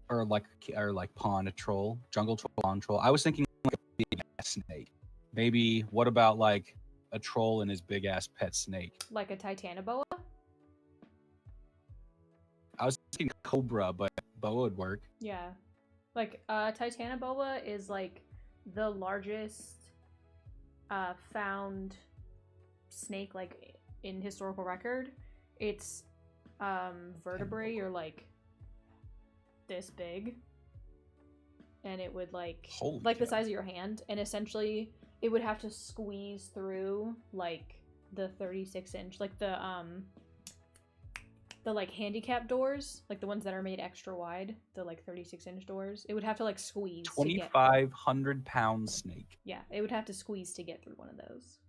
Or like pond troll. Jungle troll, pond troll. I was thinking like a big ass snake. Maybe what about like a troll and his big ass pet snake? Like a titanoboa? I was thinking cobra, but boa would work. Yeah. Like, Titanoboa is, like, the largest found snake, like, in historical record. Its vertebrae are, like, this big. And it would, like, Holy the cow. size of your hand. And essentially, it would have to squeeze through, like, the 36-inch, like, the like handicap doors, like the ones that are made extra wide, the like 36-inch doors. It would have to like squeeze. 2,500-pound snake. Yeah, it would have to squeeze to get through one of those.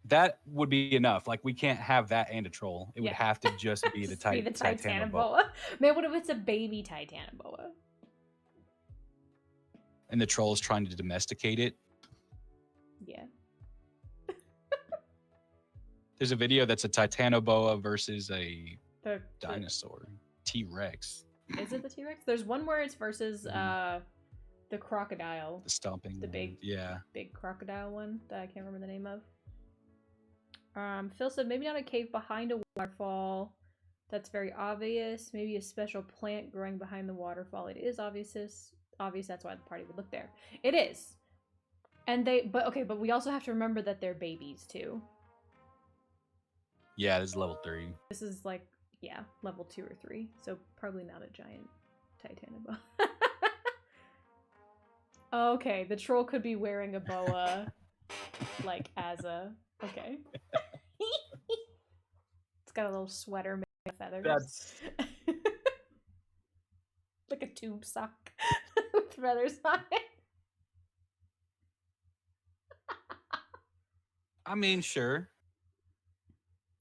That would be enough. Like we can't have that and a troll. It would Yeah. have to just be the Just be Titanoboa. Man, what if it's a baby Titanoboa? And the troll is trying to domesticate it. Yeah. There's a video that's a Titanoboa versus a The dinosaur. T-Rex. Is it the T-Rex? There's one where it's versus the crocodile, The stomping. The one. big- Yeah. big crocodile one that I can't remember the name of. Phil said maybe not a cave behind a waterfall. That's very obvious. Maybe a special plant growing behind the waterfall. It is obvious. That's why the party would look there. It is. And but we also have to remember that they're babies too. Yeah, this is level 3. This is like, yeah, level 2 or 3. So probably not a giant Titanoboa. Okay, the troll could be wearing a boa, like, as a... Okay. It's got a little sweater made of feathers. That's like a tube sock with feathers on it. I mean, sure.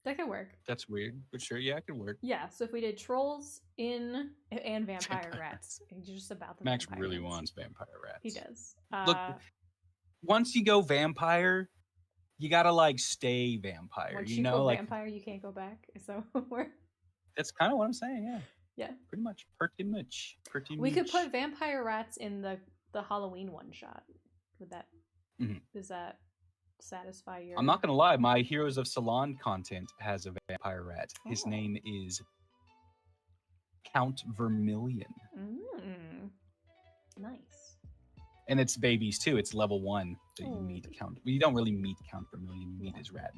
That could work. That's weird, but sure, yeah, it could work. Yeah, so if we did trolls and vampire Vampire rats, it's just about the Max vampire really rats. wants vampire rats. He does. Look, once you go vampire, you gotta like stay vampire. once You you know, go like vampire, you can't go back. So we're... that's kind of what I'm saying. Yeah. Yeah. Pretty much. Pretty much. Pretty We could much. put vampire rats in the Halloween one shot. Would that Mhm. does that satisfy your? I'm not gonna lie. My Heroes of Salon content has a vampire rat. His Oh. name is Count Vermilion, Mm. Nice. and it's babies too. It's level 1 that you Oh. meet Count. Well, you don't really meet Count Vermilion. You meet his rat.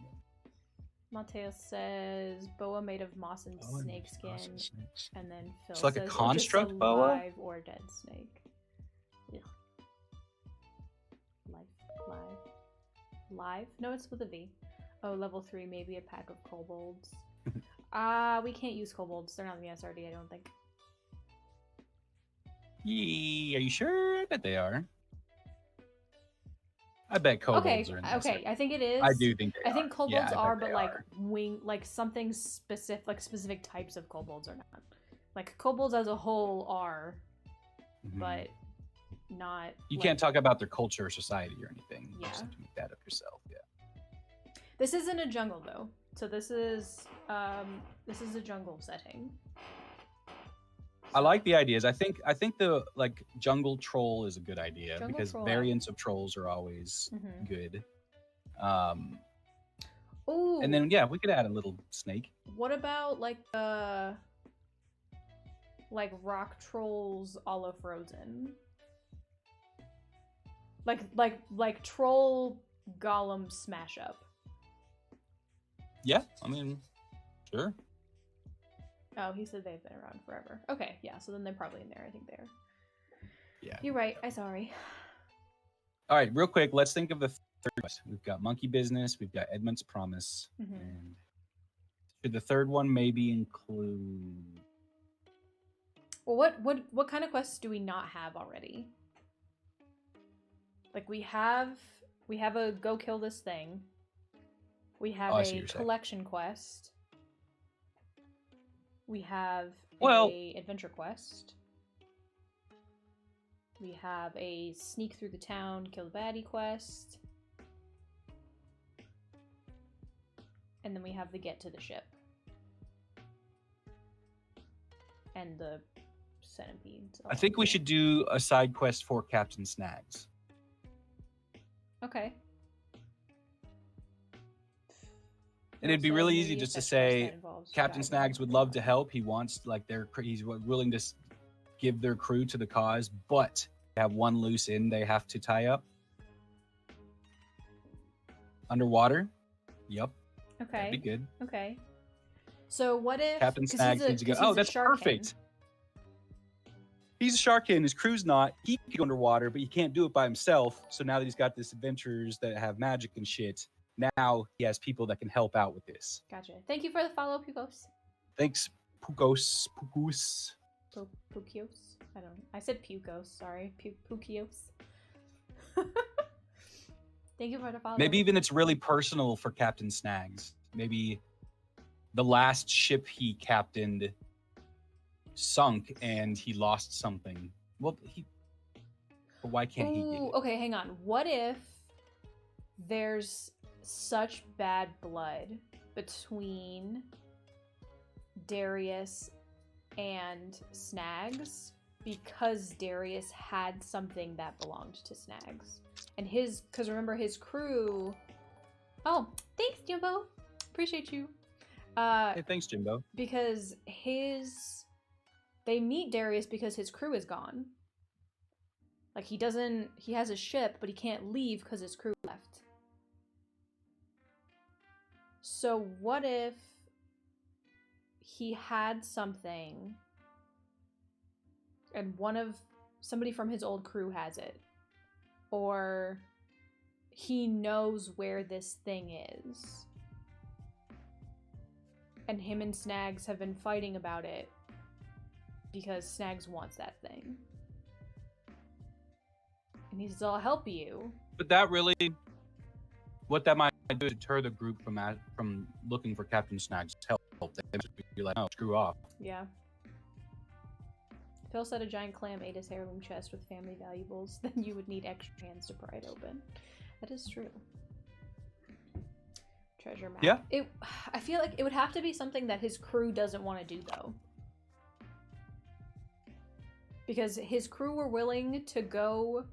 Mateus says boa made of moss and Oh, and snake there's skin, awesome snakes. and then Phil It's like a says, construct "Or just a boa?" live or dead snake. Ugh. Live. No, it's with a V. Oh, level 3, maybe a pack of kobolds. We can't use kobolds. They're not in the SRD, I don't think. Yee, are you sure? I bet they are. I bet kobolds are in this. Okay, I think it is. I do think they I think are. kobolds Yeah, I bet are, they but like are. like something specific, like specific types of kobolds are not. Like kobolds as a whole are, Mhm. but not. You like- can't talk about their culture or society or anything. You just Yeah. have to make that up yourself. Yeah. This isn't a jungle though, so this is a jungle setting. I like the ideas. I think the like jungle troll is a good idea Jungle because troll, variants of trolls are always Mm-hmm. good. Ooh. And then yeah, we could add a little snake. What about like rock trolls a la Frozen? Like troll golem smash up. Yeah, I mean, sure. Oh, he said they've been around forever. Okay, yeah, so then they're probably in there. I think they are. Yeah. You're right. I'm sorry. All right, real quick, let's think of the third quest. We've got Monkey Business, we've got Edmund's Promise, Mhm. and should the third one maybe include? Well, what kind of quests do we not have already? Like we have a go kill this thing. We have I see what a you're saying. collection quest. We have Well- a adventure quest. We have a sneak through the town, kill the baddie quest. And then we have the get to the ship. And the centipedes. I think we should do a side quest for Captain Snags. Okay. And it'd be So really maybe easy a just to fetch quest say that involves Captain driving. Snags would love to help. He wants like he's willing to give their crew to the cause, but they have one loose end they have to tie up. Underwater? Yup, that'd be Okay. good. Okay. So what if Captain 'cause Snags he's a- needs to go. 'cause he's Oh, a that's shark perfect. He's a shark king. His crew's not. He can go underwater, but he can't do it by himself. So now that he's got this adventures that have magic and shit, now he has people that can help out with this. Gotcha. Thank you for the follow, Pukos. Thanks, Pukus. Pukios? I don't know. I said Pukos, sorry. Pukios. Thank you for the follow. Maybe even it's really personal for Captain Snags. Maybe the last ship he captained sunk and he lost something. Well, but why can't he get Ooh, it? okay, hang on. What if there's such bad blood between Darius and Snags because Darius had something that belonged to Snags. And because remember his crew... Oh, thanks, Jimbo. Appreciate you. Hey, thanks, Jimbo. Because they meet Darius because his crew is gone. Like, he has a ship, but he can't leave because his crew left. So what if he had something and somebody from his old crew has it, or he knows where this thing is, and him and Snags have been fighting about it because Snags wants that thing, and he says, I'll help you. But that really, what that might do is deter the group from looking for Captain Snag's help. They must be like, no, screw off. Yeah. Phil said a giant clam ate his heirloom chest with family valuables, then you would need extra hands to pry it open. That is true. Treasure map. Yeah. I feel like it would have to be something that his crew doesn't want to do, though. Because his crew were willing to go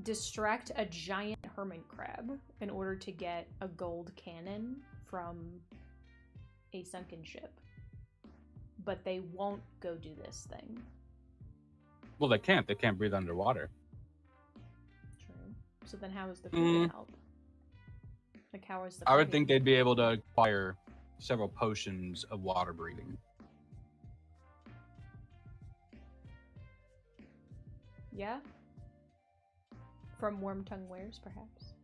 distract a giant hermit crab in order to get a gold cannon from a sunken ship. But they won't go do this thing. Well, they can't. They can't breathe underwater. True. So then how is the crew gonna help? Like, how is the I would crew think gonna- they'd be able to acquire several potions of water breathing. Yeah? From Wormtongue Wares, perhaps?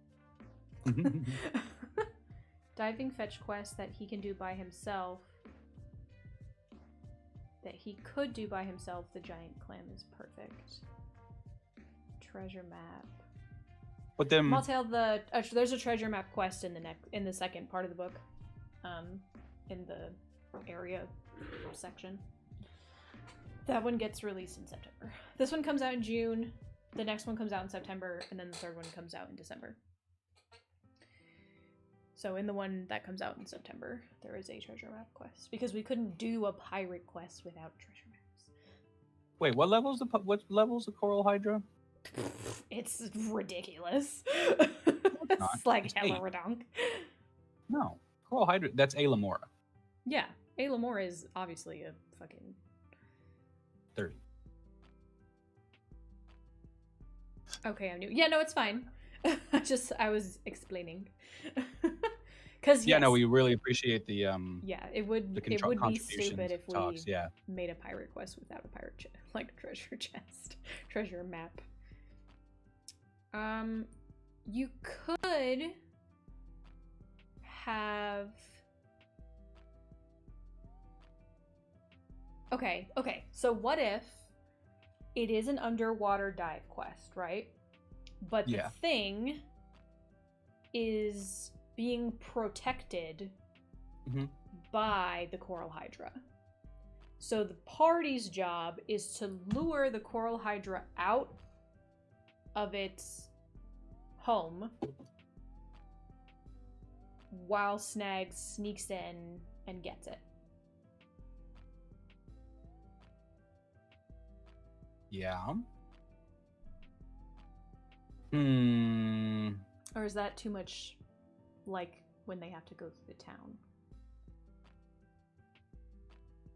Diving fetch quest that he can do by himself. That he could do by himself. The giant clam is perfect. Treasure map. But then, Maltail, there's a treasure map quest in the second part of the book. In the area section. That one gets released in September. This one comes out in June. The next one comes out in September, and then the third one comes out in December. So in the one that comes out in September, there is a treasure map quest because we couldn't do a pirate quest without treasure maps. wait, what level's the Coral Hydra? It's ridiculous. not. It's like It's hella 8. redonk. No, Coral Hydra. That's Alamora. Yeah, Alamore is obviously a fucking 30. Okay, I'm new. Yeah, no, it's fine. I was explaining. Because Yeah, no, we really appreciate the yeah, it would the be contributions stupid if we talks. Yeah, made a pirate quest without a pirate like treasure chest, treasure map. You could have. Okay. So what if it is an underwater dive quest, right? But the Yeah. thing is being protected Mhm. by the Coral Hydra. So the party's job is to lure the Coral Hydra out of its home while Snag sneaks in and gets it. yeah. Or is that too much like when they have to go through the town?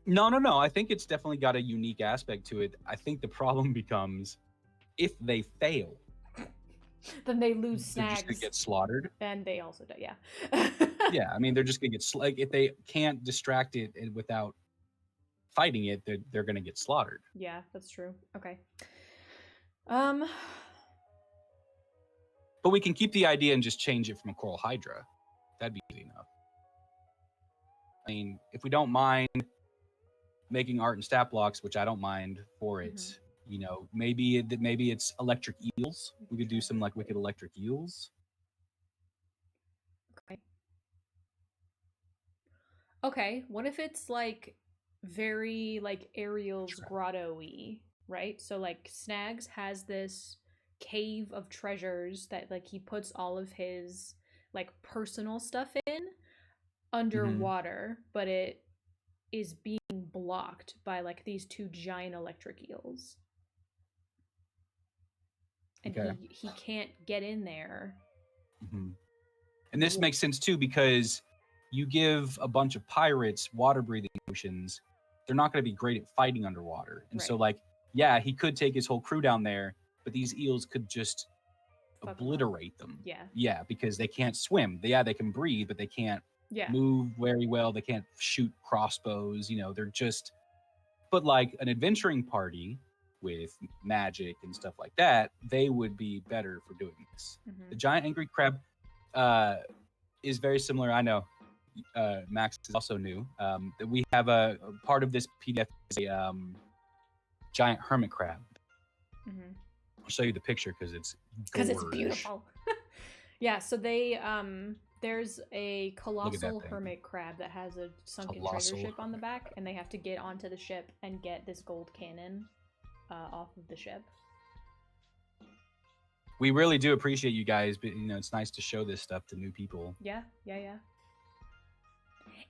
No. I think it's definitely got a unique aspect to it. I think the problem becomes if they fail, Then they lose they're just Snags. gonna get slaughtered. And they also die, yeah. Yeah, I mean they're just gonna get like if they can't distract it without fighting it, they're gonna get slaughtered. Yeah, that's true. Okay. But we can keep the idea and just change it from a Coral Hydra. That'd be easy enough. I mean, if we don't mind making art and stat blocks, which I don't mind for it, Mhm. you know, maybe it's electric eels. We could do some like wicked electric eels. Okay, what if it's like very like Ariel's Sure. grotto-y, right? So like Snags has this cave of treasures that like he puts all of his like personal stuff in underwater, but it is being blocked by like these two giant electric eels. And Okay. he can't get in there. Mhm. And this makes sense too because you give a bunch of pirates water-breathing potions, they're not going to be great at fighting underwater. And so, Right. like, yeah, he could take his whole crew down there, but these eels could just Fuck 'em up. obliterate them. Yeah. Yeah, because they can't swim. They can breathe, but they can't Yeah. move very well. They can't shoot crossbows. They're just. But like an adventuring party with magic and stuff like that, they would be better for doing this. Mhm. The giant angry crab is very similar. I know Max is also new. That we have a part of this PDF is a giant hermit crab. Mhm. I'll show you the picture because it's It's gorge. beautiful. Yeah, so they there's a colossal thing. hermit crab that has a sunken Colossal treasure ship on the hermit back, crab. and they have to get onto the ship and get this gold cannon off of the ship. We really do appreciate you guys, but it's nice to show this stuff to new people. Yeah.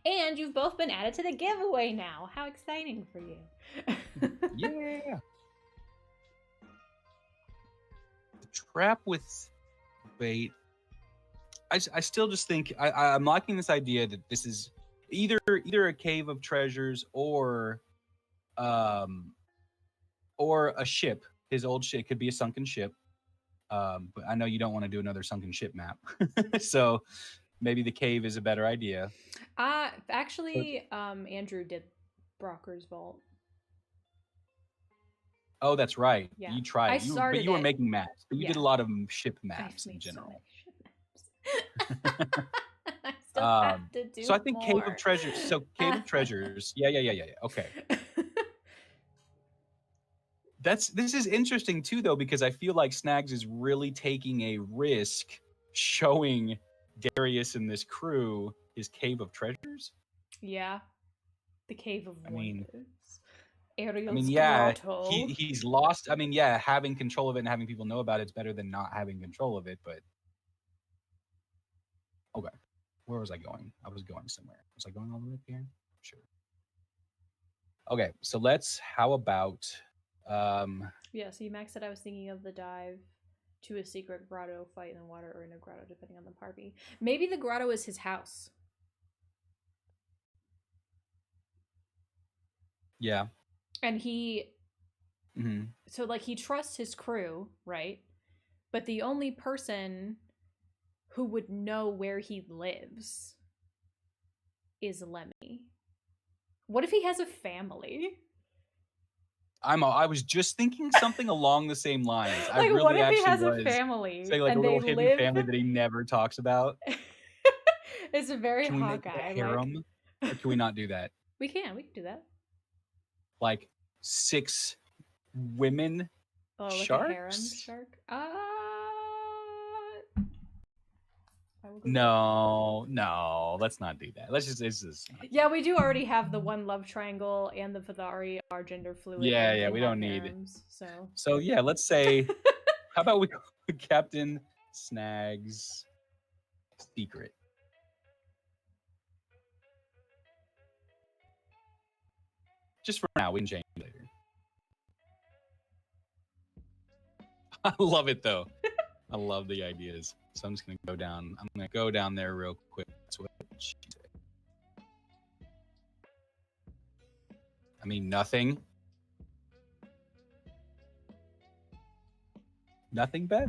And you've both been added to the giveaway now. How exciting for you. Yeah. The trap with bait. I still just think I'm liking this idea that this is either a cave of treasures or a ship. His old ship could be a sunken ship. But I know you don't want to do another sunken ship map. So maybe the cave is a better idea. Actually, Andrew did Brocker's Vault. Oh, that's right. Yeah. You tried. I But started you were it. making maps. But you did a Yeah. lot of ship I've maps in made so general. many ship maps. I still have to do So I think Cave more. of Treasures. So Cave of Treasures. Yeah. Okay. This is interesting too, though, because I feel like Snags is really taking a risk showing Darius and this crew his Cave of Treasures. Yeah. The Cave of I mean- Wonders. Ariel's Yeah, grotto. he's lost. I mean, yeah, having control of it and having people know about it's better than not having control of it. But okay, where was I going? I was going somewhere. Was I going all the way up here? Sure. Okay, so how about Yeah, see, Max said I was thinking of the dive to a secret grotto, fight in the water, or in a grotto, depending on the party. Maybe the grotto is his house. yeah. And he, Hmm. so like he trusts his crew, right? But the only person who would know where he lives is Lemmy. What if he has a family? I was just thinking something along the same lines. I Like, really what if actually he has was a family saying like and a little they hidden live? family that he never talks about. It's a very Can we make it Hawkeye. a harem? Or can we not do that? We can do that. Like 6 women. Oh, like a harem Sharks? shark. I will go No, let's not do that. Let's just Yeah, we do already have the one love triangle, and the Vidari are gender fluid. Yeah, and yeah, can we have don't need- harems, So So yeah, let's say how about we call Captain Snags secret? Just for now, we can change it later. I love it though. I love the ideas. So I'm just gonna go down. I'm gonna go down there real quick. That's what she said. I mean, nothing. Nothing, Beth?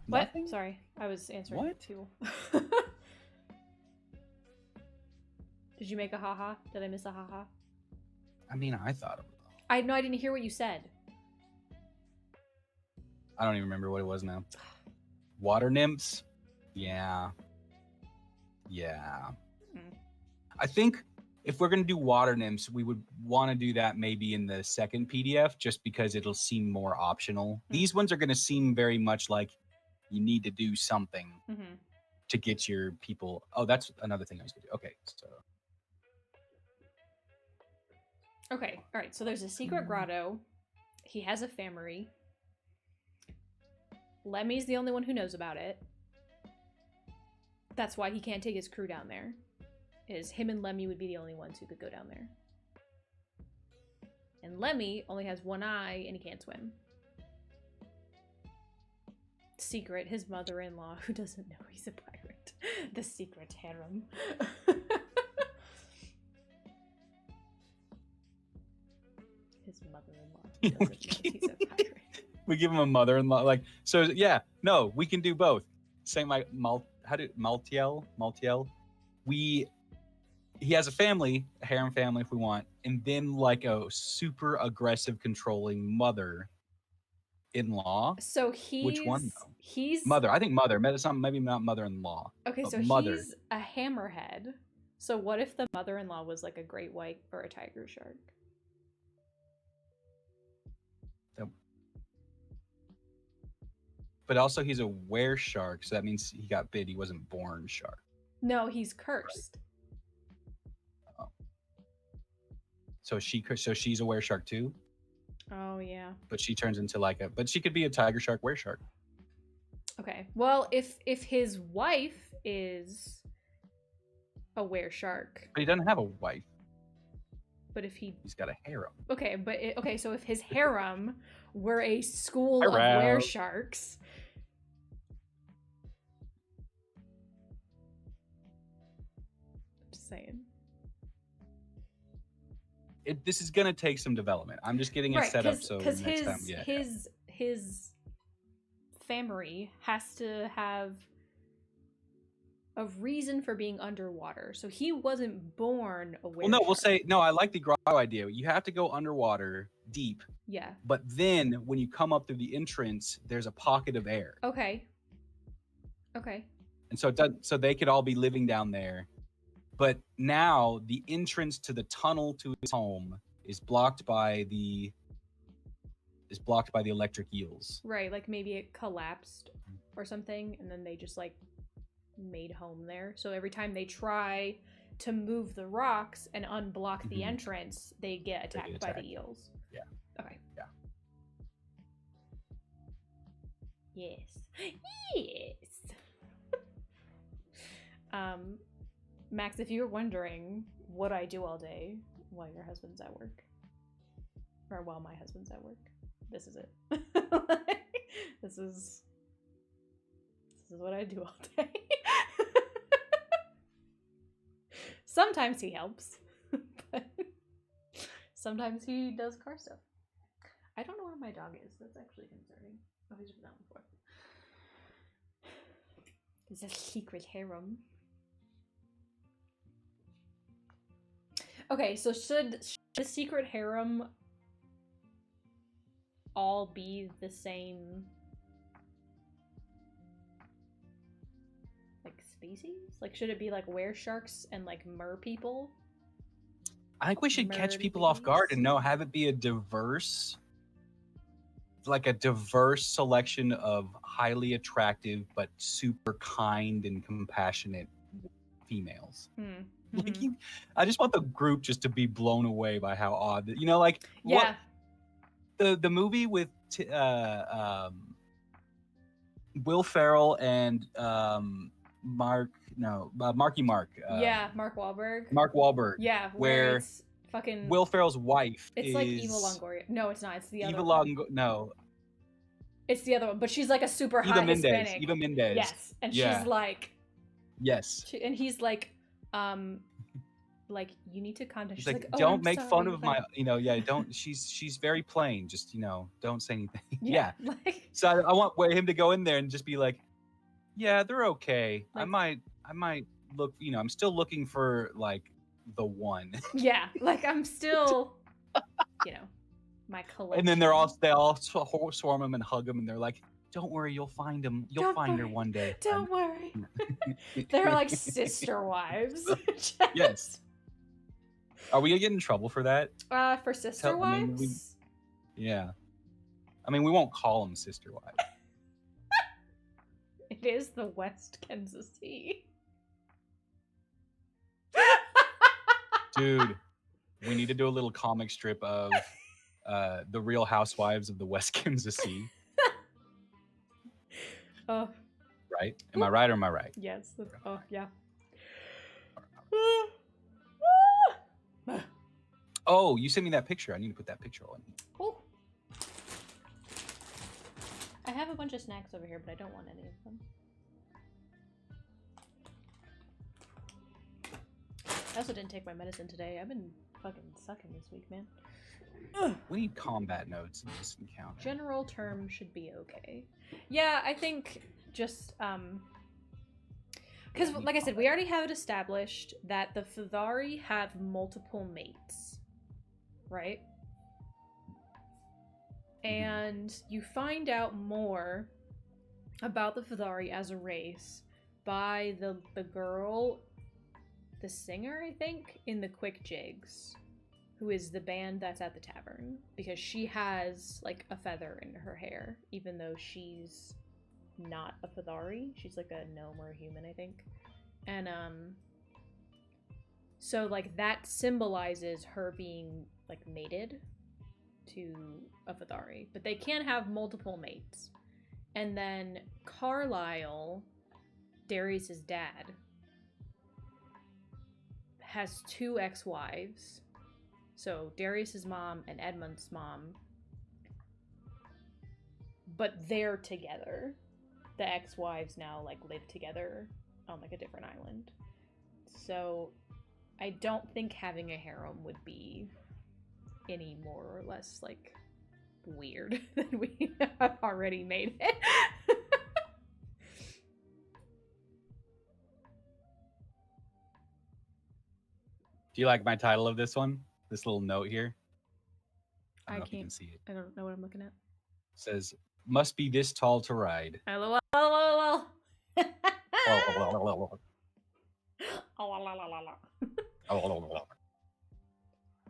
what? Nothing? Sorry, I was answering What? people. Did you make a haha? Did I miss a haha? I mean, I thought of it. I didn't hear what you said. I don't even remember what it was now. Water nymphs? Yeah. Mm. I think if we're going to do water nymphs, we would want to do that maybe in the second PDF just because it'll seem more optional. These ones are going to seem very much like you need to do something Mm-hmm. to get your people. Oh, that's another thing I was going to do. Okay, so Okay, all right. So there's a secret grotto. He has a family. Lemmy's the only one who knows about it. That's why he can't take his crew down there. Is him and Lemmy would be the only ones who could go down there. And Lemmy only has one eye and he can't swim. Secret, his mother-in-law, who doesn't know he's a pirate. The secret harem. His mother-in-law who doesn't know he's a pirate. We give him a mother-in-law. Like, so yeah, no, we can do both. Same like Maltiel. He has a family, a harem family if we want, and then like a super aggressive, controlling mother-in-law. So he's Which one, though? He's Mother, I think mother. Maybe not mother-in-law. okay. but So mother. he's a hammerhead. So what if the mother-in-law was like a great white or a tiger shark? But also he's a were shark, so that means he got bit. He wasn't born shark. No, he's cursed. So she's a were shark too, Oh yeah. but she turns into but she could be a tiger shark, were shark. Okay. Well, if his wife is a were shark, But he doesn't have a wife. but if He's got a harem. okay, but okay, so if his harem were a school of Harem. were sharks, just saying. This is gonna take some development. I'm just getting it set up so because next time, his family has to have a reason for being underwater. So he wasn't born a were Well, no, we'll shark. say no. I like the Grotto idea. You have to go underwater deep, Yeah. but then when you come up through the entrance, there's a pocket of air, Okay. Okay. and so so they could all be living down there. But now the entrance to the tunnel to his home is blocked by the electric eels. Right, like maybe it collapsed or something, and then they just like made home there. So every time they try to move the rocks and unblock the Mhm. entrance, they get attacked by attacked. the eels. Yeah. Okay. Yeah. Yes. Yes. Max, if you were wondering what I do all day while your husband's at work, or while my husband's at work, this is it. This is what I do all day. Sometimes he helps, but sometimes he does car stuff. I don't know where my dog is. That's actually concerning. Oh, he's been out before. It's a secret harem. Okay, so should the secret harem all be the same, like, species? Like, should it be like were sharks and like mer people? I think we should catch Murder people off guard bees. and have it be a diverse selection of highly attractive but super kind and compassionate females. Like, Mhm. I just want the group just to be blown away by how odd, Yeah. the movie with Will Ferrell and Marky Mark. Yeah, Mark Wahlberg. Mark Wahlberg. Yeah, where it's fucking Will Ferrell's wife It's is like Eva Longoria. No, it's not. It's the other Eva one. No, It's the other one, but she's like a super Eva hot Mendes. Hispanic. Eva Mendes. Yes, and Yeah. she's like, Yes. and he's like you need to contact. He's She's like, "Oh, don't I'm make sorry, fun of like-" my, don't. She's very plain. Just don't say anything. Yeah, Yeah. like So I want him to go in there and just be like, yeah, they're okay. I Like- might look. I'm still looking for like the one. yeah, like I'm still, my collection. And then they all swarm him and hug him, and they're like, don't worry, you'll find him. You'll Don't find her worry. one day. Don't worry. They're like sister wives. Yes. Are we gonna get in trouble for that? For sister I mean, wives. Yeah. I mean, we won't call them sister wives. It is the West Kansas Sea. Dude, we need to do a little comic strip of the Real Housewives of the West Kansas Sea. Oh, Right? Am I right or am I right? yes. Yeah. Oh, you sent me that picture. I need to put that picture on. Oh. I have a bunch of snacks over here, but I don't want any of them. I also didn't take my medicine today. I've been fucking sucking this week, man. Ugh. We need combat notes in this encounter. General term should be okay. Yeah, I think just because like I said, we already have it established that the Fithari have multiple mates, right? And you find out more about the Fithari as a race by the girl, the singer, I think, in the Quick Jigs, who is the band that's at the tavern, because she has like a feather in her hair, even though she's not a Fithari. She's like a gnome or a human, I think. And so like that symbolizes her being like mated to a Fithari, but they can have multiple mates. And then Carlisle, Darius's dad, has 2 ex-wives. So Darius's mom and Edmund's mom, but they're together. The ex-wives now like live together on like a different island. So I don't think having a harem would be any more or less like weird than we have already made it. Do you like my title of this one? This little note here? I don't know if you can't. can see it. I don't know what I'm looking at. It says, must be this tall to ride. LOL.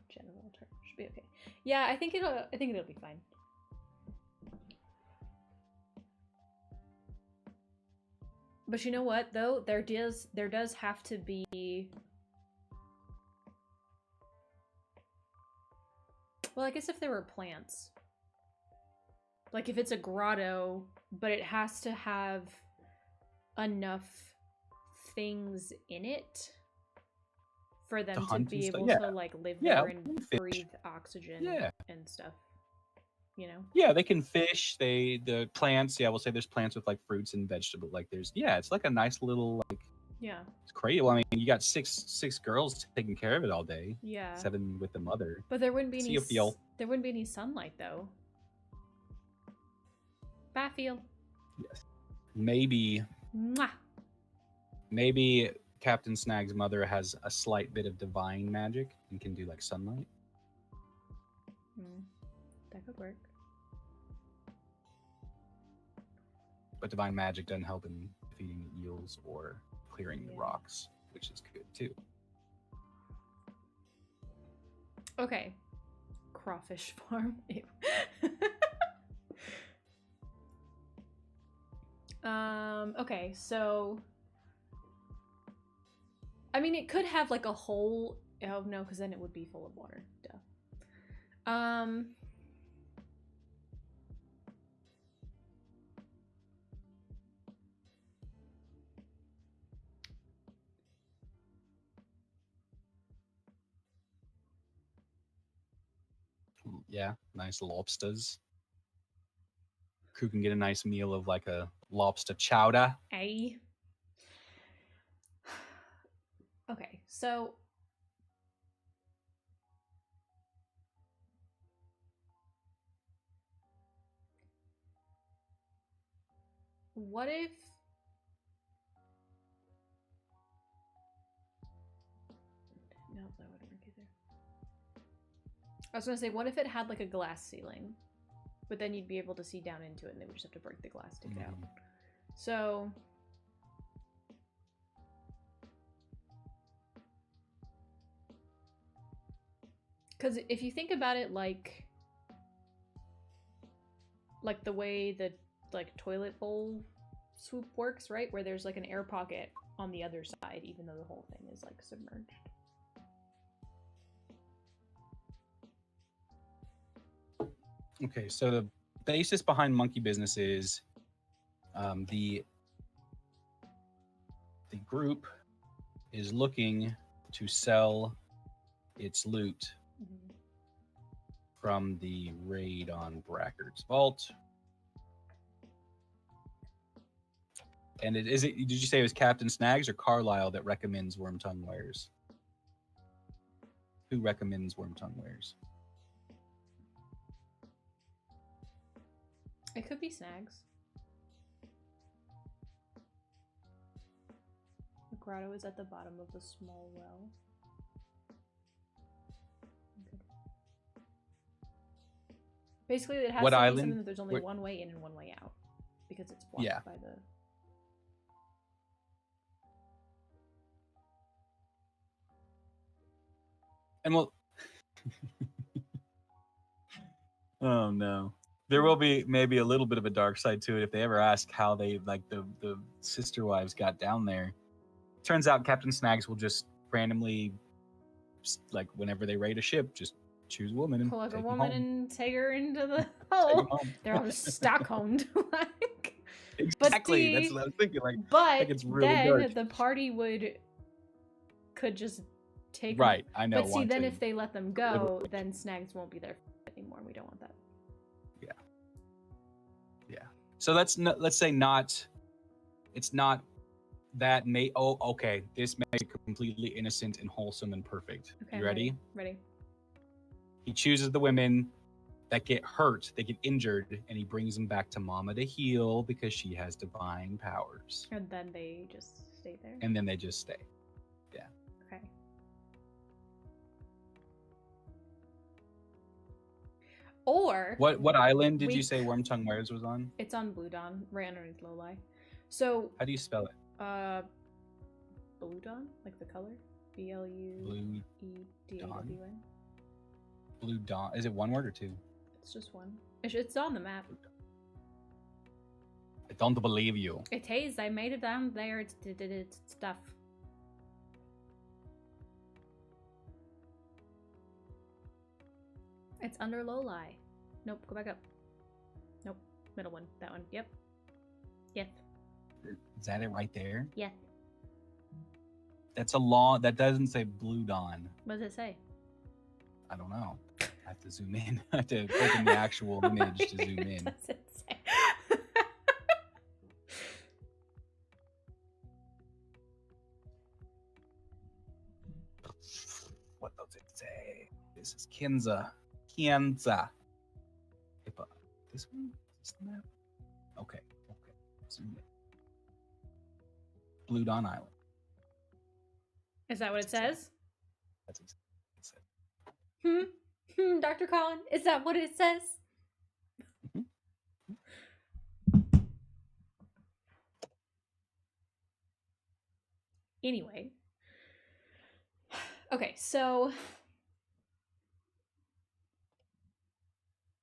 General term should be okay. Yeah, I think it'll be fine. But you know what though? There does have to be. Well, I guess if there were plants. Like if it's a grotto, but it has to have enough things in it for them to hunt be and able stuff, to yeah. like live Yeah, there and fish. breathe oxygen and stuff. You know? Yeah, they can fish. The plants. Yeah, we'll say there's plants with like fruits and vegetables. Like there's it's like a nice little like. Yeah. It's crazy. Well, I mean, you got six girls taking care of it all day. Yeah. 7 with the mother. But there wouldn't be any. Feel. There wouldn't be any sunlight though. Bye, Feel. Yes. Maybe Mwah. Captain Snag's mother has a slight bit of divine magic and can do like sunlight. That could work. But divine magic doesn't help in defeating eels or clearing the rocks, which is good too. Okay. Crawfish farm. Ew. Okay, so I mean it could have like a hole. Oh no, because then it would be full of water. Duh. Yeah, nice lobsters. Crew can get a nice meal of like a lobster chowder. A. Okay, so what if no, that wouldn't work either. I was gonna say, what if it had like a glass ceiling? But then you'd be able to see down into it and they would just have to break the glass to get out. So because if you think about it like the way the like toilet bowl swoop works, right? Where there's like an air pocket on the other side, even though the whole thing is like submerged. Okay, so the basis behind Monkey Business is the group is looking to sell its loot from the raid on Brackert's Vault. And did you say it was Captain Snags or Carlisle that recommends Wormtongue wares? Who recommends Wormtongue wares? It could be Snags. The grotto is at the bottom of the small well. Okay. Basically, it has What to be island? something that there's only Where- one way in and one way out, because it's blocked Yeah. by the. And well, oh no, there will be maybe a little bit of a dark side to it if they ever ask how they like the sister wives got down there. Turns out Captain Snags will just randomly, like whenever they raid a ship, just choose a woman and Pull like a take 'em woman home. and take her into the Take 'em hole. home. They're all just Stockholmed. Like, Exactly. That's see, what I was thinking. Like, but it's really then dark. the party could just take 'em- right? I know. But see, then wanting. if they let them go, then Snags won't be there anymore. We don't want that. So let's say not. It's not that may. Oh, okay. This makes it completely innocent and wholesome and perfect. Okay, You ready? Ready. He chooses the women that get hurt, they get injured, and he brings them back to Mama to heal because she has divine powers. And then they just stay there. And then they just stay. Okay. Or What island did We- you say Wormtongue Wares was on? it's on Blue Dawn, right underneath Lowlie. So, How do you spell it? Blue Dawn, like the color, BLUEDAWN. Blue Blue Dawn. Is it one word or two? It's just one. It's on the map. I don't believe you. It is. I made it down there. It's stuff. It's under Lowlie. Nope. Go back up. Nope. Middle one. That one. Yep. Yes. Is that it right there? Yeah. That's a long. That doesn't say Blue Dawn. What does it say? I don't know. I have to zoom in. I have to open the actual image to zoom in. What does it say? What does it say? This is Kinza. Kinza. This one? Is this the map? Okay. Okay. Zoom in. Blue Dawn Island. Is that what it says? That's exactly what it said. Dr. Colin, is that what it says? Anyway. Okay, so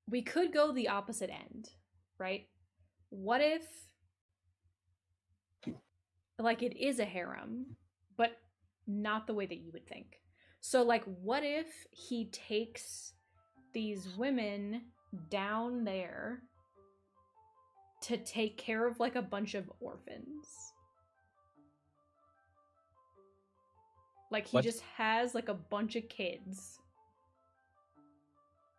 we could go the opposite end, right? What if like it is a harem, but not the way that you would think. So like what if he takes these women down there to take care of like a bunch of orphans? Like he What? just has like a bunch of kids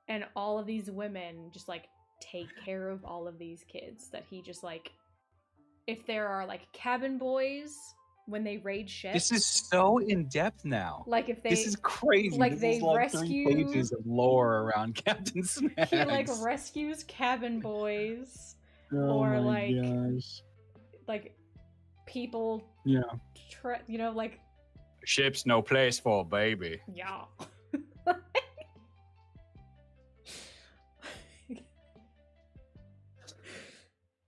and all of these women just like take care of all of these kids that he just like, if there are like cabin boys when they raid ships. This is so in depth now. like if they This is crazy. like, this they is like rescue- 3 pages of lore around Captain Snags. he like rescues cabin boys Oh or, my like, gosh. like people Yeah. you know, like Ship's no place for a baby. yeah.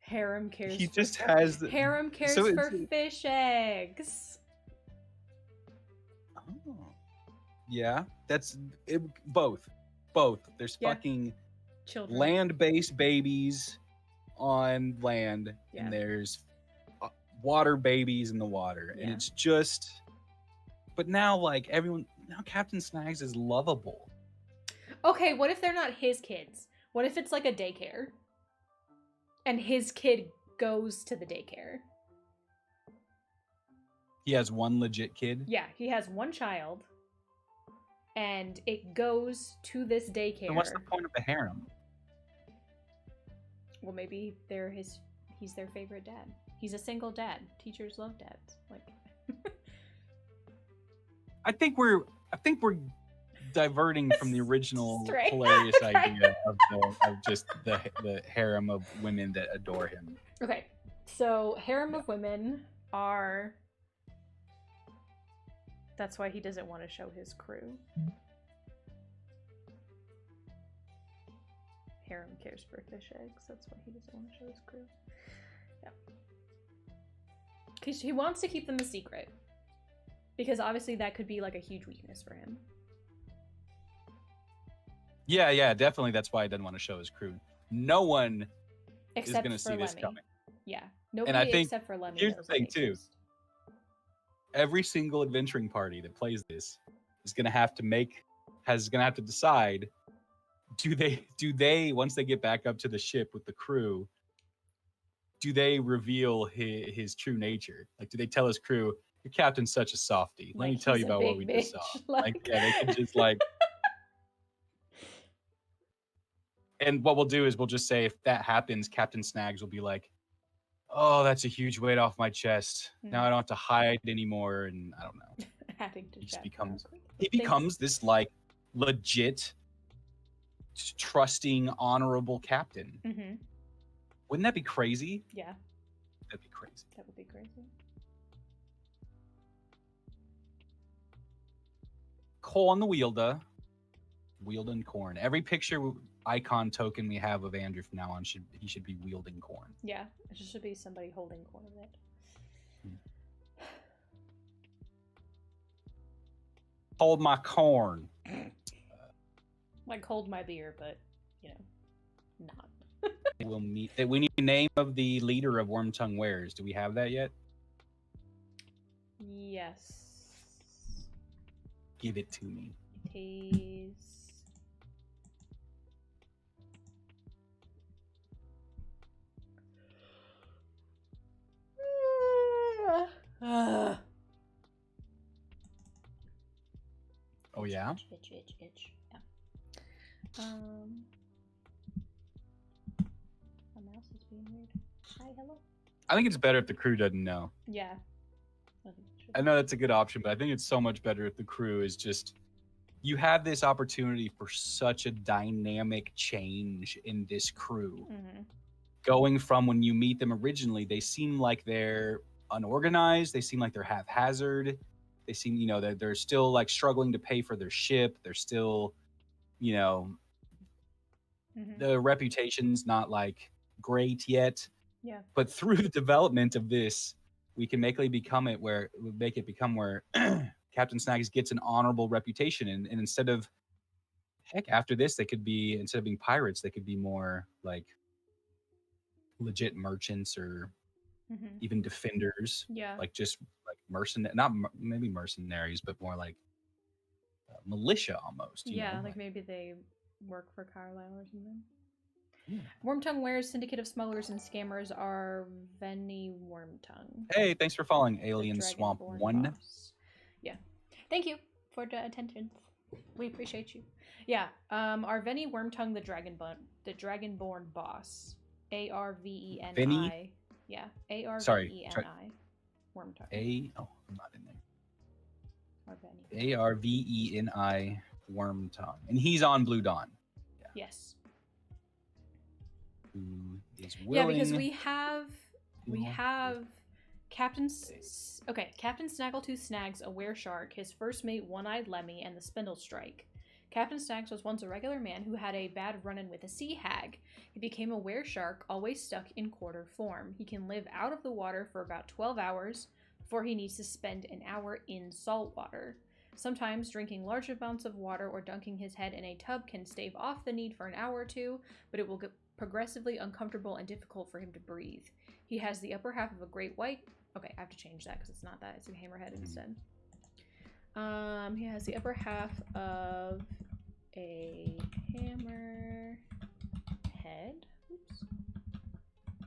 Harem cares He for just has the. harem cares so for it's- fish eggs. Oh. Yeah, that's it, both. Both. There's Yeah. fucking Children. land-based babies on land, Yeah. and there's water babies in the water, and Yeah. it's just. But now, like now Captain Snags is lovable. Okay, what if they're not his kids? What if it's like a daycare? And his kid goes to the daycare. He has one legit kid. Yeah, he has one child. and it goes to this daycare. And what's the point of the harem? Well, maybe he's their favorite dad. He's a single dad. Teachers love dads. Like I think we're diverting from the original Stray. hilarious idea of just the harem of women that adore him. Okay, so harem of women are. That's why he doesn't want to show his crew. Harem cares for fish eggs. That's why he doesn't want to show his crew. Yeah. Because he wants to keep them a secret. Because obviously that could be like a huge weakness for him. Yeah, definitely. That's why he doesn't want to show his crew. No one Except is going to for see this Lemmy. coming. Yeah. Nobody I think except for Lemmy. here's the knows thing, they too. exist. Every single adventuring party that plays this is going to have to decide, do they once they get back up to the ship with the crew, do they reveal his true nature? Like, do they tell his crew, your captain's such a softie. Let Like, me tell he's you a about what big we just saw. bitch. Like, yeah, they can just like. And what we'll do is we'll just say, if that happens, Captain Snags will be like, oh, that's a huge weight off my chest. Now I don't have to hide anymore. And I don't know. Adding to He just chat becomes probably. he becomes this like legit, trusting, honorable captain. Mm-hmm. Wouldn't that be crazy? Yeah, That'd be crazy. that would be crazy. Cole on the wielding corn. Every picture icon token we have of Andrew from now on should be wielding corn. Yeah, it just should be somebody holding corn of it. Hold my corn. Like hold my beer, but you know, not. We'll meet. We need the name of the leader of Wormtongue Wares. Do we have that yet? Yes. Give it to me. It is. Oh yeah. Itch. Yeah. My mouse is being weird. Hi, hello. I think it's better if the crew doesn't know. Yeah. I think it should I know that's a good option, but I think it's so much better if the crew is just. You have this opportunity for such a dynamic change in this crew. Mhm. Going from when you meet them originally, they seem like they're unorganized. They seem like they're haphazard. They seem, they're still like struggling to pay for their ship. They're still, Mhm. the reputation's not like great yet. Yeah. But through the development of this, we can make it become where Captain Snags gets an honorable reputation, and instead of after this, they could be, instead of being pirates, they could be more like legit merchants or Mhm. even defenders, Yeah. like just like maybe mercenaries, but more like militia almost. you Yeah, know, like maybe they work for Carlisle or something. Yeah. Wormtongue Ware's syndicate of smugglers and scammers are Venny Wormtongue. Hey, thanks for following the Alien Swamp Dragonborn 1. boss. Yeah. Thank you for the attention. We appreciate you. Yeah. Our Venny Wormtongue, the Dragonborn boss. ARVENI. Venny? Yeah. Sorry, ARVENI. Wormtongue. I'm not in there. Or Venny. ARVENI Wormtongue, and he's on Blue Dawn. Yes. Who is Yeah, willing? because we have Well, Captain Snaggletooth Snags, a wereshark, his first mate One-Eyed Lemmy, and the Spindle Strike. Captain Snags was once a regular man who had a bad run-in with a sea hag. He became a wereshark, always stuck in quarter form. He can live out of the water for about 12 hours before he needs to spend an hour in salt water. Sometimes drinking large amounts of water or dunking his head in a tub can stave off the need for an hour or two, but it will get progressively uncomfortable and difficult for him to breathe. He has the upper half of a great white... Okay, I have to change that because it's not that. It's a hammerhead instead. He has the upper half of a hammerhead. Oops.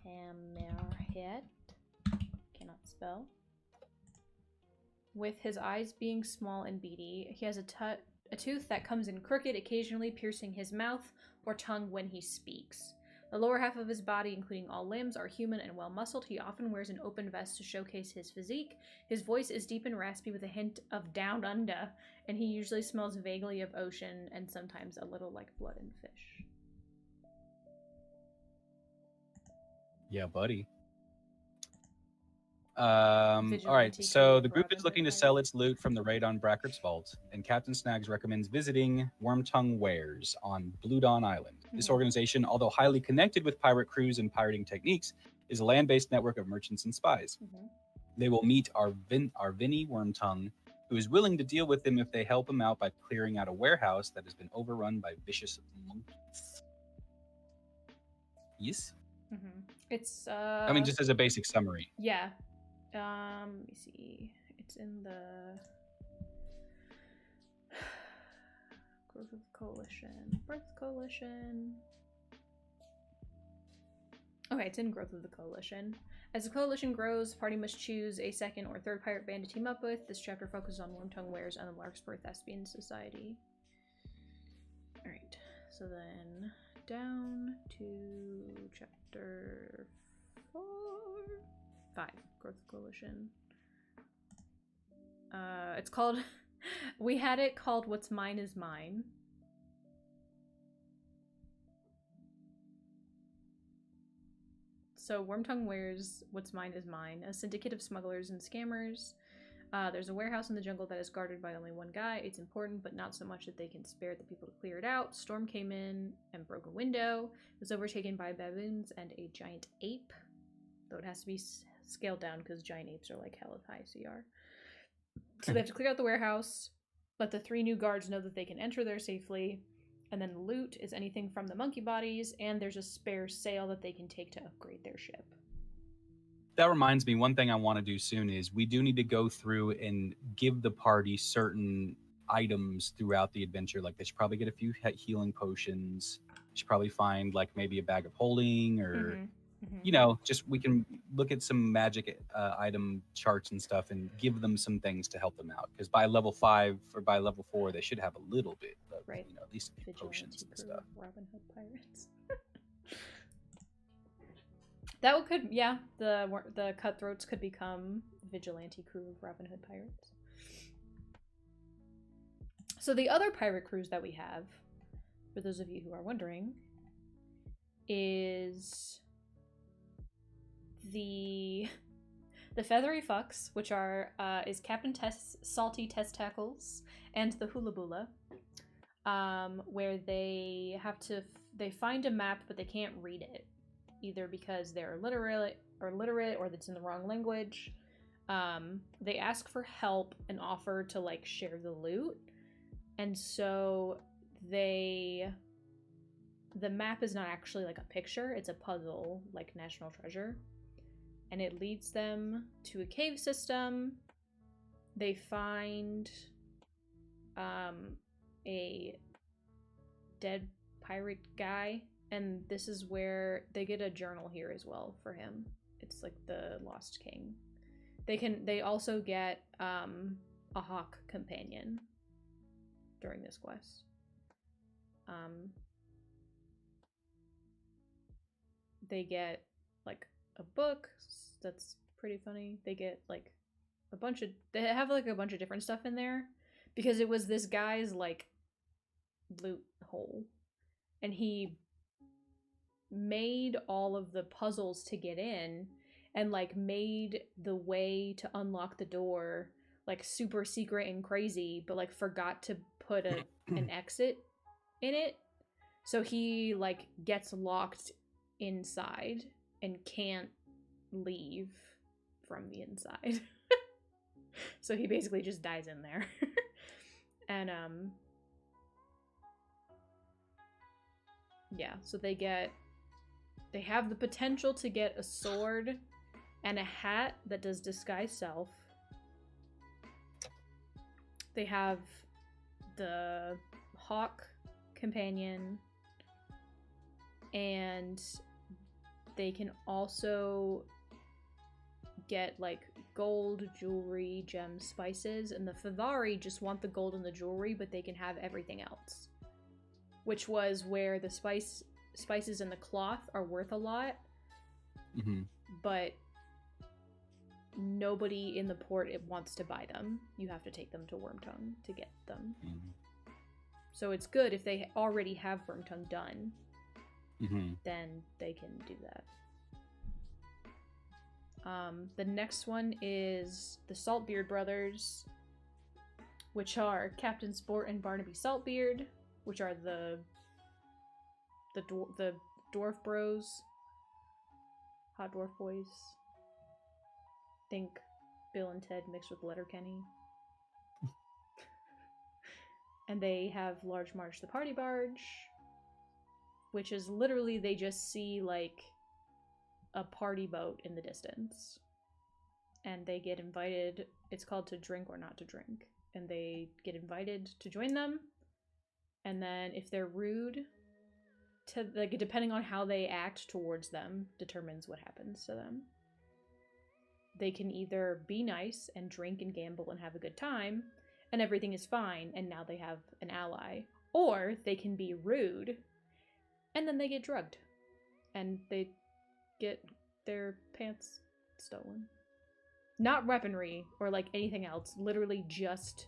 Hammerhead. Cannot spell. With his eyes being small and beady. He has a a tooth that comes in crooked, occasionally piercing his mouth or tongue when he speaks. The lower half of his body, including all limbs, are human and well-muscled. He often wears an open vest to showcase his physique. His voice is deep and raspy with a hint of down under, and he usually smells vaguely of ocean and sometimes a little like blood and fish. Yeah, buddy. All right, Vigilante so crew the of group Robin is looking Hood to sell pirates. its loot from the raid on Brackert's Vault, and Captain Snags recommends visiting Wormtongue Wares on Blue Dawn Island. This Mhm. organization, although highly connected with pirate crews and pirating techniques, is a land-based network of merchants and spies. Mhm. They will meet Arvini Wormtongue, who is willing to deal with them if they help him out by clearing out a warehouse that has been overrun by vicious monkeys. Yes? Mhm. It's I mean, just as a basic summary. yeah. Let me see. It's in the Growth of the Coalition. Birth Coalition. Okay, it's in Growth of the Coalition. As the coalition grows, the party must choose a second or third pirate band to team up with. This chapter focuses on Wormtongue Wares and the Larkspur Thespian Society. Alright, so then down to chapter 5, Growth Coalition. It's called, we had it called What's Mine is Mine. So Wormtongue Wares What's Mine is Mine, a syndicate of smugglers and scammers. There's a warehouse in the jungle that is guarded by only one guy. It's important, but not so much that they can spare the people to clear it out. Storm came in and broke a window. It was overtaken by baboons and a giant ape. Though it has to be scaled down because giant apes are like hella high CR. So they have to clear out the warehouse, but the 3 new guards know that they can enter there safely. And then loot is anything from the monkey bodies, and there's a spare sail that they can take to upgrade their ship. That reminds me, one thing I want to do soon is we do need to go through and give the party certain items throughout the adventure. Like they should probably get a few healing potions. They should probably find like maybe a bag of holding or, you know, just we can look at some magic item charts and stuff and give them some things to help them out. Because by level 5 or by level 4, they should have a little bit of, Right. you know, at least a few potions and crew stuff. of Robin Hood pirates. That could, yeah, the cutthroats could become vigilante crew of Robin Hood pirates. So the other pirate crews that we have, for those of you who are wondering, is the Feathery Fucks, which are is Captain Salty Testicles and the Hula Bula, where they have to they find a map but they can't read it, either because they're illiterate or that's in the wrong language. They ask for help and offer to like share the loot, and so the map is not actually like a picture, it's a puzzle like National Treasure, and it leads them to a cave system. They find a dead pirate guy, and this is where they get a journal here as well for him. It's like the Lost King. They also get a hawk companion during this quest. They get like a book that's pretty funny. They get like they have like a bunch of different stuff in there because it was this guy's like loot hole, and he made all of the puzzles to get in and like made the way to unlock the door like super secret and crazy, but like forgot to put an exit in it, so he like gets locked inside and can't leave from the inside. So he basically just dies in there. And yeah, so they have the potential to get a sword and a hat that does disguise self. They have the hawk companion, and they can also get like gold, jewelry, gems, spices, and the Favari just want the gold and the jewelry, but they can have everything else. Which was where the spices and the cloth are worth a lot, but nobody in the port wants to buy them. You have to take them to Wormtongue to get them. So it's good if they already have Wormtongue done, then they can do that. The next one is the Saltbeard brothers, which are Captain Sport and Barnaby Saltbeard, which are the dwarf bros, hot dwarf boys. Think Bill and Ted mixed with Letterkenny. And they have Large March the Party Barge, which is literally they just see like a party boat in the distance. And they get invited, it's called To Drink or Not to Drink. And they get invited to join them. And then if they're rude, to like depending on how they act towards them determines what happens to them. They can either be nice and drink and gamble and have a good time, and everything is fine, and now they have an ally. Or they can be rude, and then they get drugged. And they get their pants stolen. Not weaponry or like anything else, literally just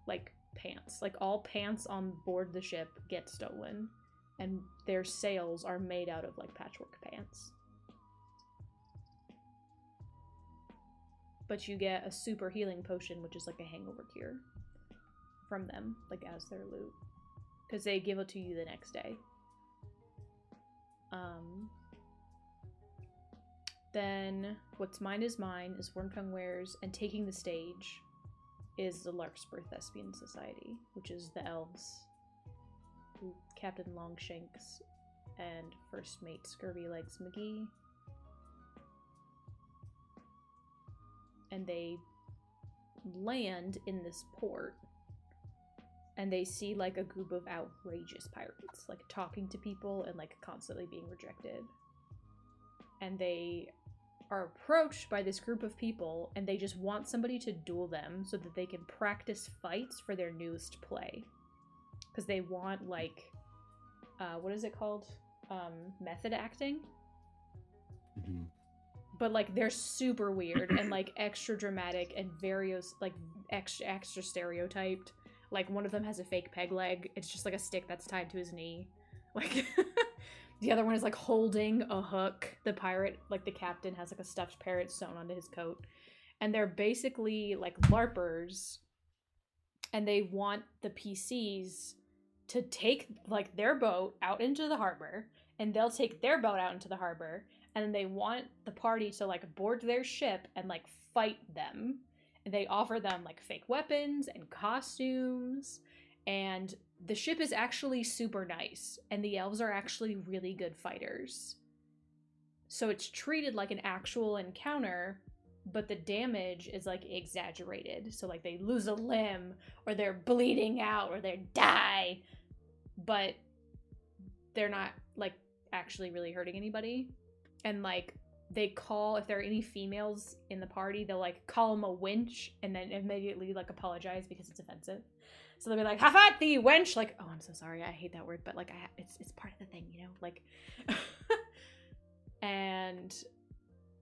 like pants. Like all pants on board the ship get stolen, and their sails are made out of like patchwork pants. But you get a super healing potion, which is like a hangover cure from them, like as their loot. Because they give it to you the next day. Then What's Mine is Wormtongue Wares, and Taking the Stage is the Larkspur Thespian Society, which is the elves. Captain Longshanks and First Mate Scurvy Legs McGee. And they land in this port, and they see like a group of outrageous pirates, like talking to people and like constantly being rejected. And they are approached by this group of people, and they just want somebody to duel them so that they can practice fights for their newest play. Because they want like, what is it called? Method acting? But like they're super weird and like extra dramatic and various like extra stereotyped. Like one of them has a fake peg leg. It's just like a stick that's tied to his knee. Like the other one is like holding a hook. The pirate, like the captain, has like a stuffed parrot sewn onto his coat. And they're basically like LARPers. And they want the PCs to take like their boat out into the harbor, and they'll take their boat out into the harbor. And they want the party to like board their ship and like fight them. And they offer them like fake weapons and costumes. And the ship is actually super nice. And the elves are actually really good fighters. So it's treated like an actual encounter, but the damage is like exaggerated. So like they lose a limb, or they're bleeding out, or they die. But they're not like actually really hurting anybody. And like they call, if there are any females in the party, they'll like call them a wench and then immediately like apologize because it's offensive. So they'll be like, "Have at thee, wench!" Like, "Oh, I'm so sorry, I hate that word, but like it's part of the thing, you know?" Like and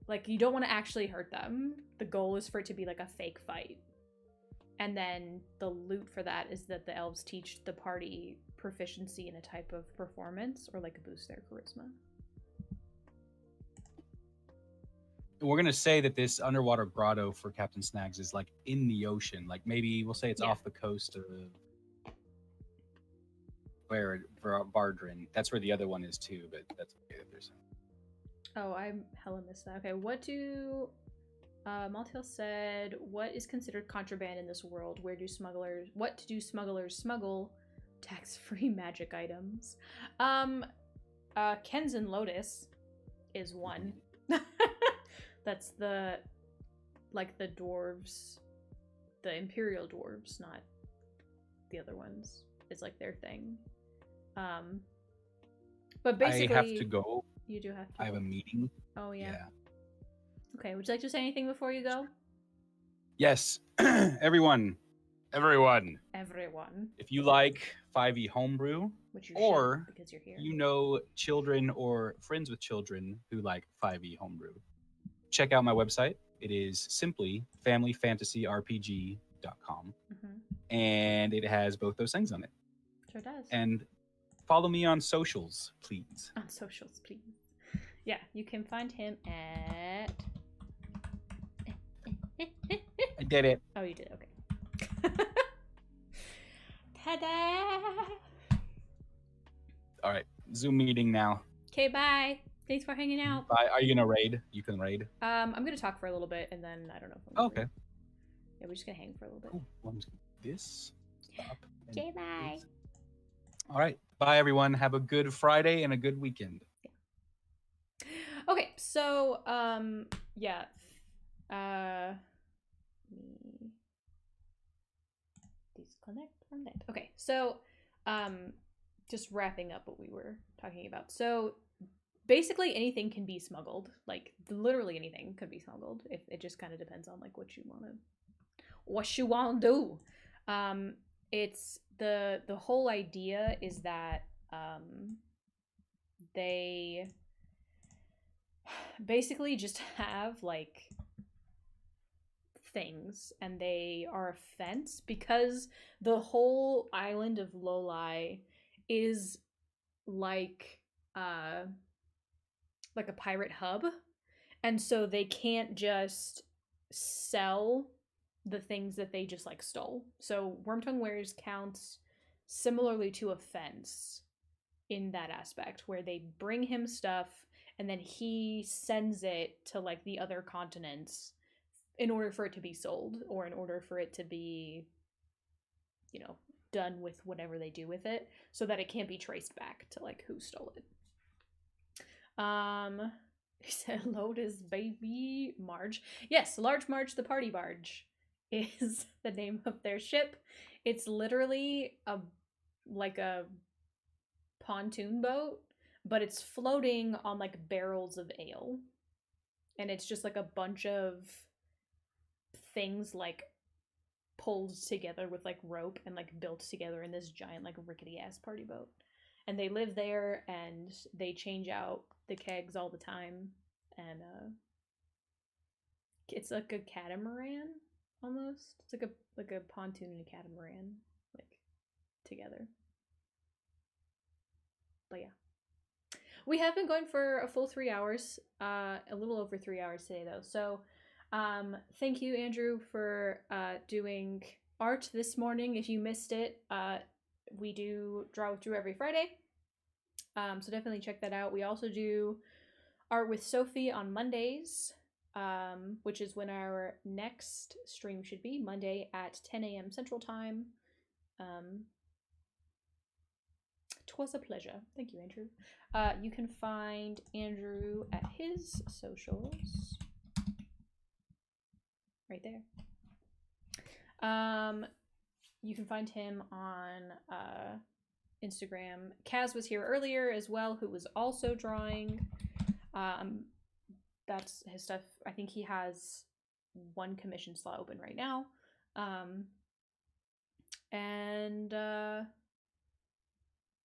like you don't want to actually hurt them. The goal is for it to be like a fake fight. And then the loot for that is that the elves teach the party proficiency in a type of performance or like boost their charisma. We're going to say that this underwater grotto for Captain Snags is like in the ocean. Like maybe we'll say it's off the coast of where Bardrin. That's where the other one is too, but that's okay if there's. Oh, I hella missed that. Okay, what do Maltail said, what is considered contraband in this world? What do smugglers smuggle? Tax-free magic items. Kenzen Lotus is one. That's the dwarves, the Imperial dwarves, not the other ones. It's like their thing. But basically, I have to go. You do have to. I have a meeting. Oh yeah. Okay, would you like to say anything before you go? Yes, everyone, Everyone. if you like 5e homebrew, Which you or should, because you're here. you know children or friends with children who like 5e homebrew, check out my website. It is simply familyfantasyrpg.com, and it has both those things on it. Sure does. And follow me on socials, please. On socials, please. Yeah, you can find him at... I did it. Oh, you did. Okay. Ta-da! All right, Zoom meeting now. Okay, bye. Thanks for hanging out. Bye. Are you gonna raid? You can raid. I'm gonna talk for a little bit, and then I don't know if I'm Oh, gonna okay. read. Yeah, we're just gonna hang for a little bit. Cool. Well, I'm just gonna do this. Stop. and Okay, bye. this. All right. Bye, everyone. Have a good Friday and a good weekend. Okay, so yeah. Let me disconnect from that. Okay, so just wrapping up what we were talking about. So basically anything can be smuggled. Like literally anything could be smuggled. If it just kind of depends on like what you want to do. It's the whole idea is that they basically just have like things, and they are a fence because the whole island of Lolai is like a pirate hub, and so they can't just sell the things that they just like stole. So Wormtongue Wares counts similarly to a fence in that aspect, where they bring him stuff and then he sends it to like the other continents in order for it to be sold, or in order for it to be, you know, done with whatever they do with it, so that it can't be traced back to like who stole it. He said Lotus baby Marge. Yes, Large Marge the Party Barge is the name of their ship. It's literally a pontoon boat, but it's floating on like barrels of ale. And it's just like a bunch of things like pulled together with like rope and like built together in this giant like rickety ass party boat. And they live there, and they change out the kegs all the time. And it's like a catamaran almost. It's like a pontoon and a catamaran like together. But yeah. We have been going for a full 3 hours, a little over 3 hours today though. So thank you, Andrew, for doing art this morning. If you missed it, we do Draw with Drew every Friday. So definitely check that out. We also do Art with Sophie on Mondays, which is when our next stream should be, Monday at 10 a.m. Central Time. 'Twas a pleasure. Thank you, Andrew. You can find Andrew at his socials. Right there. You can find him on Instagram. Kaz was here earlier as well, who was also drawing. That's his stuff. I think he has one commission slot open right now.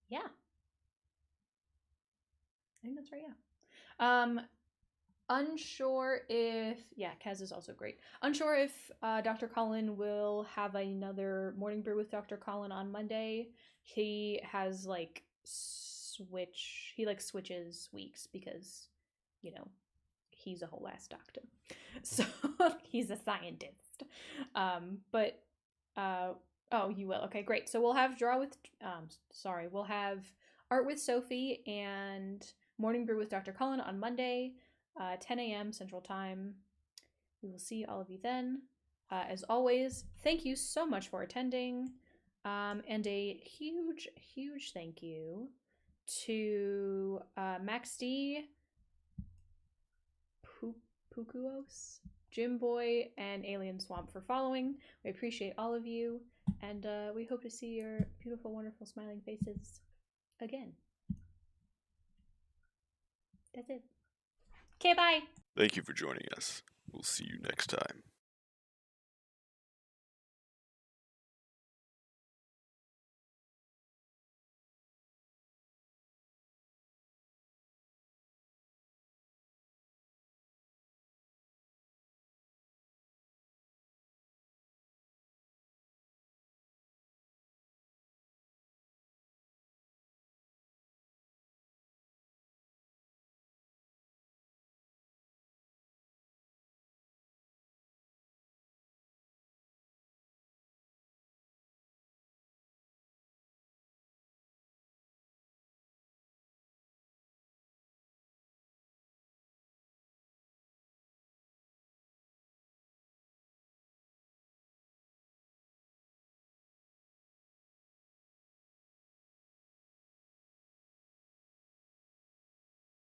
Yeah. I think that's right, yeah. Unsure if... Yeah, Kaz is also great. Unsure if Dr. Colin will have another Morning Brew with Dr. Colin on Monday. He has, like, switches weeks because, you know, he's a whole ass doctor. So, he's a scientist. Oh, you will. Okay, great. So we'll have we'll have Art with Sophie and Morning Brew with Dr. Cullen on Monday, 10 a.m. Central Time. We will see all of you then. As always, thank you so much for attending. And a huge, huge thank you to Max D, Pukuos, Jim Boy, and Alien Swamp for following. We appreciate all of you, and we hope to see your beautiful, wonderful, smiling faces again. That's it. Okay, bye. Thank you for joining us. We'll see you next time.